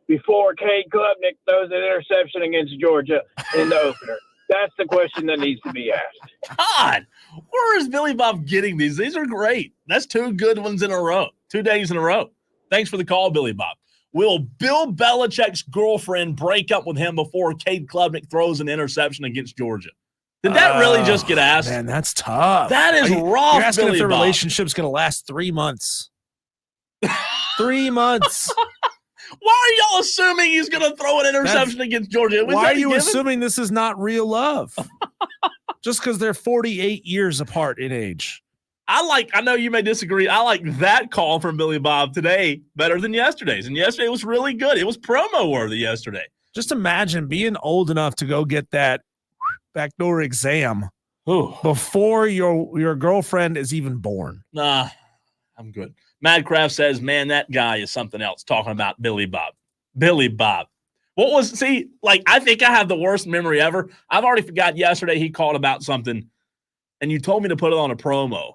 before Cade Klubnik throws an interception against Georgia in the opener? That's the question that needs to be asked. God, where is Billy Bob getting these? These are great. That's 2 good ones in a row, 2 days in a row. Thanks for the call, Billy Bob. Will Bill Belichick's girlfriend break up with him before Cade Klubnik throws an interception against Georgia? Did that really just get asked? Man, that's tough. That is rough, You're asking Billy if the Bob. relationship's going to last 3 months. 3 months. Why are y'all assuming he's going to throw an interception against Georgia? Why are you assuming this is not real love? Just because they're 48 years apart in age. I know you may disagree. I like that call from Billy Bob today better than yesterday's. And yesterday was really good. It was promo worthy yesterday. Just imagine being old enough to go get that backdoor exam before your girlfriend is even born. Nah, I'm good. Madcraft says, man, that guy is something else, talking about Billy Bob. Billy Bob. I think I have the worst memory ever. I've already forgot yesterday he called about something, and you told me to put it on a promo.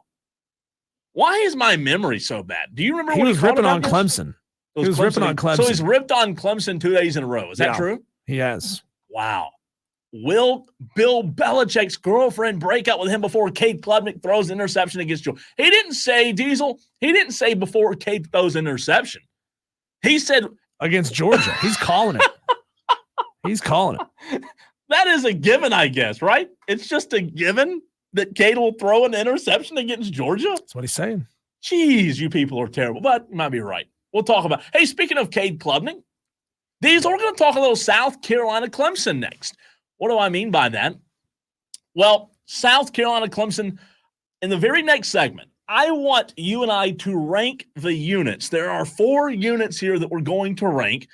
Why is my memory so bad? Do you remember he when was ripping on Clemson? He was ripping on Clemson. So he's ripped on Clemson 2 days in a row. Is that true? He has. Wow. Will Bill Belichick's girlfriend break up with him before Cade Klubnik throws an interception against Georgia? He didn't say, Diesel, he didn't say before Cade throws an interception. He said against Georgia. He's calling it. He's calling it. That is a given, I guess, right? It's just a given that Cade will throw an interception against Georgia? That's what he's saying. Jeez, you people are terrible, but you might be right. We'll talk about Hey, speaking of Cade Klubnik, Diesel, we're going to talk a little South Carolina Clemson next. What do I mean by that? Well, South Carolina Clemson, in the very next segment, I want you and I to rank the units. There are 4 units here that we're going to rank.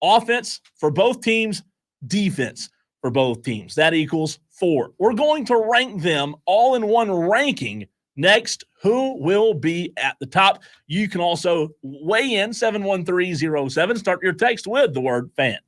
Offense for both teams, defense for both teams. That equals 4. We're going to rank them all in one ranking. Next, who will be at the top? You can also weigh in 71307. Start your text with the word fan.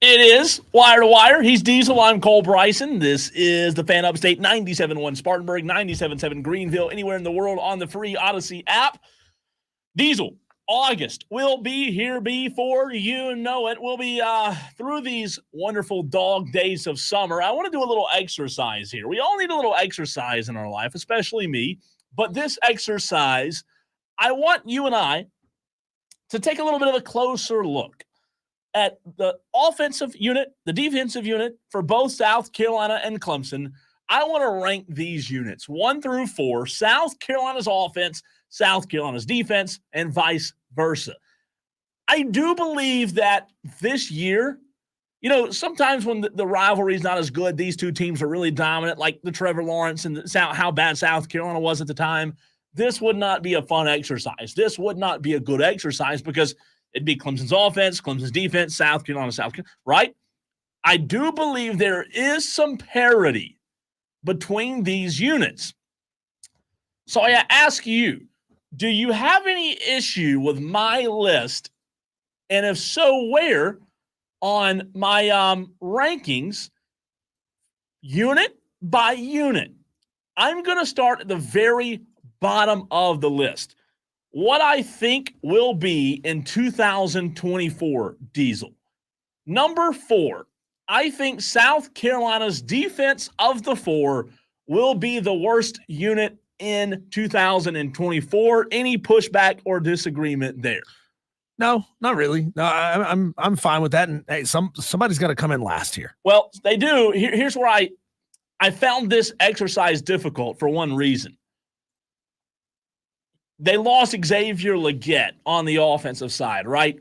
It is Wire to Wire. He's Diesel. I'm Cole Bryson. This is the Fan Upstate 97.1 Spartanburg, 97.7 Greenville, anywhere in the world on the free Odyssey app. Diesel, August will be here before you know it. We'll be through these wonderful dog days of summer. I want to do a little exercise here. We all need a little exercise in our life, especially me. But this exercise, I want you and I to take a little bit of a closer look at the offensive unit, the defensive unit for both South Carolina and Clemson. I want to rank these units 1 through 4, South Carolina's offense, South Carolina's defense, and vice versa. I do believe that this year, sometimes when the rivalry is not as good, these two teams are really dominant, like the Trevor Lawrence and how bad South Carolina was at the time. This would not be a fun exercise. This would not be a good exercise because it'd be Clemson's offense, Clemson's defense, South Carolina, right? I do believe there is some parity between these units. So I ask you, do you have any issue with my list? And if so, where on my rankings, unit by unit? I'm going to start at the very bottom of the list. What I think will be in 2024, Diesel. Number 4, I think South Carolina's defense of the 4 will be the worst unit in 2024. Any pushback or disagreement there? No, not really. No, I'm fine with that. And hey, somebody's got to come in last here. Well, they do. Here's where I found this exercise difficult for one reason. They lost Xavier Legette on the offensive side, right?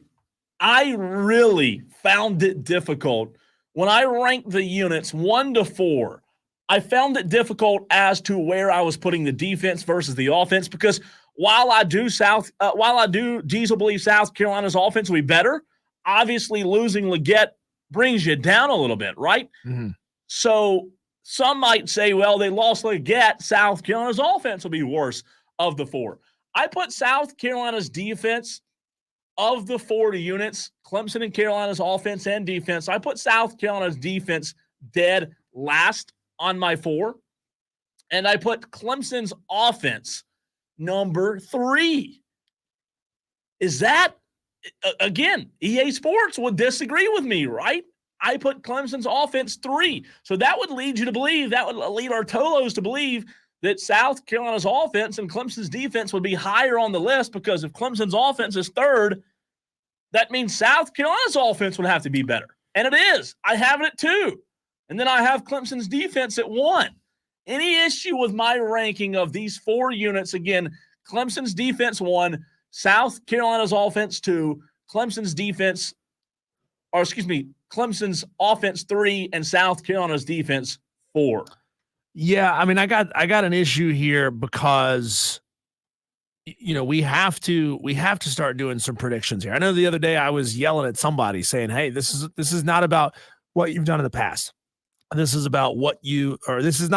I really found it difficult when I ranked the units 1 to 4. I found it difficult as to where I was putting the defense versus the offense because while I do Diesel believe South Carolina's offense will be better, obviously losing Legette brings you down a little bit, right? Mm-hmm. So some might say, well, they lost Legette, South Carolina's offense will be worse of the 4. I put South Carolina's defense of the 40 units, Clemson and Carolina's offense and defense. I put South Carolina's defense dead last on my 4. And I put Clemson's offense number 3. Is that, again, EA Sports would disagree with me, right? I put Clemson's offense 3. So that would lead you to believe, that would lead our Tolos to believe that South Carolina's offense and Clemson's defense would be higher on the list because if Clemson's offense is 3rd, that means South Carolina's offense would have to be better. And it is. I have it at 2. And then I have Clemson's defense at 1. Any issue with my ranking of these 4 units, again, Clemson's defense 1, South Carolina's offense 2, Clemson's offense 3, and South Carolina's defense 4. Yeah, I mean, I got an issue here because we have to start doing some predictions here. I know the other day I was yelling at somebody saying, "Hey, this is not about what you've done in the past. This is not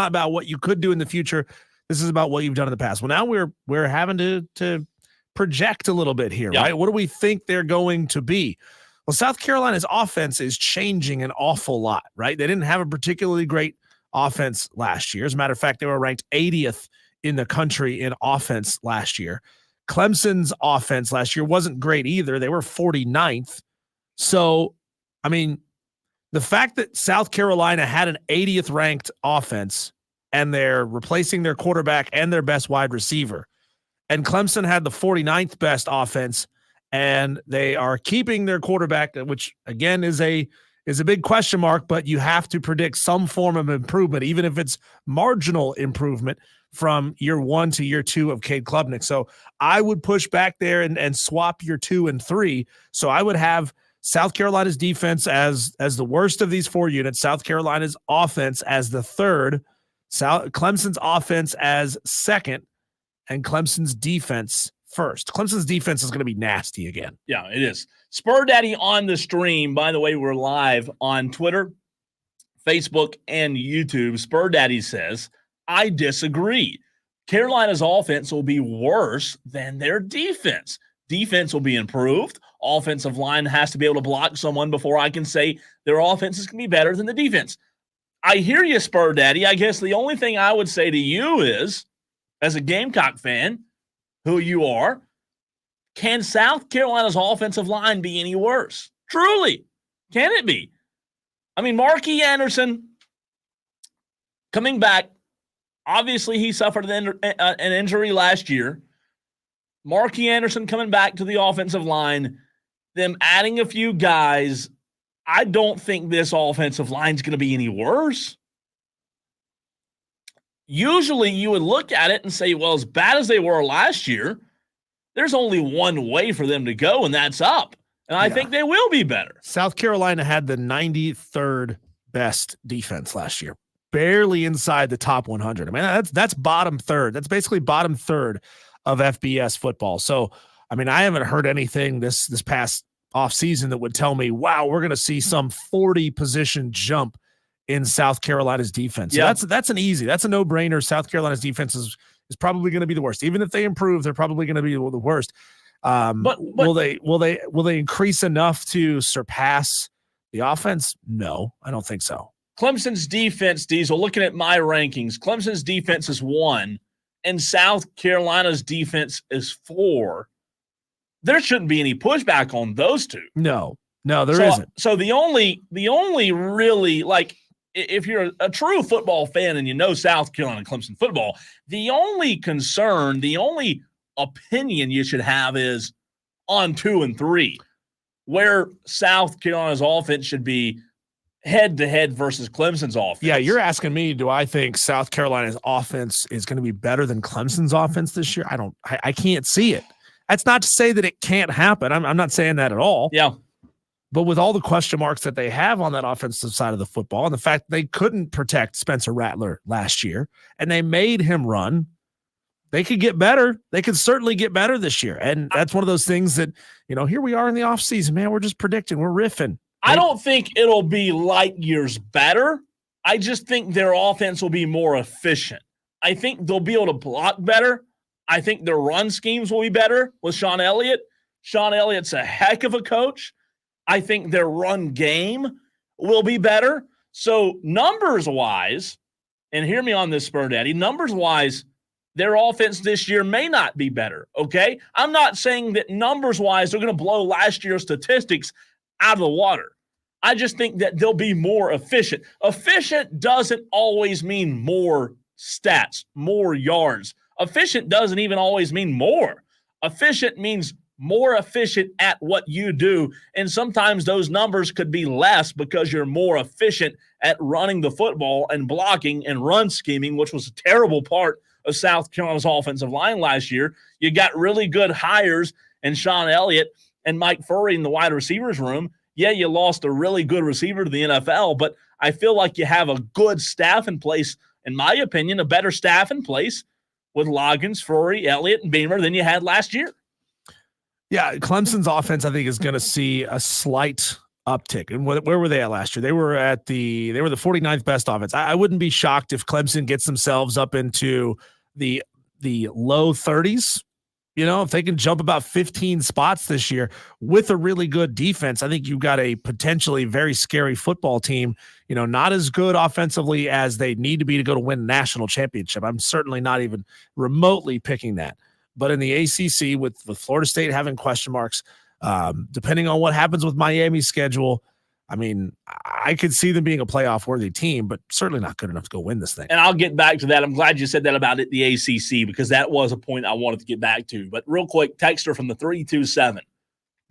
about what you could do in the future. This is about what you've done in the past." Well, now we're having to project a little bit here, right? What do we think they're going to be? Well, South Carolina's offense is changing an awful lot, right? They didn't have a particularly great offense last year. As a matter of fact, they were ranked 80th in the country in offense last year. Clemson's offense last year wasn't great either. They were 49th. So, I mean, the fact that South Carolina had an 80th ranked offense and they're replacing their quarterback and their best wide receiver, and Clemson had the 49th best offense and they are keeping their quarterback, which again is a big question mark, but you have to predict some form of improvement, even if it's marginal improvement from year 1 to year 2 of Cade Klubnik. So I would push back there and swap your 2 and 3. So I would have South Carolina's defense as the worst of these 4 units, South Carolina's offense as the 3rd, Clemson's offense as 2nd, and Clemson's defense 1st. Clemson's defense is going to be nasty again. Yeah, it is. Spur Daddy on the stream. By the way, we're live on Twitter, Facebook, and YouTube. Spur Daddy says, I disagree. Carolina's offense will be worse than their defense. Defense will be improved. offensive line has to be able to block someone before I can say their offense is going to be better than the defense. I hear you, Spur Daddy. I guess the only thing I would say to you is, as a Gamecock fan, who you are, can South Carolina's offensive line be any worse? Truly, can it be? I mean, Marquis Anderson coming back, obviously he suffered an injury last year. Marquis Anderson coming back to the offensive line, them adding a few guys, I don't think this offensive line is going to be any worse. Usually you would look at it and say, well, as bad as they were last year, there's only one way for them to go, and that's up. And I think they will be better. South Carolina had the 93rd best defense last year, barely inside the top 100. I mean, that's bottom third. That's basically bottom third of FBS football. So, I mean, I haven't heard anything this past offseason that would tell me, wow, we're going to see some 40 position jump in South Carolina's defense. So that's a no-brainer. South Carolina's defense is probably going to be the worst. Even if they improve, they're probably going to be the worst. But will they increase enough to surpass the offense? No, I don't think so. Clemson's defense, Diesel, looking at my rankings, Clemson's defense is 1 and South Carolina's defense is 4. There shouldn't be any pushback on those two. No, there isn't. So the only really, like, if you're a true football fan and you know South Carolina and Clemson football, the only concern, the only opinion you should have is on 2 and 3, where South Carolina's offense should be head-to-head versus Clemson's offense. Yeah, you're asking me, do I think South Carolina's offense is going to be better than Clemson's offense this year? I can't see it. That's not to say that it can't happen. I'm not saying that at all. Yeah. But with all the question marks that they have on that offensive side of the football and the fact they couldn't protect Spencer Rattler last year and they made him run, they could get better. They could certainly get better this year. And that's one of those things that, here we are in the offseason, man, we're just predicting, we're riffing. I don't think it'll be light years better. I just think their offense will be more efficient. I think they'll be able to block better. I think their run schemes will be better with Sean Elliott. Sean Elliott's a heck of a coach. I think their run game will be better. So numbers-wise, and hear me on this, Spur Daddy, numbers-wise, their offense this year may not be better, okay? I'm not saying that numbers-wise they're going to blow last year's statistics out of the water. I just think that they'll be more efficient. Efficient doesn't always mean more stats, more yards. Efficient doesn't even always mean more. Efficient means more efficient at what you do, and sometimes those numbers could be less because you're more efficient at running the football and blocking and run scheming, which was a terrible part of South Carolina's offensive line last year. You got really good hires in Sean Elliott and Mike Furry in the wide receivers room. Yeah, you lost a really good receiver to the NFL, but I feel like you have a good staff in place, in my opinion, a better staff in place with Loggins, Furry, Elliott, and Beamer than you had last year. Yeah, Clemson's offense, I think, is going to see a slight uptick. And where were they at last year? They were the 49th best offense. I wouldn't be shocked if Clemson gets themselves up into the low 30s. If they can jump about 15 spots this year with a really good defense, I think you've got a potentially very scary football team. Not as good offensively as they need to be to go to win a national championship. I'm certainly not even remotely picking that. But in the ACC, with Florida State having question marks, depending on what happens with Miami's schedule, I mean, I could see them being a playoff-worthy team, but certainly not good enough to go win this thing. And I'll get back to that. I'm glad you said that about the ACC because that was a point I wanted to get back to. But real quick, texter from the 327.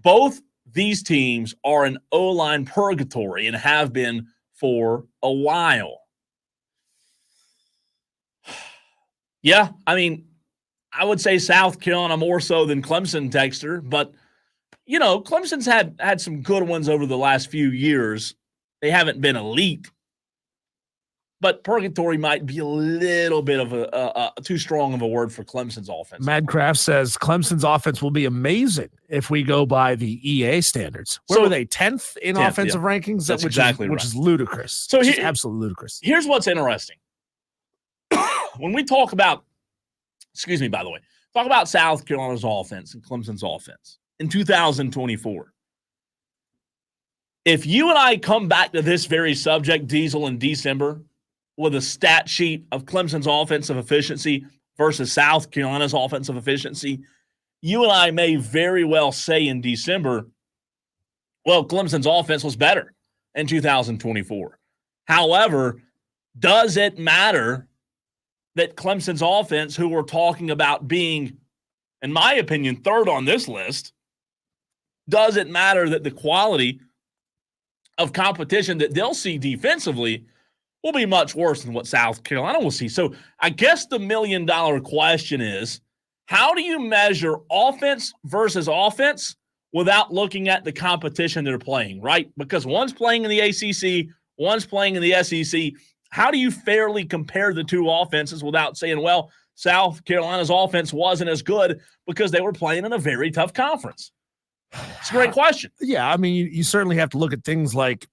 Both these teams are in O-line purgatory and have been for a while. Yeah, I mean, I would say South Carolina more so than Clemson, texter, but Clemson's had some good ones over the last few years. They haven't been elite, but purgatory might be a little bit of a too strong of a word for Clemson's offense. Madcraft says Clemson's offense will be amazing if we go by the EA standards. Where were they? 10th in offensive rankings? That's which is ludicrous. So absolutely ludicrous. Here's what's interesting. When we talk about, talk about South Carolina's offense and Clemson's offense. in 2024. If you and I come back to this very subject, Diesel, in December with a stat sheet of Clemson's offensive efficiency versus South Carolina's offensive efficiency, you and I may very well say in December, well, Clemson's offense was better in 2024. However, does it matter that Clemson's offense, who we're talking about being, in my opinion, third on this list, does it matter that the quality of competition that they'll see defensively will be much worse than what South Carolina will see? So I guess the $1,000,000 question is, how do you measure offense versus offense without looking at the competition they're playing, right? Because one's playing in the ACC, one's playing in the SEC. How do you fairly compare the two offenses without saying, well, South Carolina's offense wasn't as good because they were playing in a very tough conference? It's a great question. Yeah, I mean, you certainly have to look at things like,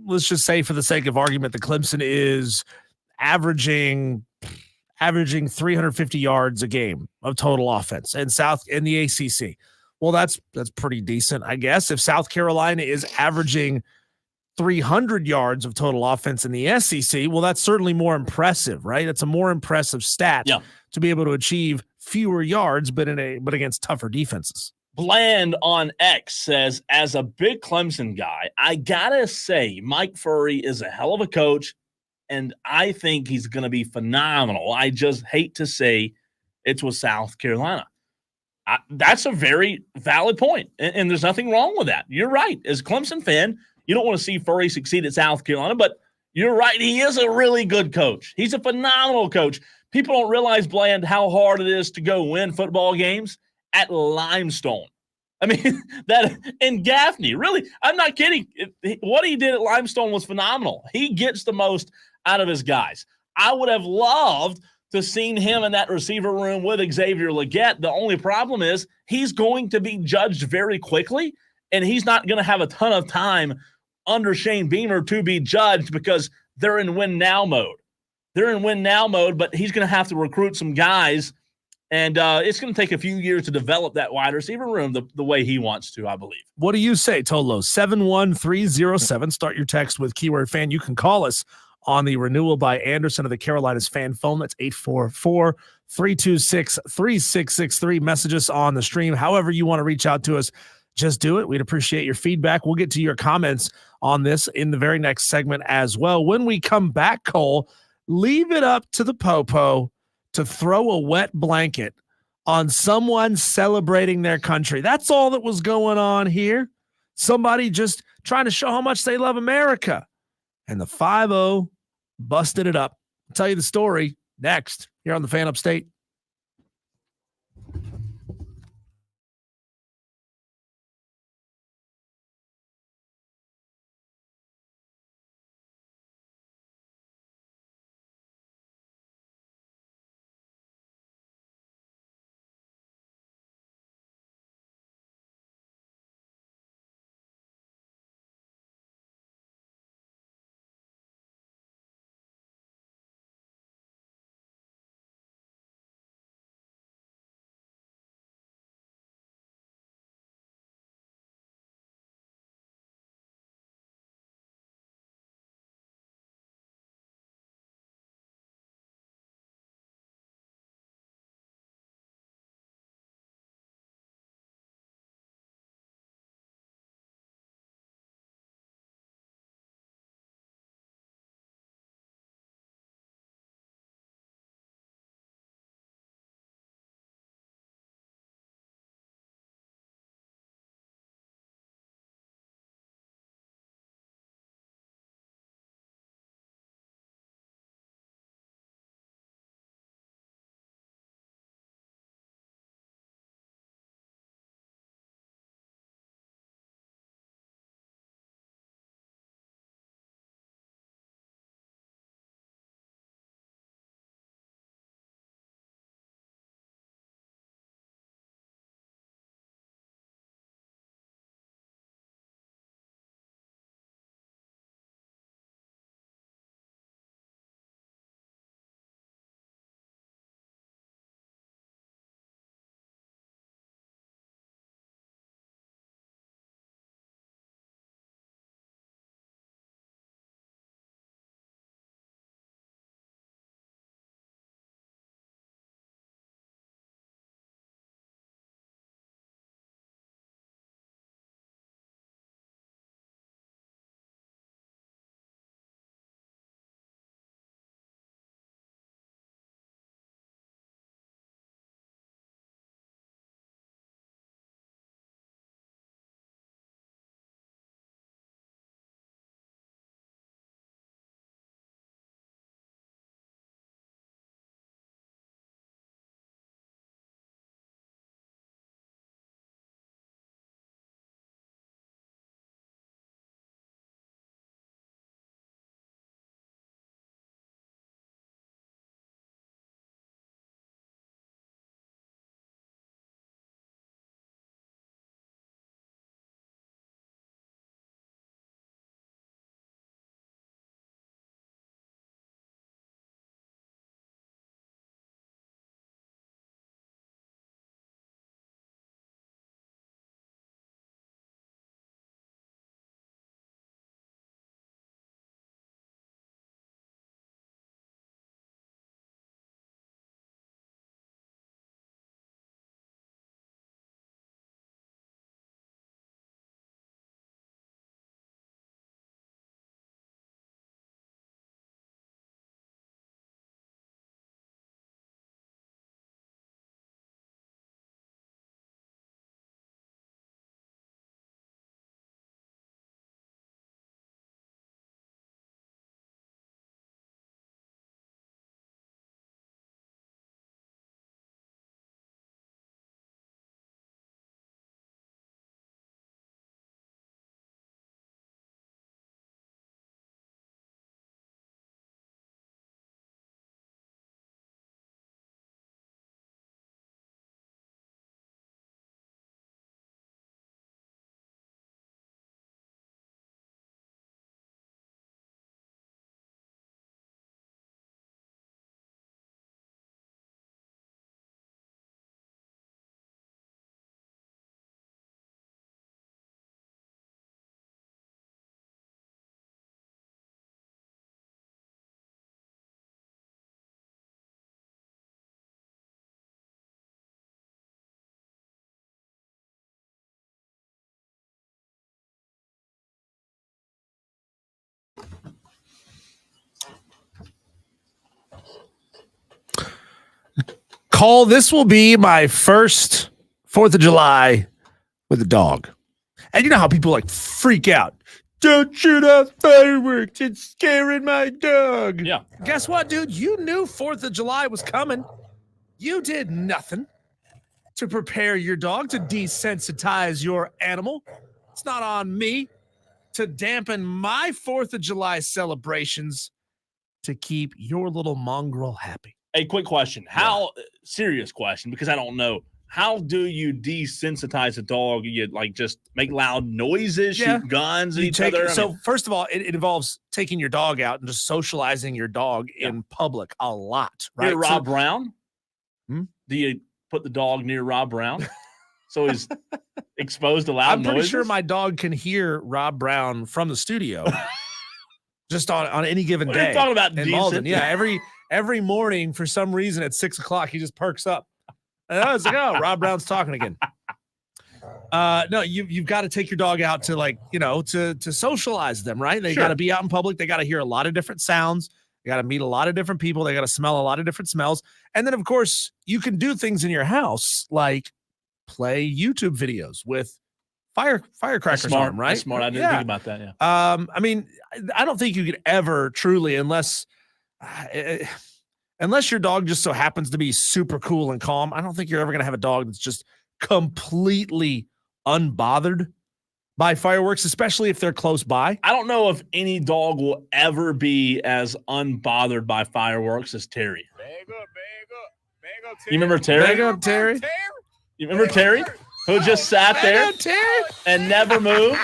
let's just say for the sake of argument, that Clemson is averaging 350 yards a game of total offense, and South in the ACC. Well, that's pretty decent, I guess. If South Carolina is averaging 300 yards of total offense in the SEC, well, that's certainly more impressive, right? It's a more impressive stat to be able to achieve fewer yards, but against tougher defenses. Bland on X says, as a big Clemson guy, I gotta say Mike Furry is a hell of a coach, and I think he's going to be phenomenal. I just hate to say it's with South Carolina. That's a very valid point, and there's nothing wrong with that. You're right. As a Clemson fan, you don't want to see Furry succeed at South Carolina, but you're right. He is a really good coach. He's a phenomenal coach. People don't realize, Bland, how hard it is to go win football games at Limestone. I mean, that and Gaffney, really, I'm not kidding. What he did at Limestone was phenomenal. He gets the most out of his guys. I would have loved to seen him in that receiver room with Xavier Legette. The only problem is he's going to be judged very quickly, and he's not going to have a ton of time under Shane Beamer to be judged because they're in win now mode. But he's going to have to recruit some guys, and it's going to take a few years to develop that wide receiver room the way he wants to, I believe. What do you say, Tolo? 71307. Start your text with keyword fan. You can call us on the Renewal by Anderson of the Carolinas fan phone. That's 844-326-3663. Message us on the stream. However you want to reach out to us, just do it. We'd appreciate your feedback. We'll get to your comments on this in the very next segment as well. When we come back, Cole, leave it up to the Popo to throw a wet blanket on someone celebrating their country. That's all that was going on here. Somebody just trying to show how much they love America. And the 5-0 busted it up. I'll tell you the story next here on the Fan Upstate. Cole, this will be my first 4th of July with a dog. And you know how people like freak out. Don't shoot off fireworks. It's scaring my dog. Yeah. Guess what, dude? You knew 4th of July was coming. You did nothing to prepare your dog, to desensitize your animal. It's not on me to dampen my 4th of July celebrations to keep your little mongrel happy. A quick question. How serious question, because I don't know. How do you desensitize a dog? You like just make loud noises, shoot guns at each other? So first of all, it involves taking your dog out and just socializing your dog in public a lot, right? Near Rob Brown? Do you put the dog near Rob Brown so he's exposed to loud noises? I'm pretty sure my dog can hear Rob Brown from the studio just on any given day. What are you talking about, in Malden. Yeah, every morning for some reason at 6 o'clock he just perks up. And I was like, oh, Rob Brown's talking again. No, you've got to take your dog out to to socialize them, right? They got to be out in public. They got to hear a lot of different sounds. They got to meet a lot of different people. They got to smell a lot of different smells. And then, of course, you can do things in your house like play YouTube videos with firecrackers on them, right? That's smart. I didn't think about that. Yeah. I mean, I don't think you could ever truly, unless your dog just so happens to be super cool and calm, I don't think you're ever going to have a dog that's just completely unbothered by fireworks, especially if they're close by. I don't know if any dog will ever be as unbothered by fireworks as Terry. Bag up, Terry. You remember Terry? Bag up, Terry. You remember Terry? Who just sat there and never moved?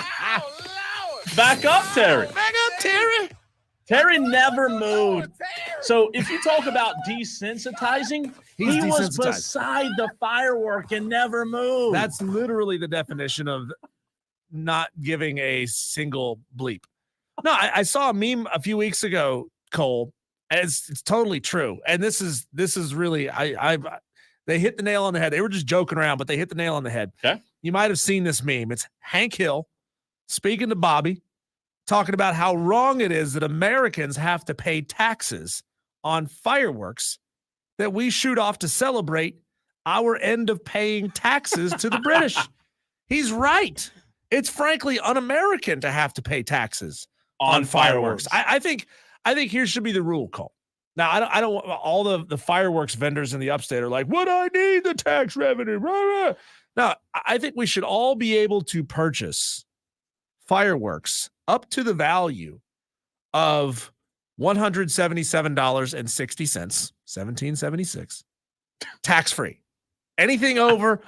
Back up, Terry. Back up, Terry. Terry never moved. So if you talk about desensitizing, he was beside the firework and never moved. That's literally the definition of not giving a single bleep. No, I saw a meme a few weeks ago, Cole, and it's totally true. And this is really they hit the nail on the head. They were just joking around, but they hit the nail on the head. Okay. You might have seen this meme. It's Hank Hill speaking to Bobby, talking about how wrong it is that Americans have to pay taxes on fireworks that we shoot off to celebrate our end of paying taxes to the British. He's right. It's frankly un-American to have to pay taxes on fireworks. I think here should be the rule, Cole. Now, I don't all the fireworks vendors in the upstate are like, what I need the tax revenue. Now, I think we should all be able to purchase fireworks up to the value of $177.60, 1776, tax-free. Anything over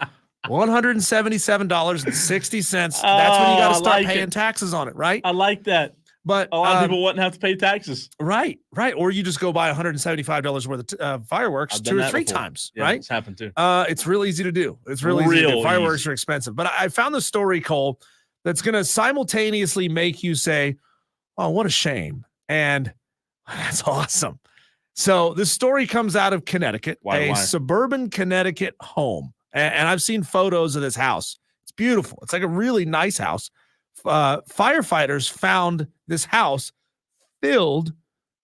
$177.60, that's when you got to start paying taxes on it, right? I like that. But a lot of people wouldn't have to pay taxes. Right. Or you just go buy $175 worth of fireworks 2 or 3 times, right? It's happened too. It's real easy to do. It's really easy to do. Fireworks are expensive. But I found the story, Cole, that's going to simultaneously make you say, oh, what a shame. And that's awesome. So this story comes out of Connecticut, suburban Connecticut home. And I've seen photos of this house. It's beautiful. It's like a really nice house. Firefighters found this house filled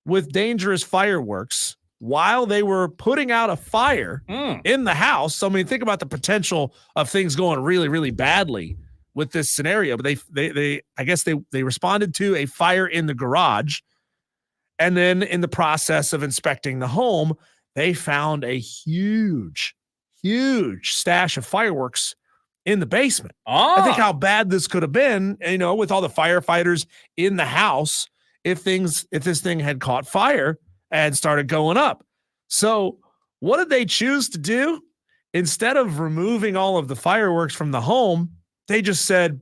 with dangerous fireworks while they were putting out a fire in the house. So, I mean, think about the potential of things going really, really badly with this scenario. But they I guess they responded to a fire in the garage. And then in the process of inspecting the home, they found a huge stash of fireworks in the basement. I think how bad this could have been, with all the firefighters in the house if this thing had caught fire and started going up. So what did they choose to do? Instead of removing all of the fireworks from the home, they just said,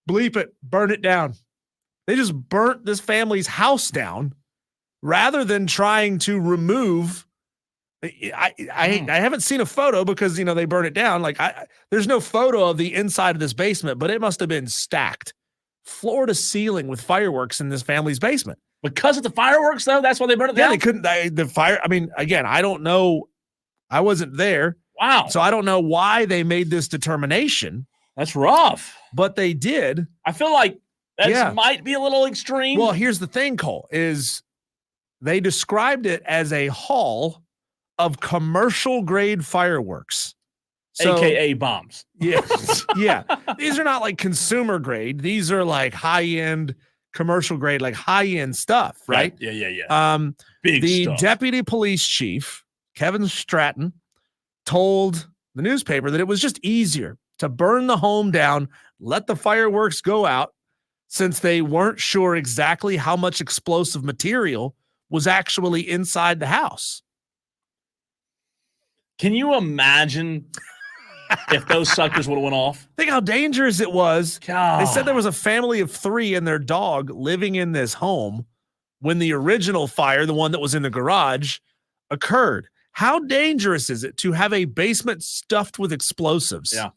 bleep it, burn it down. They just burnt this family's house down rather than trying to remove. I haven't seen a photo because, they burn it down. There's no photo of the inside of this basement, but it must have been stacked floor to ceiling with fireworks in this family's basement. Because of the fireworks, though? That's why they burned it down? Yeah, they couldn't. The fire, again, I don't know. I wasn't there. Wow. So I don't know why they made this determination. That's rough. But they did. I feel like that might be a little extreme. Well, here's the thing, Cole, is they described it as a haul of commercial grade fireworks. So, AKA bombs. Yeah. Yeah. These are not like consumer grade. These are like high-end commercial grade, like high-end stuff, right? Yeah. Big the stuff. Deputy Police Chief, Kevin Stratton, told the newspaper that it was just easier to burn the home down, let the fireworks go out, since they weren't sure exactly how much explosive material was actually inside the house. Can you imagine if those suckers would have went off? Think how dangerous it was. God. They said there was a family of 3 and their dog living in this home when the original fire, the one that was in the garage, occurred. How dangerous is it to have a basement stuffed with explosives? Yeah.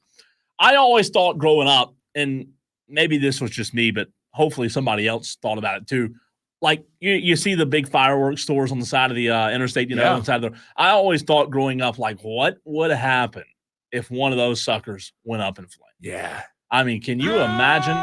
I always thought growing up, and maybe this was just me, but hopefully somebody else thought about it too. Like you see the big fireworks stores on the side of the interstate, on the side of I always thought growing up, like, what would happen if one of those suckers went up in flames? Yeah. I mean, can you imagine?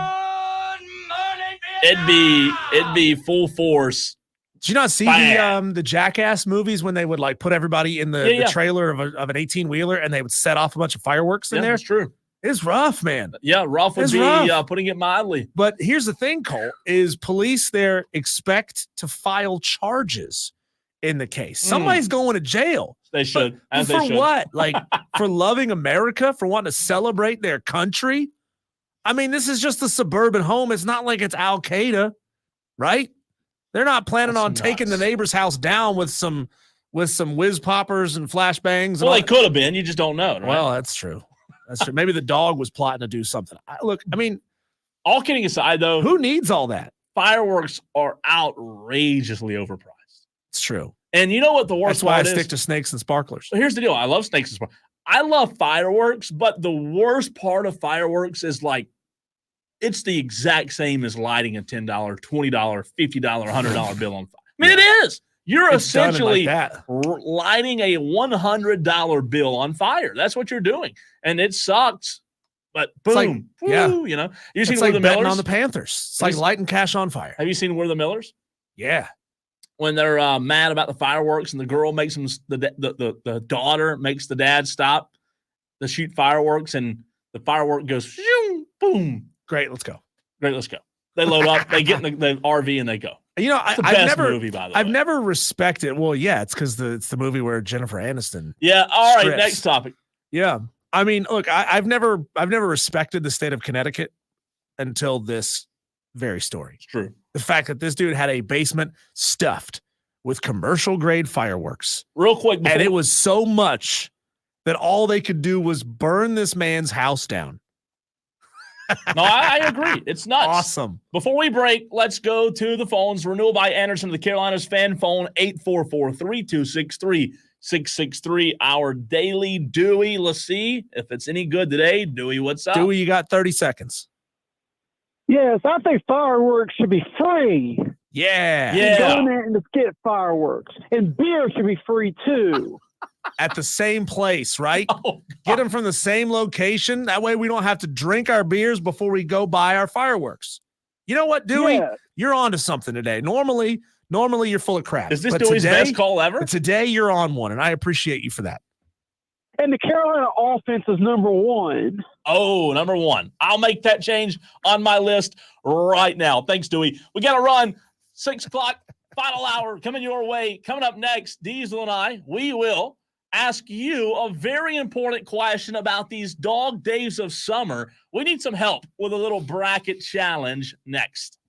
It'd be full force. Did you not see the Jackass movies when they would like put everybody in the trailer of an 18-wheeler and they would set off a bunch of fireworks in there? That's true. It's rough, man. Yeah, rough would be putting it mildly. But here's the thing, Cole, is police there expect to file charges in the case. Somebody's going to jail. They should. For what? Like for loving America, for wanting to celebrate their country? I mean, this is just a suburban home. It's not like it's Al-Qaeda, right? They're not planning on taking the neighbor's house down with some whiz poppers and flashbangs. Well, they could have been. You just don't know, right? Well, that's true. That's true. Maybe the dog was plotting to do something. Look, I mean, all kidding aside, though, who needs all that? Fireworks are outrageously overpriced. It's true. And you know what the worst That's why part I is? stick to snakes and sparklers. Well, here's the deal. I love snakes and sparklers. I love fireworks, but the worst part of fireworks is like it's the exact same as lighting a $10, $20, $50, $100 bill on fire. I mean, it is. You're essentially lighting a $100 bill on fire. That's what you're doing. And it sucks. But boom. You've seen like the betting Millers on the Panthers. It's like lighting cash on fire. Have you seen We're the Millers? Yeah. When they're mad about the fireworks and the girl makes them, the daughter makes the dad stop to shoot fireworks and the firework goes, boom. Great, let's go. They load up, they get in the RV and they go. I've never movie, by the way. I've never respected. Well, yeah, it's because it's the movie where Jennifer Aniston. Yeah. All right. strips. Next topic. Yeah. I mean, look, I've never respected the state of Connecticut until this very story. It's true. The fact that this dude had a basement stuffed with commercial grade fireworks. Real quick. And it was so much that all they could do was burn this man's house down. No, I agree. It's nuts. Awesome. Before we break, let's go to the phones. Renewal by Anderson of the Carolinas fan phone, 844-3263-663. Our daily Dewey. Let's see if it's any good today. Dewey, what's up? Dewey, you got 30 seconds. Yes, I think fireworks should be free. Yeah. Go in there and just get fireworks. And beer should be free too. At the same place, right? Oh, get them from the same location. That way we don't have to drink our beers before we go buy our fireworks. You know what, Dewey? Yeah. You're on to something today. Normally you're full of crap. Is this Dewey's best call ever? But today you're on one, and I appreciate you for that. And the Carolina offense is number one. Oh, number one. I'll make that change on my list right now. Thanks, Dewey. We got to run. 6 o'clock, final hour coming your way. Coming up next, Diesel and I, we will ask you a very important question about these dog days of summer. We need some help with a little bracket challenge next.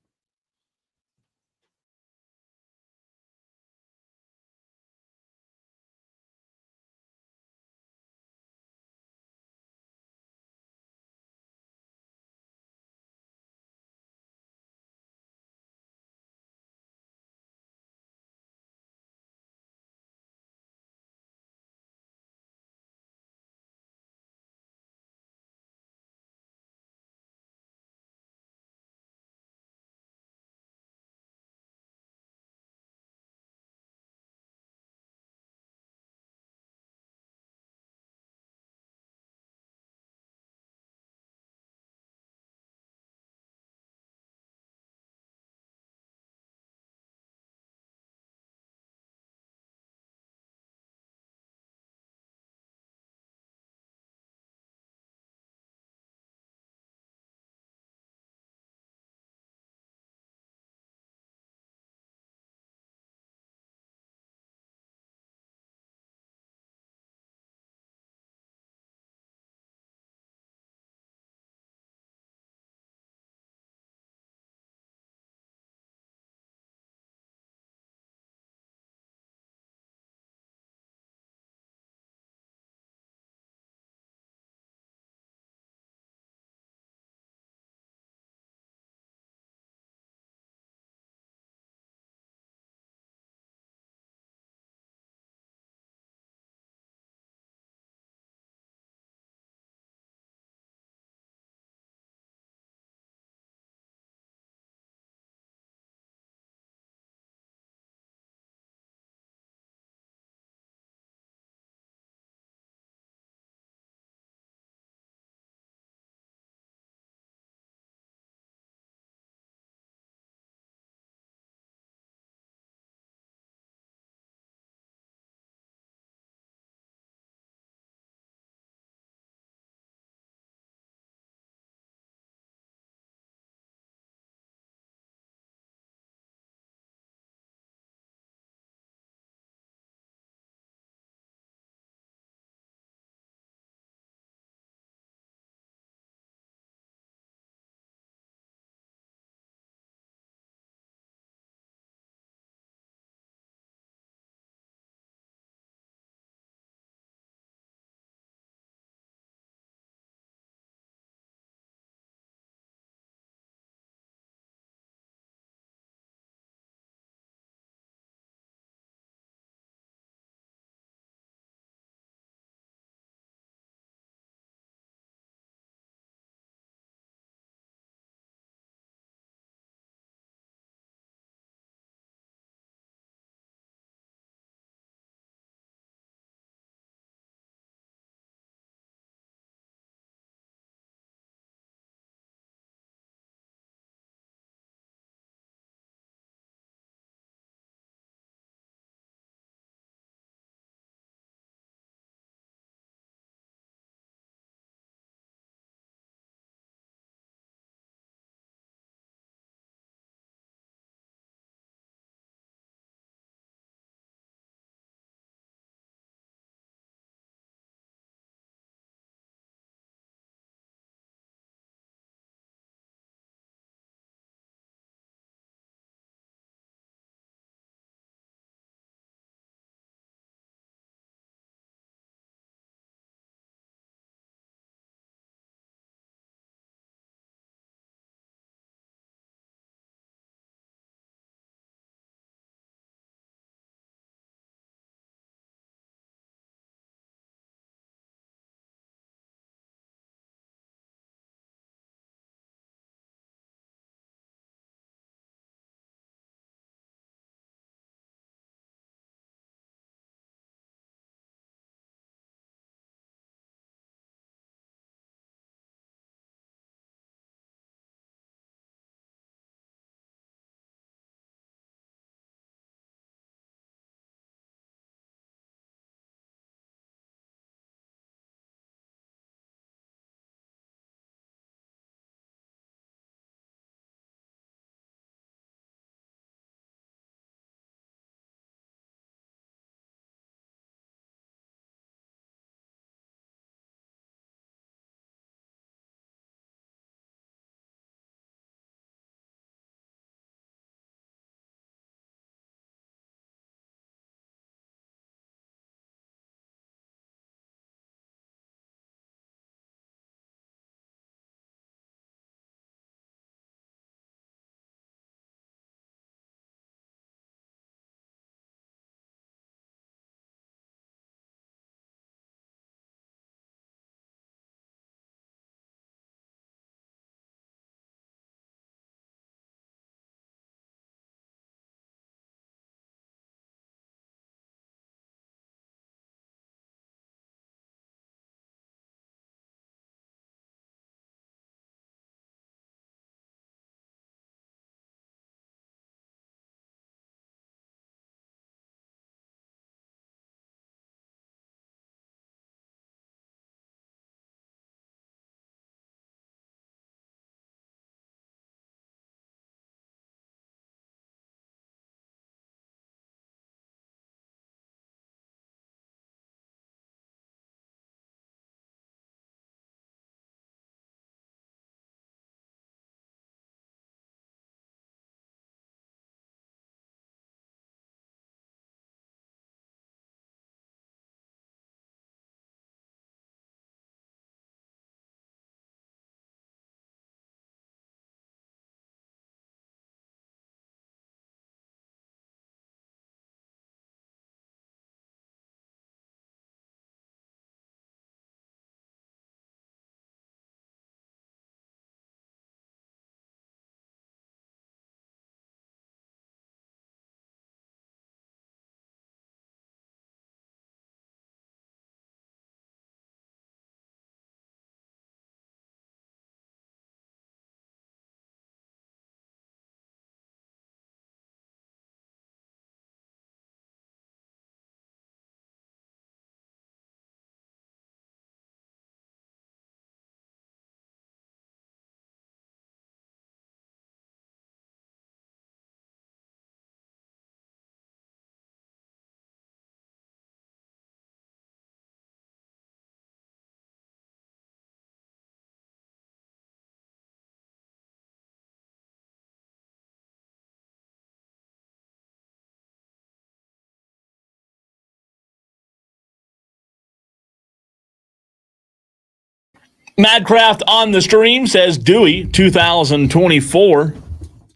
Madcraft on the stream says Dewey 2024.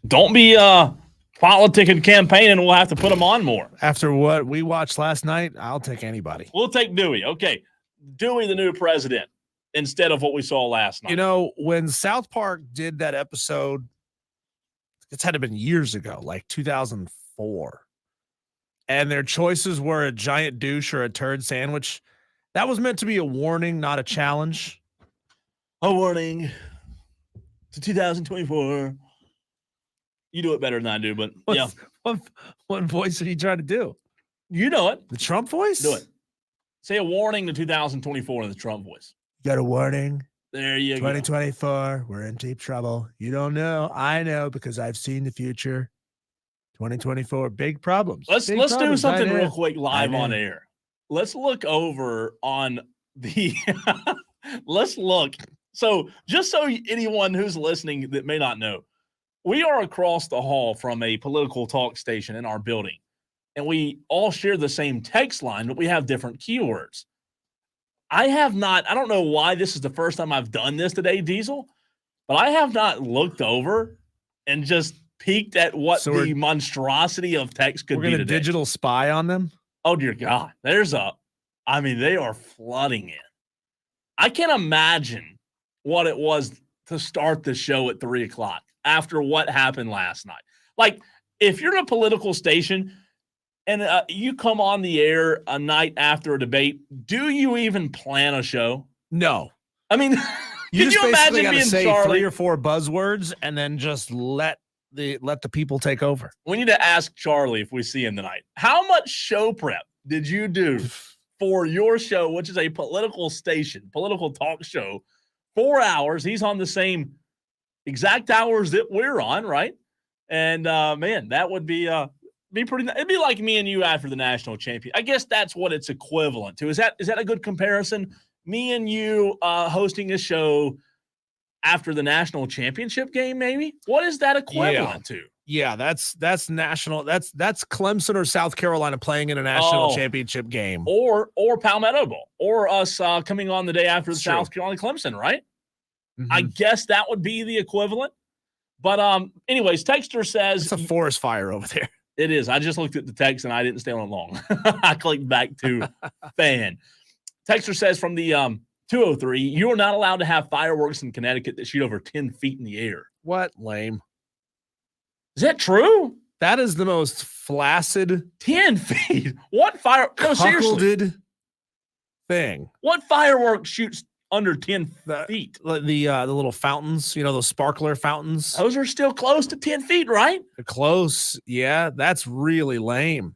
Don't be politicking campaigning. We'll have to put him on more. After what we watched last night, I'll take anybody. We'll take Dewey. Okay. Dewey, the new president, instead of what we saw last night. You know, when South Park did that episode, it's had to been years ago, like 2004. And their choices were a giant douche or a turd sandwich. That was meant to be a warning, not a challenge. A warning to 2024. You do it better than I do, but yeah. What voice are you trying to do? You know it. The Trump voice? Do it. Say a warning to 2024 in the Trump voice. You got a warning? There you 2024, we're in deep trouble. You don't know. I know because I've seen the future. 2024, big problems. Let's do something real quick live on air. Let's look over on the let's look. So just so anyone who's listening that may not know, we are across the hall from a political talk station in our building, and we all share the same text line, but we have different keywords. I don't know why this is the first time I've done this today, Diesel, but I have not looked over and just peeked at what the monstrosity of text could be today. We're going to digital spy on them? Oh, dear God. They are flooding in. I can't imagine what it was to start the show at 3 o'clock after what happened last night. Like, if you're a political station and you come on the air a night after a debate, do you even plan a show? No. I mean, you can you imagine being say Charlie? 3 or 4 buzzwords and then just let the people take over? We need to ask Charlie if we see him tonight. How much show prep did you do for your show, which is a political station, political talk show? 4 hours. He's on the same exact hours that we're on, right? And man, that would be pretty. It'd be like me and you after the national champion. I guess that's what it's equivalent to. Is that a good comparison? Me and you hosting a show after the national championship game, maybe? What is that equivalent to? Yeah, that's national. That's Clemson or South Carolina playing in a national championship game, or Palmetto Bowl, or us coming on the day after the South Carolina Clemson, right? Mm-hmm. I guess that would be the equivalent. But anyways, Texter says it's a forest fire over there. It is. I just looked at the text and I didn't stay on it long. I clicked back to fan. Texter says from the 203, you are not allowed to have fireworks in Connecticut that shoot over 10 feet in the air. What? Lame. Is that true? That is the most flaccid 10 feet. What fire? No, seriously. Thing. What firework shoots under 10 feet? The little fountains, those sparkler fountains. Those are still close to 10 feet, right? They're close. Yeah, that's really lame.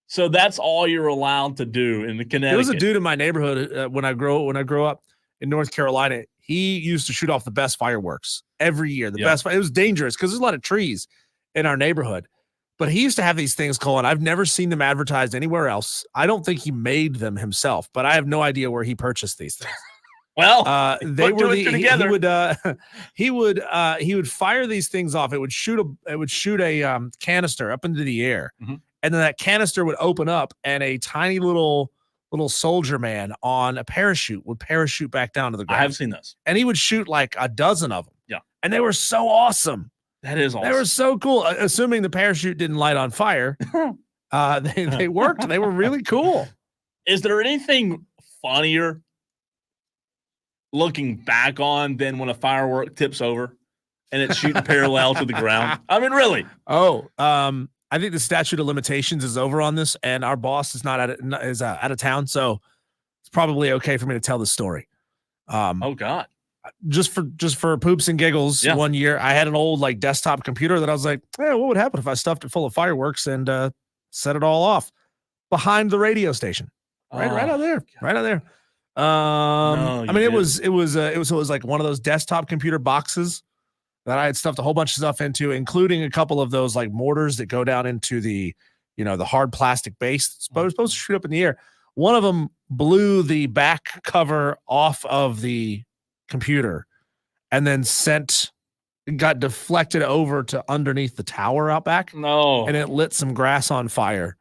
So that's all you're allowed to do in the Connecticut. There was a dude in my neighborhood when I grew up in North Carolina. He used to shoot off the best fireworks every year. The best. It was dangerous because there's a lot of trees in our neighborhood. But he used to have these things called. I've never seen them advertised anywhere else. I don't think he made them himself, but I have no idea where he purchased these things. Well, they were he would fire these things off. It would shoot a canister up into the air, and then that canister would open up, and a tiny little soldier man on a parachute would parachute back down to the ground. I have seen this, and he would shoot like a dozen of them. Yeah, and they were so awesome. That is awesome. They were so cool. Assuming the parachute didn't light on fire, they worked. They were really cool. Is there anything funnier looking back on than when a firework tips over and it's shooting parallel to the ground? I mean, really? Oh, I think the statute of limitations is over on this, and our boss is out of town, so it's probably okay for me to tell the story. Oh God. Just for poops and giggles, one year I had an old desktop computer that I was like, what would happen if I stuffed it full of fireworks and set it all off behind the radio station, right out there, God. Right out there. It was like one of those desktop computer boxes that I had stuffed a whole bunch of stuff into, including a couple of those mortars that go down into the the hard plastic base. It's supposed to shoot up in the air. One of them blew the back cover off of the computer and then got deflected over to underneath the tower out back. No. And it lit some grass on fire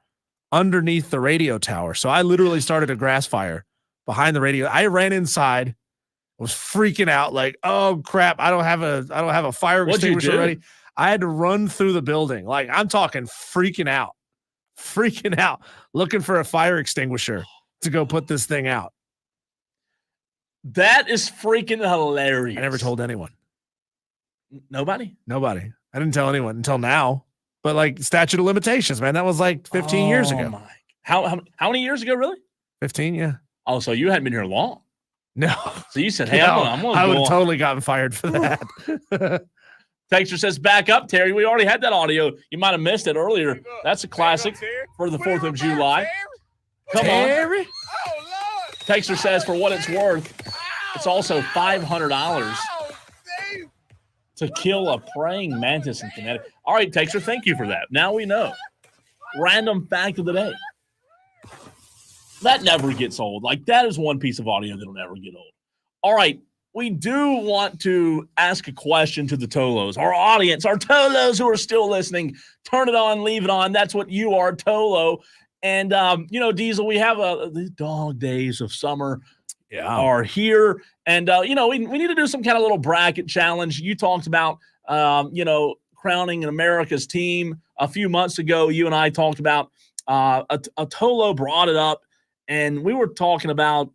underneath the radio tower. So I literally started a grass fire behind the radio. I ran inside was freaking out, like, oh crap, I don't have a fire What'd you extinguisher do? ready. I had to run through the building. Like, I'm talking freaking out, looking for a fire extinguisher to go put this thing out. That is freaking hilarious. I never told anyone. Nobody. I didn't tell anyone until now. But like statute of limitations, man, that was like 15 years ago. My. How many years ago, really? 15, yeah. Oh, so you hadn't been here long. No. So you said, hey, No, I'm gonna I go would have on. totally gotten fired for that. Texter says, back up, Terry. We already had that audio. You might have missed it earlier. That's a classic for the 4th of July. Come on. Texter says, for what it's worth, it's also $500 to kill a praying mantis in Connecticut. All right, Texter, thank you for that. Now we know. Random fact of the day. That never gets old. Like, that is one piece of audio that'll never get old. All right, we do want to ask a question to the Tolos, our audience, our Tolos who are still listening. Turn it on, leave it on. That's what you are, Tolo. And, Diesel, we have the dog days of summer are here. And, we need to do some kind of little bracket challenge. You talked about, crowning an America's team a few months ago. You and I talked about a Tolo brought it up, and we were talking about,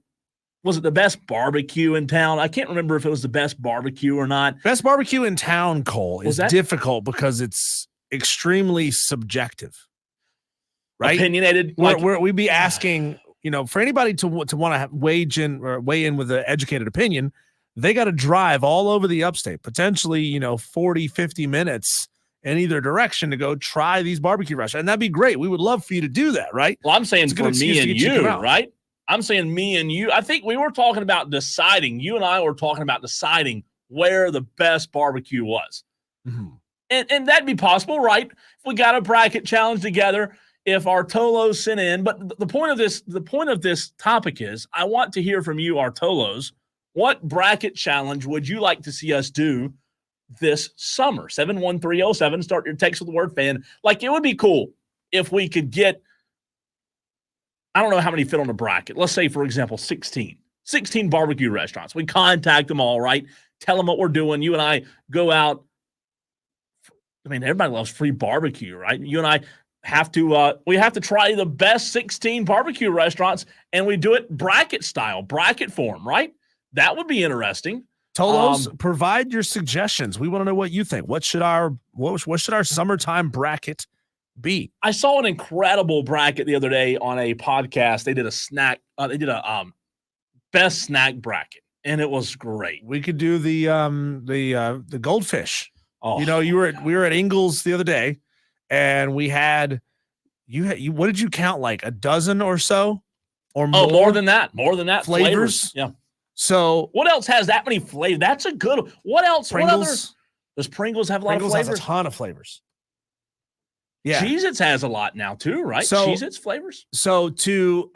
was it the best barbecue in town? I can't remember if it was the best barbecue or not. Best barbecue in town, Cole, is difficult because it's extremely subjective. Right? Opinionated. We'd be asking, for anybody to want to weigh in with an educated opinion, they got to drive all over the upstate, potentially, 40, 50 minutes in either direction to go try these barbecue restaurants. And that'd be great. We would love for you to do that, right? Well, I'm saying for me and you, right? I'm saying me and you. I think we were talking about deciding, you and I were talking about deciding where the best barbecue was. Mm-hmm. And that'd be possible, right? If we got a bracket challenge together, if our Tolos sent in. But the point of this topic is I want to hear from you, our Tolos. What bracket challenge would you like to see us do this summer? 71307. Start your text with the word fan. Like, it would be cool if we could get, I don't know how many fit on a bracket. Let's say, for example, 16 barbecue restaurants. We contact them all, right? Tell them what we're doing. You and I go out. I mean, everybody loves free barbecue, right? You and I have to we have to try the best 16 barbecue restaurants, and we do it bracket style, bracket form, right? That would be interesting. Tolos, provide your suggestions. We want to know what you think. What should our summertime bracket be? I saw an incredible bracket the other day on a podcast. They did a snack. They did a best snack bracket, and it was great. We could do the goldfish. Oh, we were at Ingles the other day, and we had you. What did you count? Like a dozen or so, or more? Oh, more than that. Flavors. Yeah. So what else has that many flavors? That's a good one. What else? Pringles. What other? Does Pringles have a lot of flavors? Has a ton of flavors. Yeah. Cheez-Its has a lot now too, right? So, Cheez-Its flavors. So to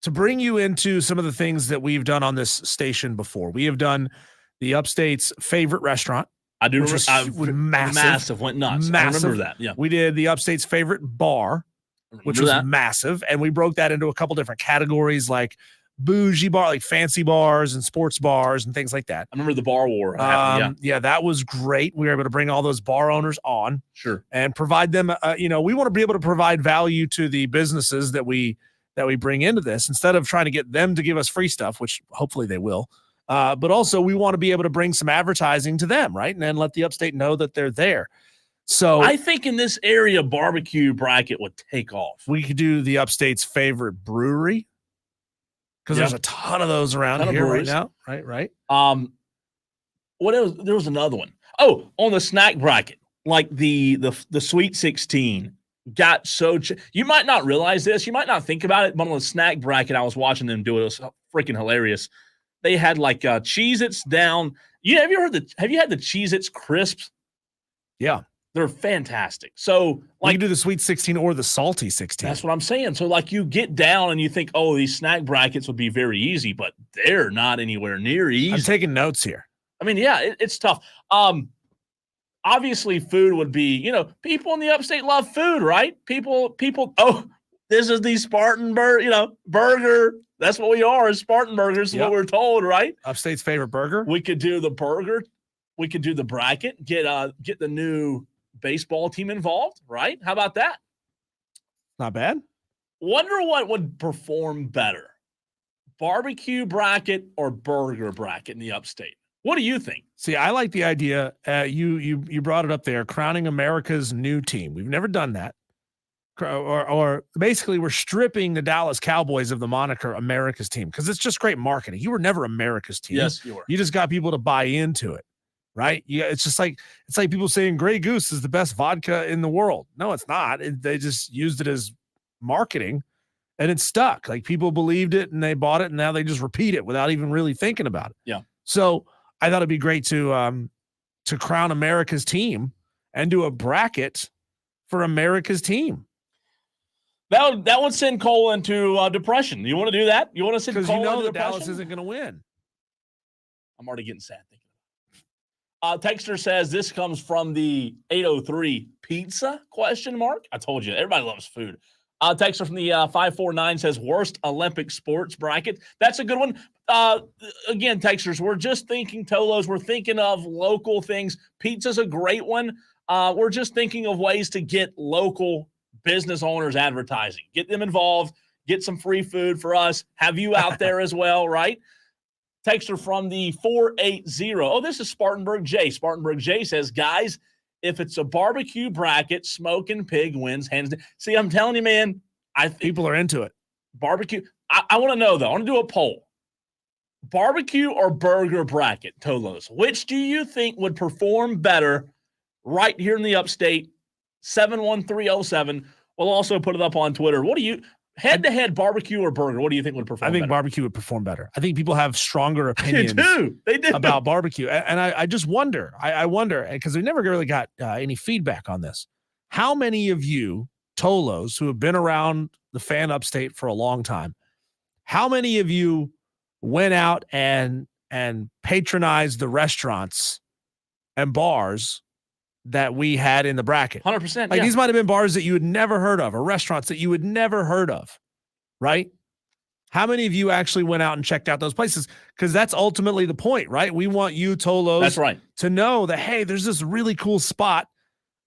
bring you into some of the things that we've done on this station before, we have done the Upstate's favorite restaurant. I do. Which was massive. Went nuts. Massive. I remember that. Yeah. We did the Upstate's favorite bar, which was massive, and we broke that into a couple different categories, like bougie bar, like fancy bars and sports bars and things like that. I remember the bar war. Yeah, that was great. We were able to bring all those bar owners on, sure, and provide them. We want to be able to provide value to the businesses that we bring into this, instead of trying to get them to give us free stuff, which hopefully they will. But also, we want to be able to bring some advertising to them, right, and then let the Upstate know that they're there. So I think in this area, barbecue bracket would take off. We could do the Upstate's favorite brewery, because there's a ton of those around here right now. Right. What else? There was another one. Oh, on the snack bracket, like the Sweet 16 got so you might not realize this, you might not think about it, but on the snack bracket, I was watching them do it. It was freaking hilarious. They had like Cheez-Its down. Have you had the Cheez-Its crisps? Yeah. They're fantastic. So, like, you can do the Sweet 16 or the Salty 16. That's what I'm saying. So, like, you get down and you think, oh, these snack brackets would be very easy, but they're not anywhere near easy. I'm taking notes here. I mean, yeah, it's tough. Obviously, food would be, people in the Upstate love food, right? People. Oh, This is the Spartan burger. That's what we are, is Spartan burgers, is what we're told, right? Upstate's favorite burger. We could do the burger. We could do the bracket, get the new baseball team involved, right? How about that? Not bad. Wonder what would perform better, barbecue bracket or burger bracket in the Upstate? What do you think? See, I like the idea. You brought it up there, crowning America's new team. We've never done that. Or basically we're stripping the Dallas Cowboys of the moniker America's team because it's just great marketing. You were never America's team. Yes, you were. You just got people to buy into it, right? Yeah, it's like people saying Grey Goose is the best vodka in the world. No, it's not. They just used it as marketing, and it stuck. Like people believed it and they bought it, and now they just repeat it without even really thinking about it. Yeah. So I thought it'd be great to crown America's team and do a bracket for America's team. That would send Cole into depression. You want to do that? You want to send Cole because into that depression? Dallas isn't going to win. I'm already getting sad thinking about it. Texter says this comes from the 803 pizza ? I told you, everybody loves food. Texter from the 549 says worst Olympic sports bracket. That's a good one. Again, Texters, we're just thinking Tolos. We're thinking of local things. Pizza's a great one. We're just thinking of ways to get local business owners advertising, get them involved, get some free food for us, have you out there as well, right? Texter from the 480. Oh, this is Spartanburg J. Spartanburg J says, guys, if it's a barbecue bracket, smoking pig wins hands down. See, I'm telling you, man, people are into it. Barbecue. I want to know, though. I want to do a poll. Barbecue or burger bracket, Tolos? Which do you think would perform better right here in the Upstate? 71307. We'll also put it up on Twitter. What do you head-to-head barbecue or burger? What do you think would perform better? I think barbecue would perform better. I think people have stronger opinions They do. about barbecue. And I just wonder, I wonder, because we never really got any feedback on this. How many of you Tolos who have been around the fan Upstate for a long time, how many of you went out and patronized the restaurants and bars that we had in the bracket? 100%. Like these might have been bars that you had never heard of or restaurants that you had never heard of, right? How many of you actually went out and checked out those places? Because that's ultimately the point, right? We want you, Tolos, that's right, to know that, hey, there's this really cool spot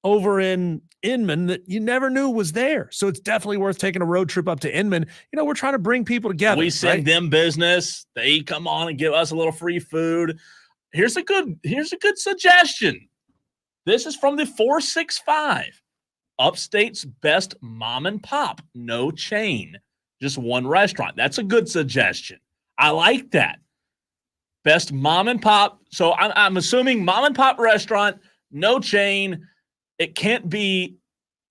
over in Inman that you never knew was there. So it's definitely worth taking a road trip up to Inman. You know, we're trying to bring people together. We send them business. They come on and give us a little free food. Here's a good suggestion. This is from the 465. Upstate's best mom and pop. No chain. Just one restaurant. That's a good suggestion. I like that. Best mom and pop. So I'm assuming mom and pop restaurant, no chain. It can't be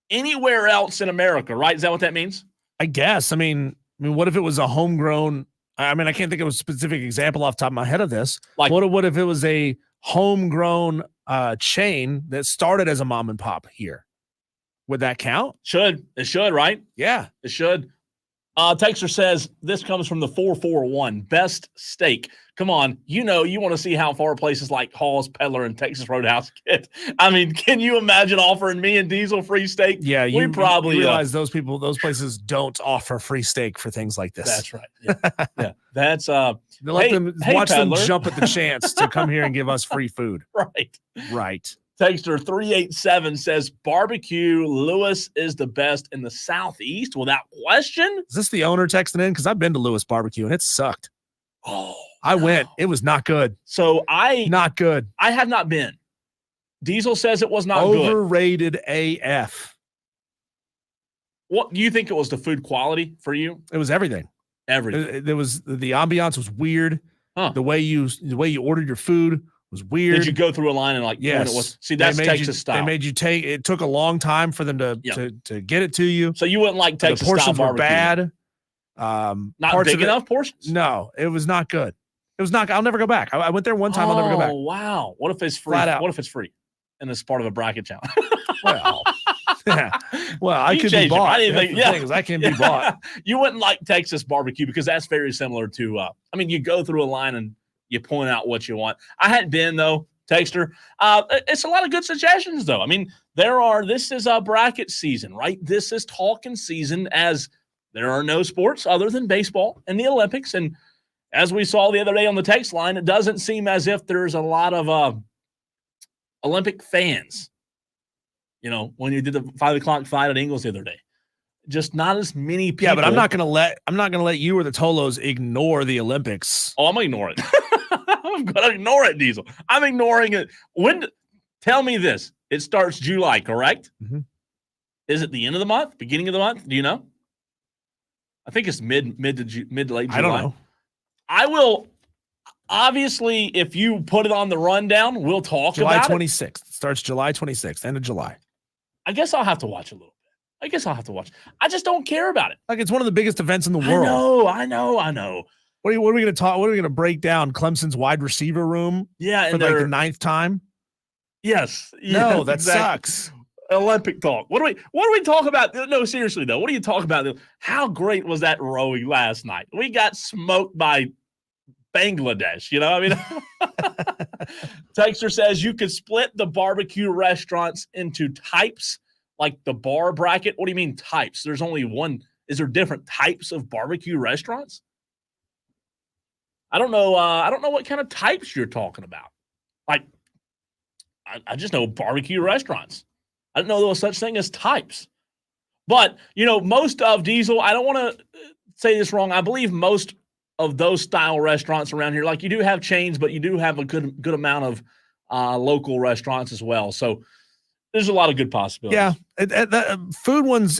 anywhere else in America, right? Is that what that means? I guess. I mean, what if it was a homegrown? I mean, I can't think of a specific example off the top of my head of this. Like, what if it was a homegrown chain that started as a mom and pop here? Would that count? It should, right? Yeah, it should. Texter says this comes from the 441. Best steak. Come on, you want to see how far places like Hall's, Peddler, and Texas Roadhouse get. I mean, can you imagine offering me and Diesel free steak? Yeah, we probably realize those places don't offer free steak for things like this. That's right. Yeah, yeah. That's watch them jump at the chance to come here and give us free food. Right. Texter 387 says barbecue. Lewis is the best in the Southeast without question. Is this the owner texting in? Because I've been to Lewis Barbecue and it sucked. Oh, I went. It was not good. So not good. I have not been. Diesel says it was not overrated AF. What do you think it was? The food quality for you? It was everything. There was the ambiance was weird. Huh. The way you ordered your food was weird. Did you go through a line and yes. When it was? See, that's Texas style. They made you take. It took a long time for them to get it to you. So you wouldn't like Texas the portions style were barbecue. Bad. Not big enough portions. No, it was not good. It was not. I'll never go back. I went there one time. I'll never go back. Oh wow! What if it's free? Flat out. What if it's free, and it's part of a bracket challenge? Well, I could be bought. I can be bought. You wouldn't like Texas barbecue because that's very similar to. I mean, you go through a line and you point out what you want. I hadn't been though. Texter, it's a lot of good suggestions though. I mean, this is bracket season, right? This is talking season as There are no sports other than baseball and the Olympics. And as we saw the other day on the text line, it doesn't seem as if there's a lot of Olympic fans. You know, when you did the 5 o'clock fight at Ingles the other day, just not as many people. Yeah, but I'm not gonna let you or the Tolos ignore the Olympics. Oh, I'm gonna ignore it. I'm gonna ignore it, Diesel. I'm ignoring it. Tell me this. It starts July, correct? Mm-hmm. Is it the end of the month? Beginning of the month? Do you know? I think it's mid to late July. I don't know. I will. Obviously, if you put it on the rundown, we'll talk July about 26th. It starts July 26th, end of July. I guess I'll have to watch a little bit. I just don't care about it. Like, it's one of the biggest events in the world. I know. What are we going to talk? What are we going to break down? Clemson's wide receiver room? Yeah, for like the 9th time. Yes. No, that exactly. sucks. Olympic talk. What do we talk about? No, seriously though. What do you talk about? How great was that rowing last night? We got smoked by Bangladesh. You know, I mean, Texter says you could split the barbecue restaurants into types, like the bar bracket. What do you mean types? There's only one. Is there different types of barbecue restaurants? I don't know. I don't know what kind of types you're talking about. Like, I just know barbecue restaurants. I didn't know there was such thing as types. But, you know, most of Diesel, I don't want to say this wrong. I believe most of those style restaurants around here, like you do have chains, but you do have a good amount of local restaurants as well. So there's a lot of good possibilities. Yeah. Food ones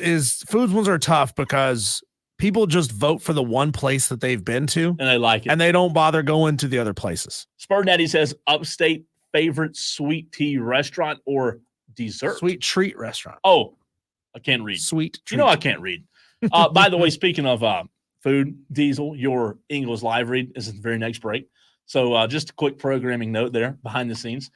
are tough because people just vote for the one place that they've been to. And they like it. And they don't bother going to the other places. Spur Netty says upstate favorite sweet tea restaurant or dessert? Sweet treat restaurant. Oh, I can't read. Sweet treat. You know I can't read. By the way, speaking of food, Diesel, your Ingles live read is the very next break. So just a quick programming note there behind the scenes.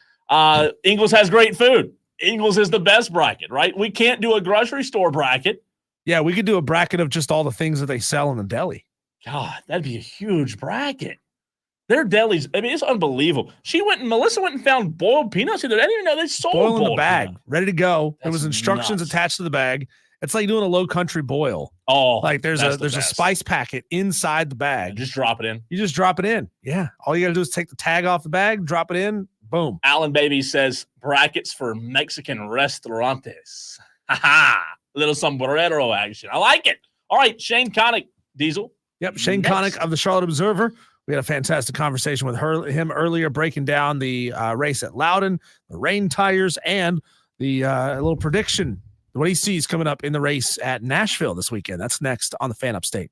Ingles has great food. Ingles is the best bracket, right? We can't do a grocery store bracket. Yeah, we could do a bracket of just all the things that they sell in the deli. God, that'd be a huge bracket. Their delis, I mean, it's unbelievable. Melissa went and found boiled peanuts. I didn't even know they sold boil in the boiled bag, peanuts. ready to go. That's there was instructions nuts. attached to the bag. It's like doing a low country boil. Oh, like there's that's a spice packet inside the bag. Just drop it in. You just drop it in. Yeah. All you got to do is take the tag off the bag, drop it in, boom. Alan Baby says brackets for Mexican restaurantes. Ha ha. Little sombrero action. I like it. All right, Shane Connuck, Diesel. Yep, Shane Connuck of the Charlotte Observer. We had a fantastic conversation with him earlier, breaking down the race at Loudon, the rain tires, and the little prediction, what he sees coming up in the race at Nashville this weekend. That's next on the Fan Upstate.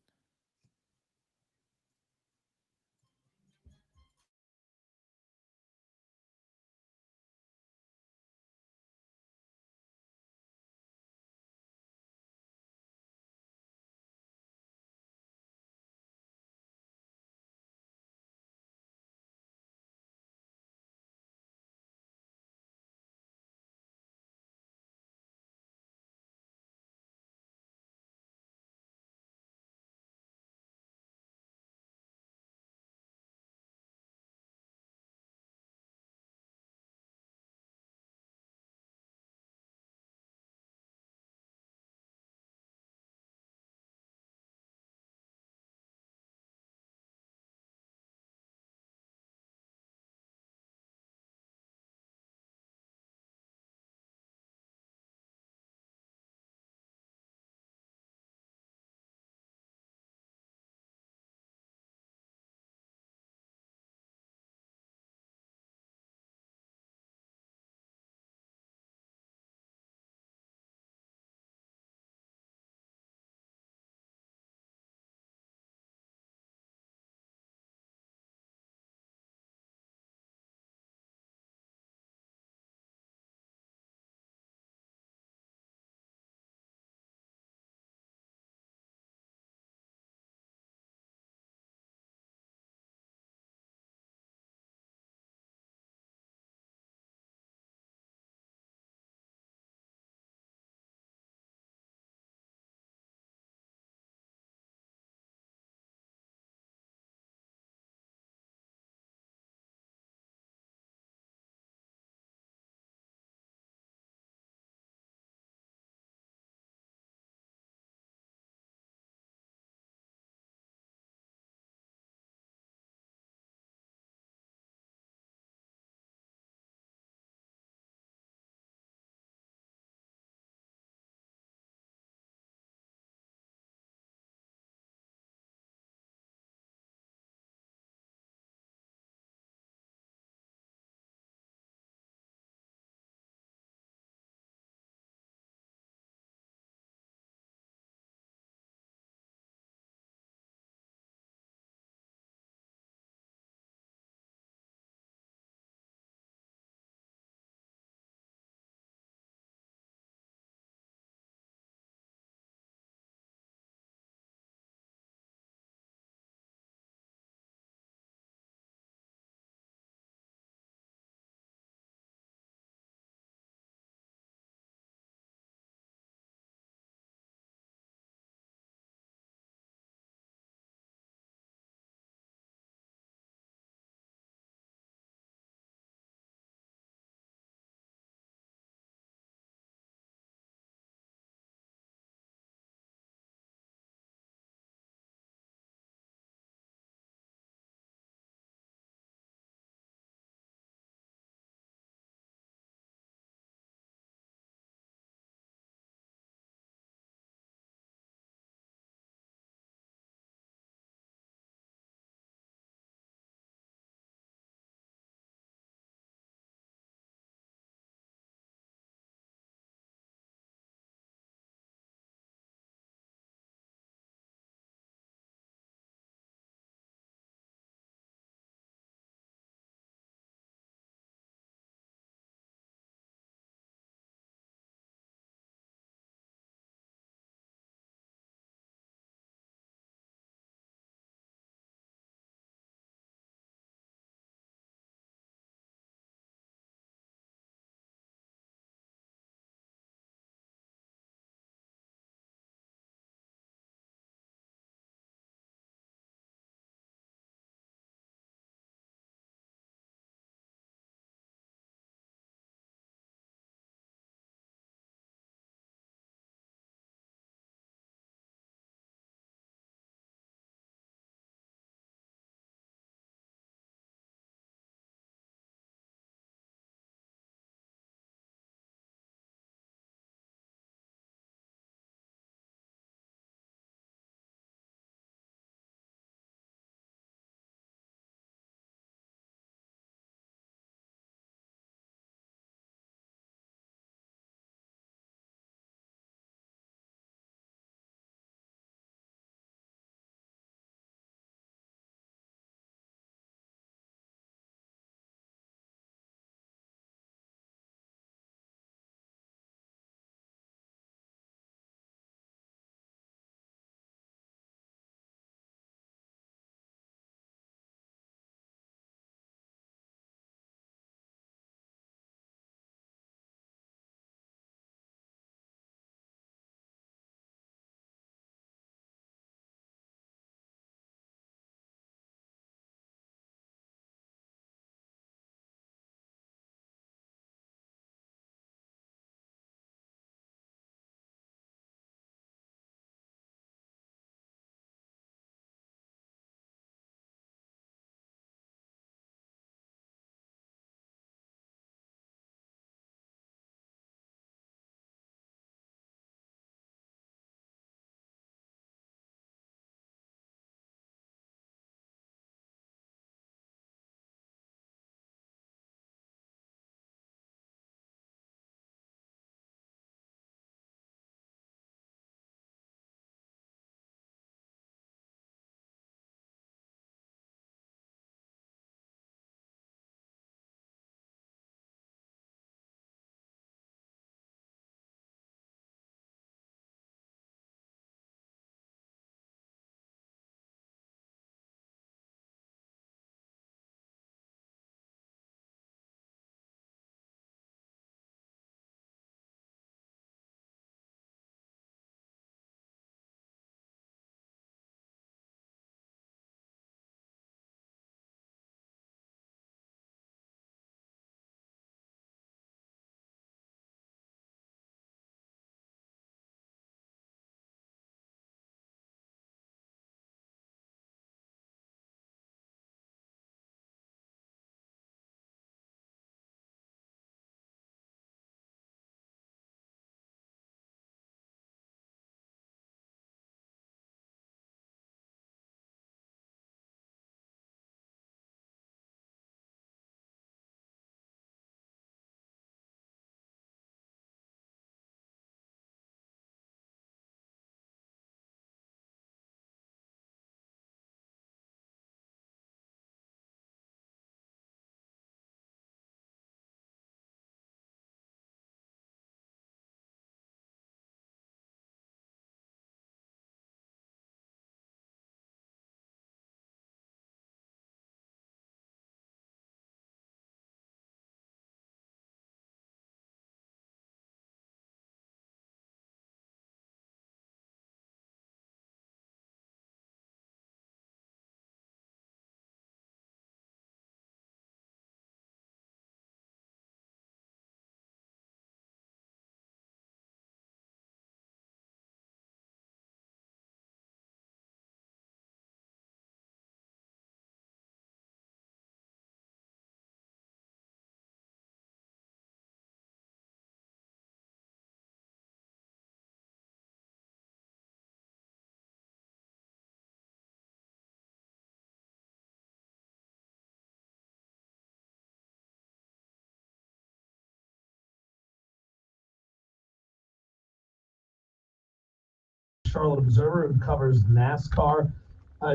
Charlotte Observer, who covers NASCAR.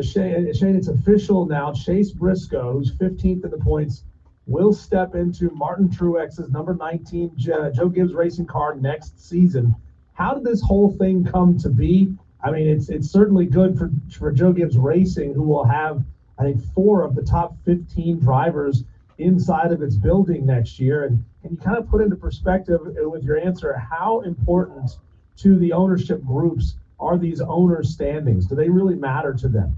Shane, it's official now. Chase Briscoe, who's 15th in the points, will step into Martin Truex's number 19 Joe Gibbs racing car next season. How did this whole thing come to be? I mean, it's certainly good for Joe Gibbs Racing, who will have, I think, 4 of the top 15 drivers inside of its building next year. And can you kind of put into perspective with your answer, how important to the ownership groups are these owner standings? Do they really matter to them?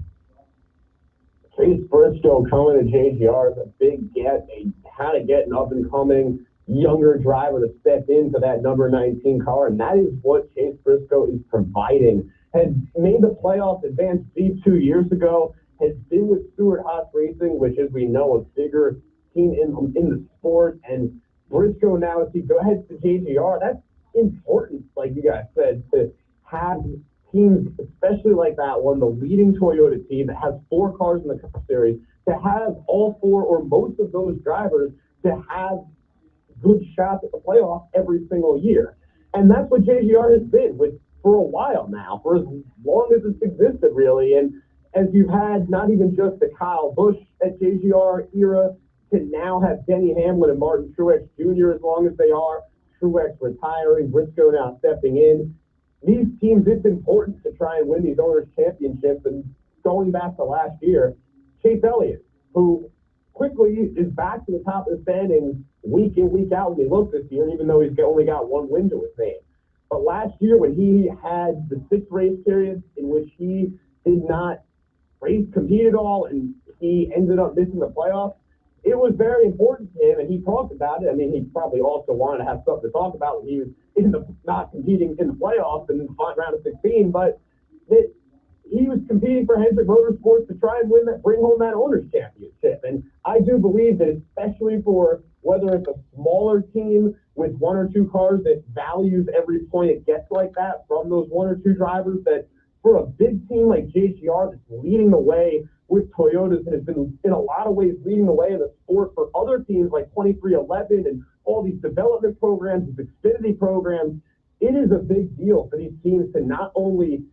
Chase Briscoe coming to JGR is a big get. They had to get an up-and-coming younger driver to step into that number 19 car, and that is what Chase Briscoe is providing. Had made the playoffs advanced deep 2 years ago, has been with Stewart-Haas Racing, which, as we know, a bigger team in the sport, and Briscoe now, as he heads to JGR, that's important, like you guys said, to have teams, especially like that one, the leading Toyota team that has 4 cars in the Cup Series, to have all 4 or most of those drivers to have good shots at the playoff every single year. And that's what JGR has been with for a while now, for as long as it's existed, really. And as you've had not even just the Kyle Busch at JGR era, to now have Denny Hamlin and Martin Truex Jr. as long as they are, Truex retiring, Briscoe now stepping in. These teams, it's important to try and win these owners' championships. And going back to last year, Chase Elliott, who quickly is back to the top of the standings week in, week out when we look this year, even though he's only got 1 win to his name. But last year, when he had the 6 race period in which he did not compete at all, and he ended up missing the playoffs, it was very important to him, and he talked about it. I mean, he probably also wanted to have something to talk about when he was not competing in the playoffs and in the round of 16, but he was competing for Hendrick Motorsports to try and bring home that owner's championship. And I do believe that, especially for whether it's a smaller team with 1 or 2 cars that values every point it gets like that from those 1 or 2 drivers, that for a big team like JGR that's leading the way with Toyotas and has been in a lot of ways leading the way in the sport for other teams like 2311 and all these development programs, these Xfinity programs, it is a big deal for these teams to not only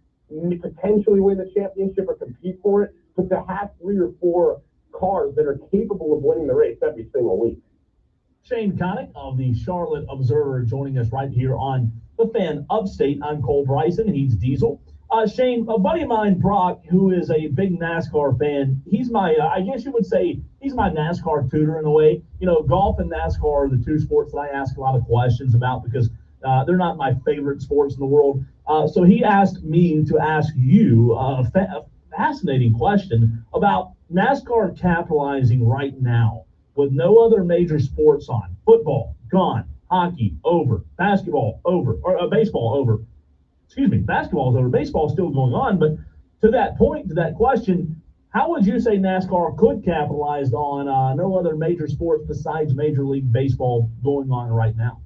potentially win the championship or compete for it, but to have 3 or 4 cars that are capable of winning the race every single week. Shane Connuck of the Charlotte Observer joining us right here on The Fan Upstate. I'm Cole Bryson. He's Diesel. Shane, a buddy of mine, Brock, who is a big NASCAR fan, he's my, I guess you would say, he's my NASCAR tutor in a way. You know, golf and NASCAR are the 2 sports that I ask a lot of questions about because they're not my favorite sports in the world. So he asked me to ask you a fascinating question about NASCAR capitalizing right now with no other major sports on. Football, gone. Hockey, over. Basketball, over. Or baseball, over. Basketball is over. Baseball is still going on. But to that point, to that question, how would you say NASCAR could capitalize on no other major sports besides Major League Baseball going on right now?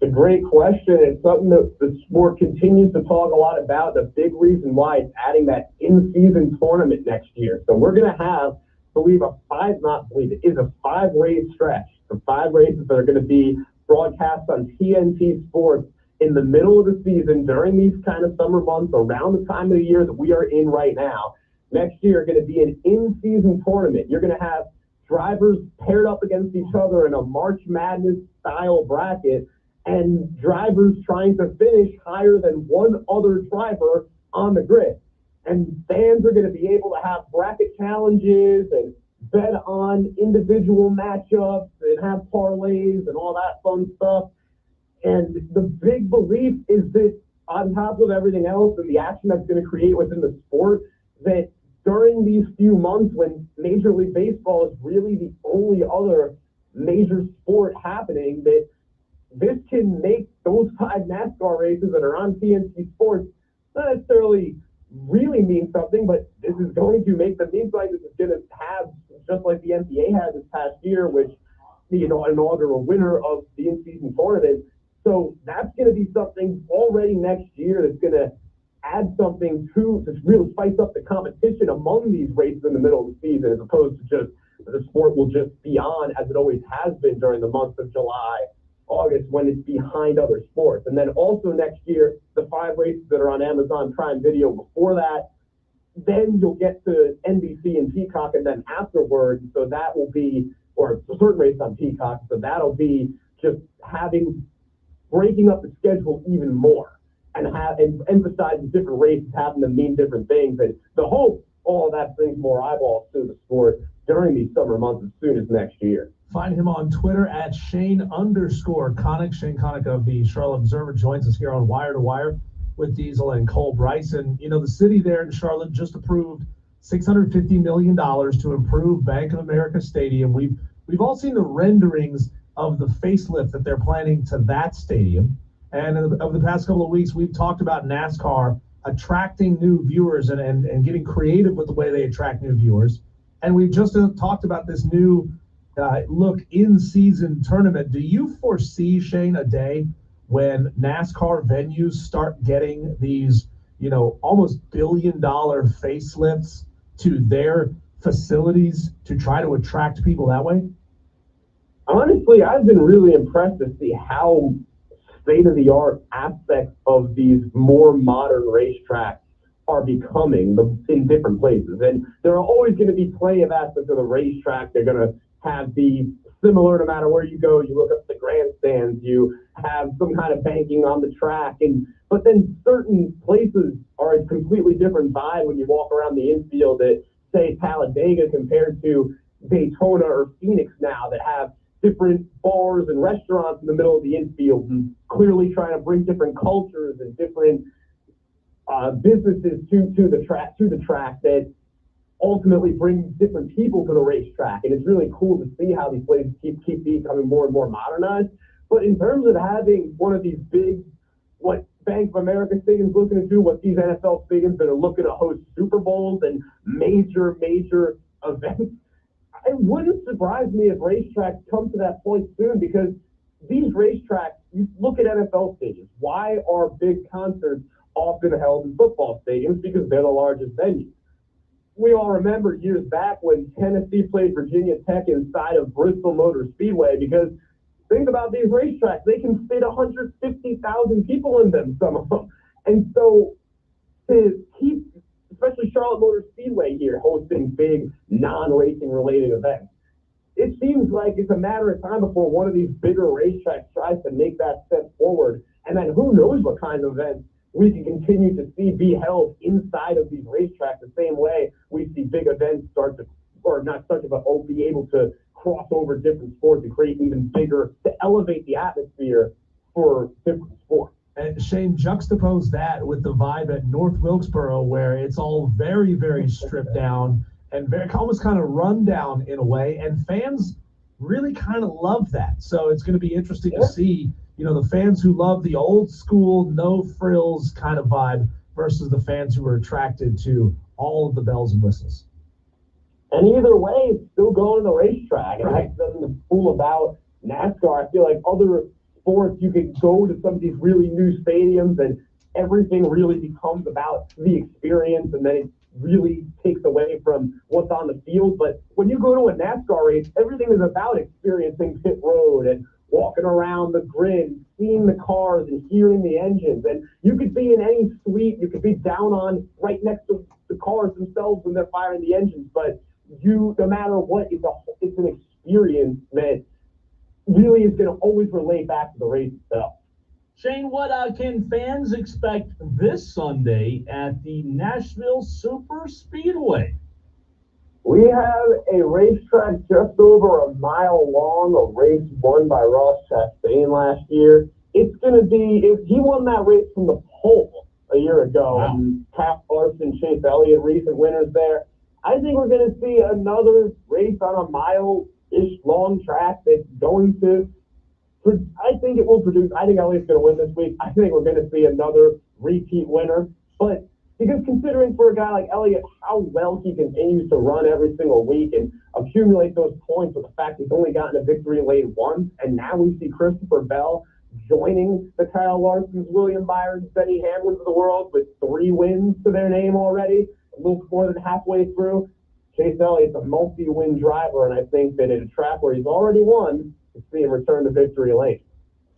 It's a great question. It's something that the sport continues to talk a lot about. The big reason why it's adding that in-season tournament next year. So we're going to have, it is a 5-race stretch. The 5 races that are going to be broadcast on TNT Sports in the middle of the season during these kind of summer months, around the time of the year that we are in right now. Next year, going to be an in-season tournament. You're going to have drivers paired up against each other in a March Madness style bracket, and drivers trying to finish higher than one other driver on the grid. And fans are going to be able to have bracket challenges and bet on individual matchups and have parlays and all that fun stuff. And the big belief is that on top of everything else and the action that's going to create within the sport, that during these few months when Major League Baseball is really the only other major sport happening, that this can make those 5 NASCAR races that are on TNT Sports not necessarily really mean something, but this is going to make them mean like this is going to have, just like the NBA had this past year, which, you know, an inaugural winner of the in-season tournament. So that's going to be something already next year that's going to add something to really spice up the competition among these races in the middle of the season, as opposed to just the sport will just be on as it always has been during the months of July, August when it's behind other sports. And then also next year, the 5 races that are on Amazon Prime Video before that. Then you'll get to NBC and Peacock, and then afterwards, so that will be, or a certain race on Peacock, so that'll be just breaking up the schedule even more and emphasizing different races, having them mean different things. And the hope all of that brings more eyeballs to the sport during these summer months as soon as next year. Find him on Twitter at Shane_Connuck. Shane Connuck of the Charlotte Observer joins us here on Wire to Wire with Diesel and Cole Bryson. You know, the city there in Charlotte just approved $650 million to improve Bank of America Stadium. We've all seen the renderings of the facelift that they're planning to that stadium. And over the past couple of weeks, we've talked about NASCAR attracting new viewers and getting creative with the way they attract new viewers. And we've just talked about this new look in-season tournament. Do you foresee, Shane, a day when NASCAR venues start getting these, almost billion-dollar facelifts to their facilities to try to attract people that way? Honestly, I've been really impressed to see how state-of-the-art aspects of these more modern racetracks are becoming in different places. And there are always going to be plenty of aspects of the racetrack they're going to have be similar no matter where you go. You look up the grandstands, you have some kind of banking on the track, but then certain places are a completely different vibe when you walk around the infield at, say, Talladega compared to Daytona or Phoenix now, that have different bars and restaurants in the middle of the infield, and clearly trying to bring different cultures and different businesses to the track that ultimately brings different people to the racetrack. And it's really cool to see how these places keep becoming more and more modernized. But in terms of having one of these big, what Bank of America Stadium's looking to do, what these NFL stadiums that are looking to host Super Bowls and major events, it wouldn't surprise me if racetracks come to that point soon, because these racetracks, you look at NFL stadiums. Why are big concerts often held in football stadiums? Because they're the largest venues. We all remember years back when Tennessee played Virginia Tech inside of Bristol Motor Speedway, because think about these racetracks. They can fit 150,000 people in them, some of them. And so to keep, especially Charlotte Motor Speedway here, hosting big non-racing related events, it seems like it's a matter of time before one of these bigger racetracks tries to make that step forward. And then who knows what kind of events we can continue to see be held inside of these racetracks the same way we see big events be able to cross over different sports and create even bigger, to elevate the atmosphere for different sports. And Shane, juxtapose that with the vibe at North Wilkesboro, where it's all very, very stripped down and very almost kind of run down in a way, and fans really kind of love that. So it's going to be interesting to see, the fans who love the old school, no frills kind of vibe versus the fans who are attracted to all of the bells and whistles. And either way, it's still going to the racetrack. And that's something cool about NASCAR. I feel like other sports, you can go to some of these really new stadiums and everything really becomes about the experience, and then it really takes away from what's on the field. But when you go to a NASCAR race, everything is about experiencing pit road and walking around the grid, seeing the cars and hearing the engines. And you could be in any suite, you could be down on right next to the cars themselves when they're firing the engines. But no matter what, it's an experience that really is going to always relate back to the race itself. Shane, what can fans expect this Sunday at the Nashville Super Speedway? We have a racetrack just over a mile long, a race won by Ross Chastain last year. It's going to be, he won that race from the pole a year ago. Wow. And Cap Larson, Chase Elliott, recent winners there. I think we're going to see another race on a mile-ish long track that's going to, I think it will produce, I think Elliott's going to win this week. I think we're going to see another repeat winner. But because considering for a guy like Elliott how well he continues to run every single week and accumulate those points with the fact he's only gotten a victory lane once, and now we see Christopher Bell joining the Kyle Larsons, William Byron, Benny Hamlins of the world with 3 wins to their name already, a little more than halfway through. Chase Elliott's a multi-win driver, and I think that at a track where he's already won, to see him return to victory lane.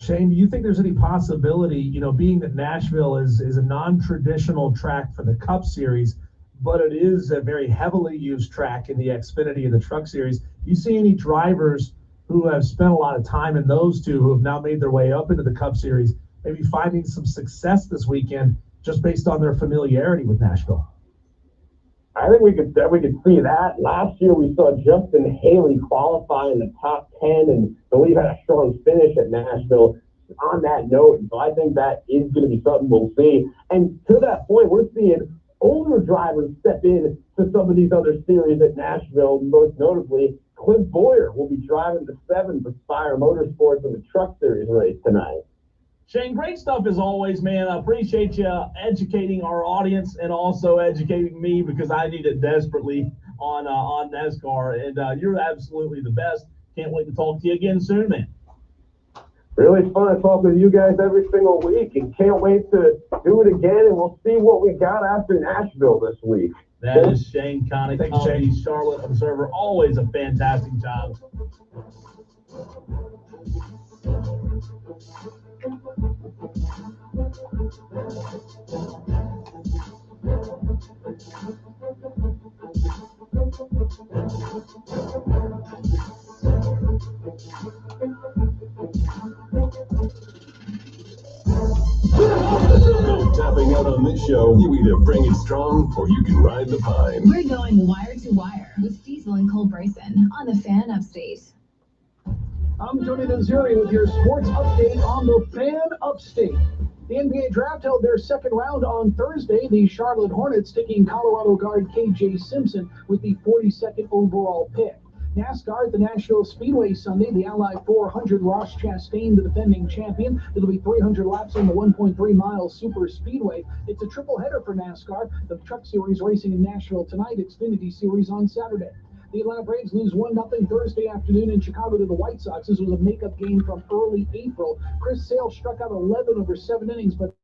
Shane, do you think there's any possibility, being that Nashville is a non-traditional track for the Cup Series, but it is a very heavily used track in the Xfinity and the Truck Series? Do you see any drivers who have spent a lot of time in those two who have now made their way up into the Cup Series, maybe finding some success this weekend just based on their familiarity with Nashville? I think we could see that. Last year we saw Justin Haley qualify in the top 10 and believe had a strong finish at Nashville. On that note, so I think that is going to be something we'll see. And to that point, we're seeing older drivers step in to some of these other series at Nashville. Most notably, Clint Boyer will be driving the 7 for Spire Motorsports in the Truck Series race tonight. Shane, great stuff as always, man. I appreciate you educating our audience and also educating me because I need it desperately on NASCAR. And you're absolutely the best. Can't wait to talk to you again soon, man. Really fun to talk with you guys every single week, and can't wait to do it again. And we'll see what we got after Nashville this week. That is Shane Connuck, the Charlotte Observer. Always a fantastic job. No tapping out on this show. You either bring it strong or you can ride the pine. We're going wire to wire with Diesel and Cole Bryson on the Fan Upstate. I'm Tony Danzuri with your sports update on the Fan Upstate. The NBA draft held their second round on Thursday. The Charlotte Hornets taking Colorado guard KJ Simpson with the 42nd overall pick. NASCAR at the Nashville Speedway Sunday. The Ally 400 Ross Chastain, the defending champion. It'll be 300 laps on the 1.3-mile super speedway. It's a triple header for NASCAR. The Truck Series racing in Nashville tonight. Xfinity Series on Saturday. The Atlanta Braves lose 1-0 Thursday afternoon in Chicago to the White Sox. This was a makeup game from early April. Chris Sale struck out 11 over 7 innings, but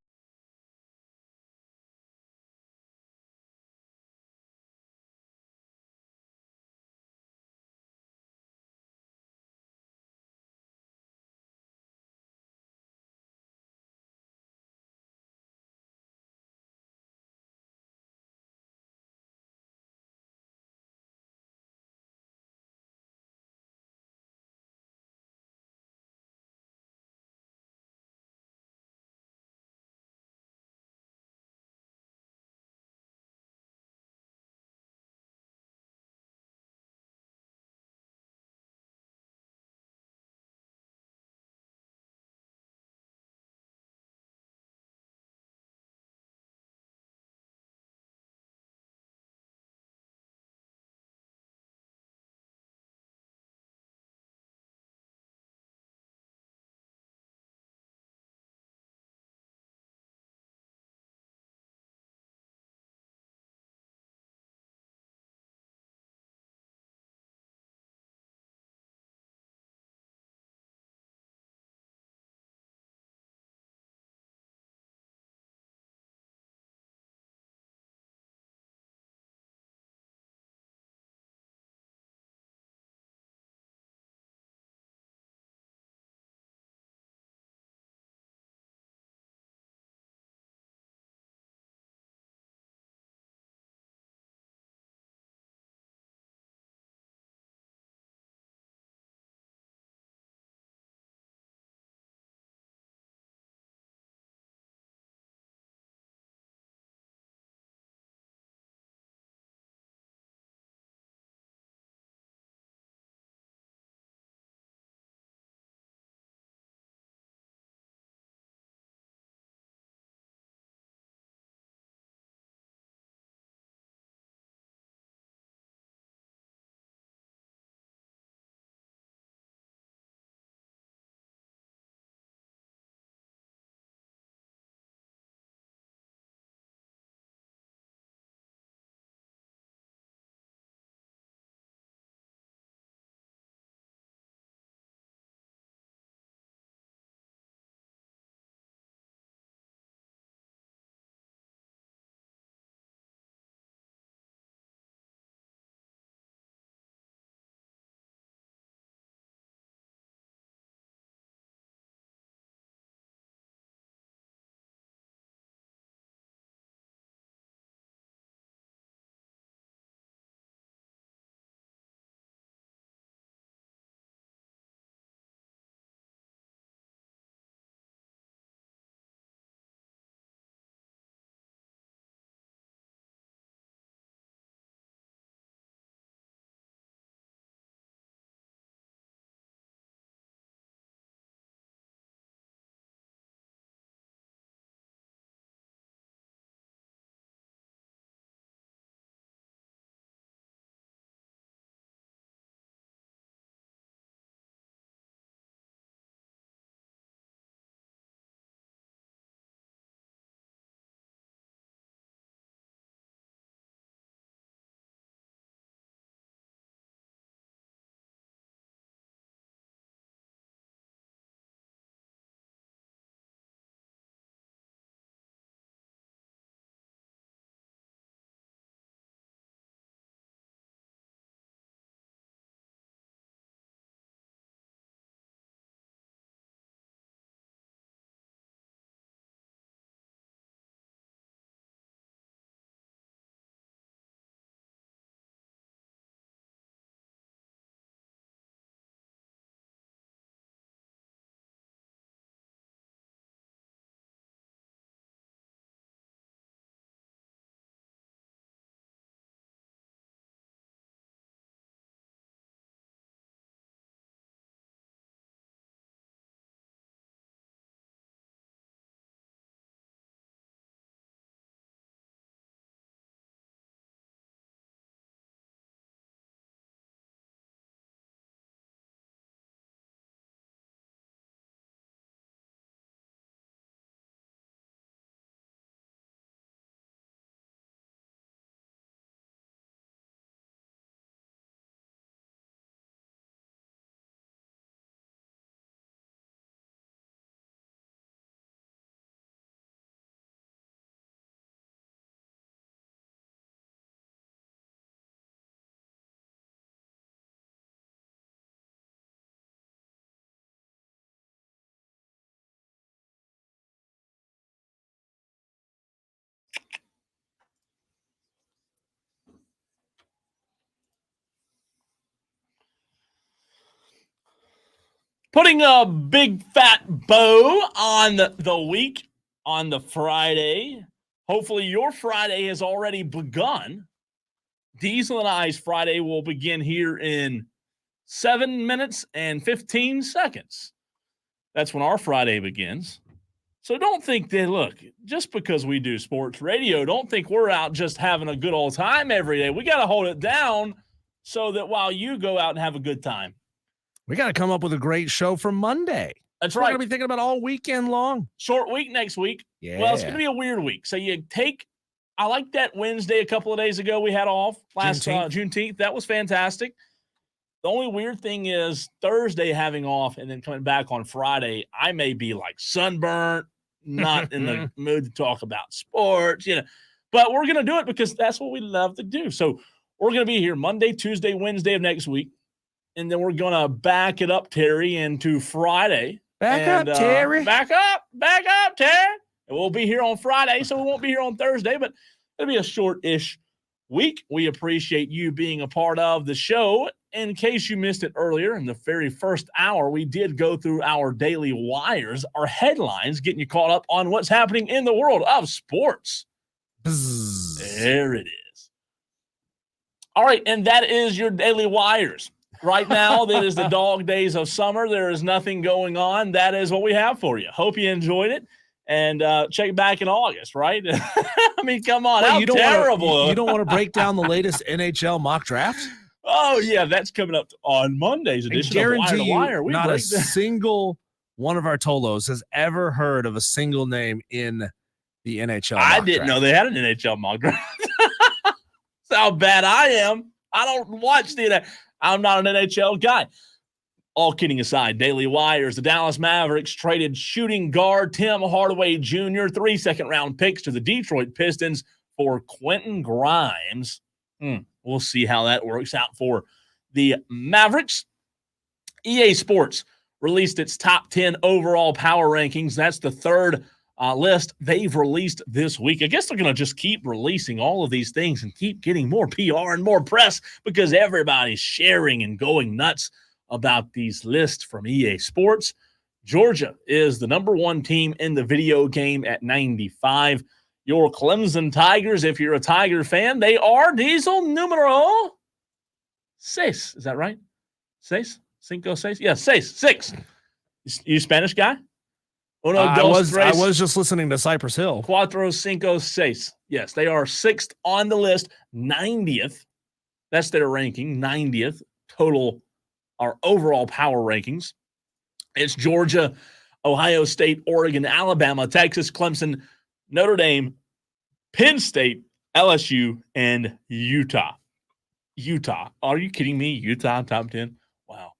Putting a big fat bow on the week on the Friday. Hopefully your Friday has already begun. Diesel and I's Friday will begin here in 7 minutes and 15 seconds. That's when our Friday begins. So don't think that, look, just because we do sports radio, don't think we're out just having a good old time every day. We got to hold it down so that while you go out and have a good time. We got to come up with a great show for Monday. That's We're right. going to be thinking about all weekend long. Short week next week. Yeah. Well, it's going to be a weird week. So I like that Wednesday a couple of days ago we had off last Juneteenth. That was fantastic. The only weird thing is Thursday having off and then coming back on Friday, I may be like sunburnt, not in the mood to talk about sports, but we're going to do it because that's what we love to do. So we're going to be here Monday, Tuesday, Wednesday of next week. And then we're going to back it up, Terry, into Friday. Back up, Terry. Back up, Terry. And we'll be here on Friday, so we won't be here on Thursday, but it'll be a short-ish week. We appreciate you being a part of the show. In case you missed it earlier, in the very first hour, we did go through our daily wires, our headlines, getting you caught up on what's happening in the world of sports. There it is. All right, and that is your daily wires. Right now, that is the dog days of summer. There is nothing going on. That is what we have for you. Hope you enjoyed it. And check back in August, right? I mean, come on. How terrible. You don't want to break down the latest NHL mock draft? Oh, yeah. That's coming up on Monday's edition of Wire to Wire. Not a single one of our Tolos has ever heard of a single name in the NHL mock I didn't know they had an NHL mock draft. That's how bad I am. I don't watch the I'm not an NHL guy. All kidding aside, Daily Wires, the Dallas Mavericks traded shooting guard Tim Hardaway Jr., 3 second-round picks to the Detroit Pistons for Quentin Grimes. We'll see how that works out for the Mavericks. EA Sports released its top 10 overall power rankings. That's the third list they've released this week. I guess they're going to just keep releasing all of these things and keep getting more PR and more press because everybody's sharing and going nuts about these lists from EA Sports. Georgia is the number one team in the video game at 95. Your Clemson Tigers, if you're a Tiger fan, they are Diesel numero 6. Is that right? 6? Cinco, 6? Yeah, 6. You Spanish guy? I was just listening to Cypress Hill. Cuatro, cinco, seis. Yes, they are 6th on the list, 90th. That's their ranking, 90th total, our overall power rankings. It's Georgia, Ohio State, Oregon, Alabama, Texas, Clemson, Notre Dame, Penn State, LSU, and Utah. Are you kidding me? Utah, top 10? Wow.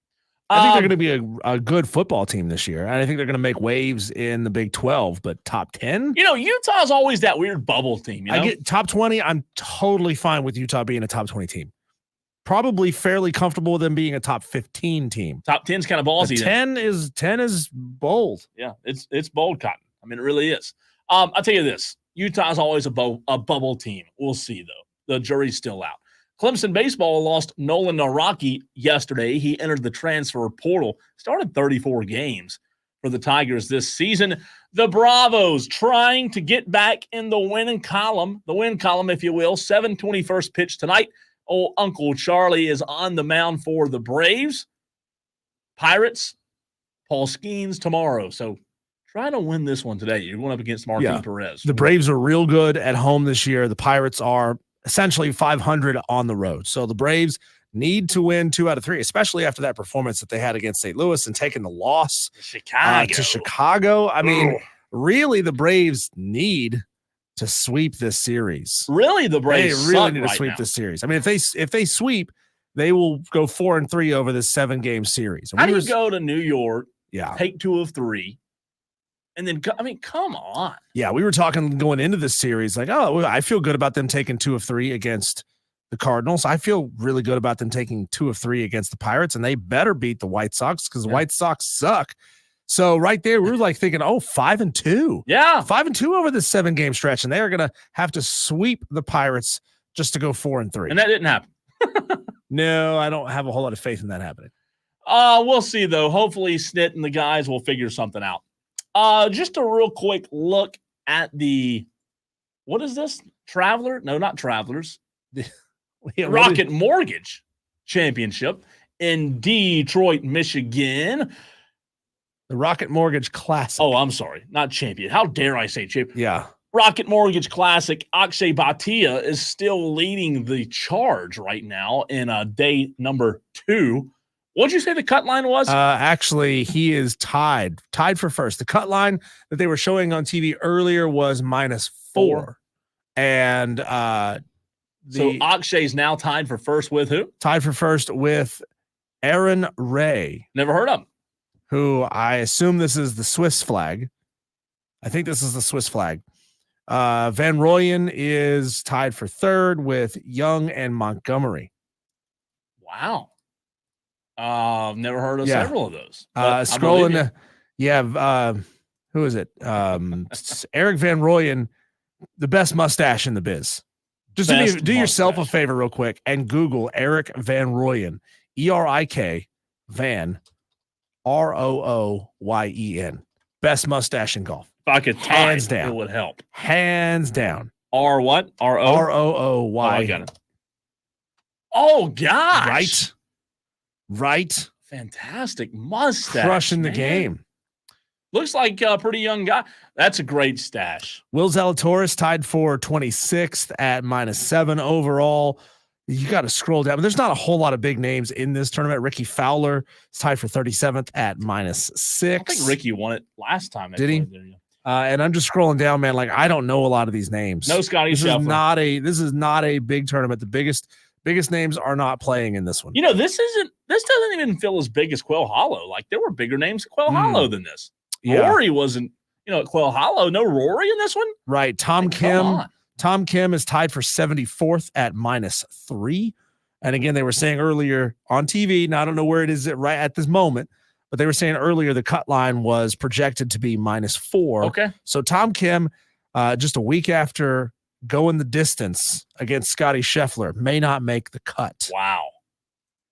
I think they're going to be a good football team this year. I think they're going to make waves in the Big 12, but top 10? Utah's always that weird bubble team. I get top 20. I'm totally fine with Utah being a top 20 team. Probably fairly comfortable with them being a top 15 team. Top 10's kind of ballsy. 10 is bold. Yeah, it's bold cotton. I mean, it really is. I'll tell you this. Utah's always a bubble team. We'll see, though. The jury's still out. Clemson baseball lost Nolan Naraki yesterday. He entered the transfer portal, started 34 games for the Tigers this season. The Bravos trying to get back in the win column, if you will. 7:21 pitch tonight. Old Uncle Charlie is on the mound for the Braves. Pirates, Paul Skeens tomorrow. So try to win this one today. You're going up against Martin Perez. The Braves are real good at home this year. The Pirates are essentially 500 on the road. So the Braves need to win 2 out of 3, especially after that performance that they had against St. Louis and taking the loss to Chicago. I mean, really, the Braves need to sweep this series. Really, the Braves really need to sweep this series. I mean, if they sweep, they will go 4-3 over this 7-game series. How do you go to New York, take 2 of 3, and then, I mean, come on. Yeah, we were talking going into this series, like, I feel good about them taking 2 of 3 against the Cardinals. I feel really good about them taking 2 of 3 against the Pirates, and they better beat the White Sox because the White Sox suck. So right there, we were like thinking, 5-2. Yeah. 5-2 over this 7-game stretch, and they are going to have to sweep the Pirates just to go 4-3. And that didn't happen. No, I don't have a whole lot of faith in that happening. We'll see, though. Hopefully, Snit and the guys will figure something out. Just a real quick look at what is this? Traveler? No, not Travelers. Rocket Mortgage Championship in Detroit, Michigan. The Rocket Mortgage Classic. Oh, I'm sorry. Not champion. How dare I say champion? Yeah. Rocket Mortgage Classic. Akshay Bhatia is still leading the charge right now in day number 2. What'd you say the cut line was? Actually, he is tied for first. The cut line that they were showing on TV earlier was -4. And so Akshay's now tied for first with who? Tied for first with Aaron Ray. Never heard of him. Who I assume this is the Swiss flag. I think this is the Swiss flag. Van Rooyen is tied for third with Young and Montgomery. Wow. Never heard of several of those. Scrolling, who is it? Eric Van Rooyen, the best mustache in the biz. Just do yourself a favor real quick and Google Eric Van Rooyen, ERIK Van ROOYEN. Best mustache in golf. If I could hands down, it would help. Hands down. R what? ROOY. Oh, I got it. Oh gosh. Right. Fantastic mustache. Crushing the game. Looks like a pretty young guy. That's a great stash. Will Zalatoris tied for 26th at -7 overall. You got to scroll down. But there's not a whole lot of big names in this tournament. Ricky Fowler is tied for 37th at -6. I think Ricky won it last time. Did he? There, yeah. And I'm just scrolling down, man. Like I don't know a lot of these names. No Scotty Scheffler. This is not a big tournament. The biggest names are not playing in this one. You know, this doesn't even feel as big as Quail Hollow. Like there were bigger names at Quail Hollow than this. Yeah. Rory wasn't, at Quail Hollow. No Rory in this one? Right. Tom Kim is tied for 74th at -3. And again, they were saying earlier on TV, now I don't know where it is right at this moment, but they were saying earlier the cut line was projected to be -4. Okay. So Tom Kim, just a week after going the distance against Scotty Scheffler, may not make the cut. Wow.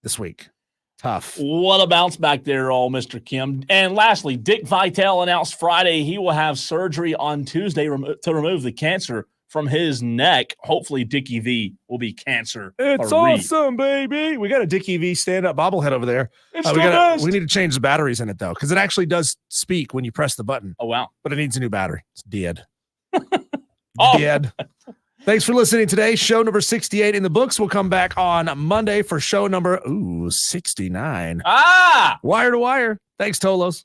This week. Tough. What a bounce back there, Mr. Kim. And lastly, Dick Vitale announced Friday he will have surgery on Tuesday to remove the cancer from his neck. Hopefully, Dickie V will be cancer. It's awesome, baby. We got a Dickie V stand-up bobblehead over there. We need to change the batteries in it, though, because it actually does speak when you press the button. Oh, wow. But it needs a new battery. It's dead. Dead. Thanks for listening today. Show number 68 in the books. We'll come back on Monday for show number 69. Ah! Wire to wire. Thanks, Tolos.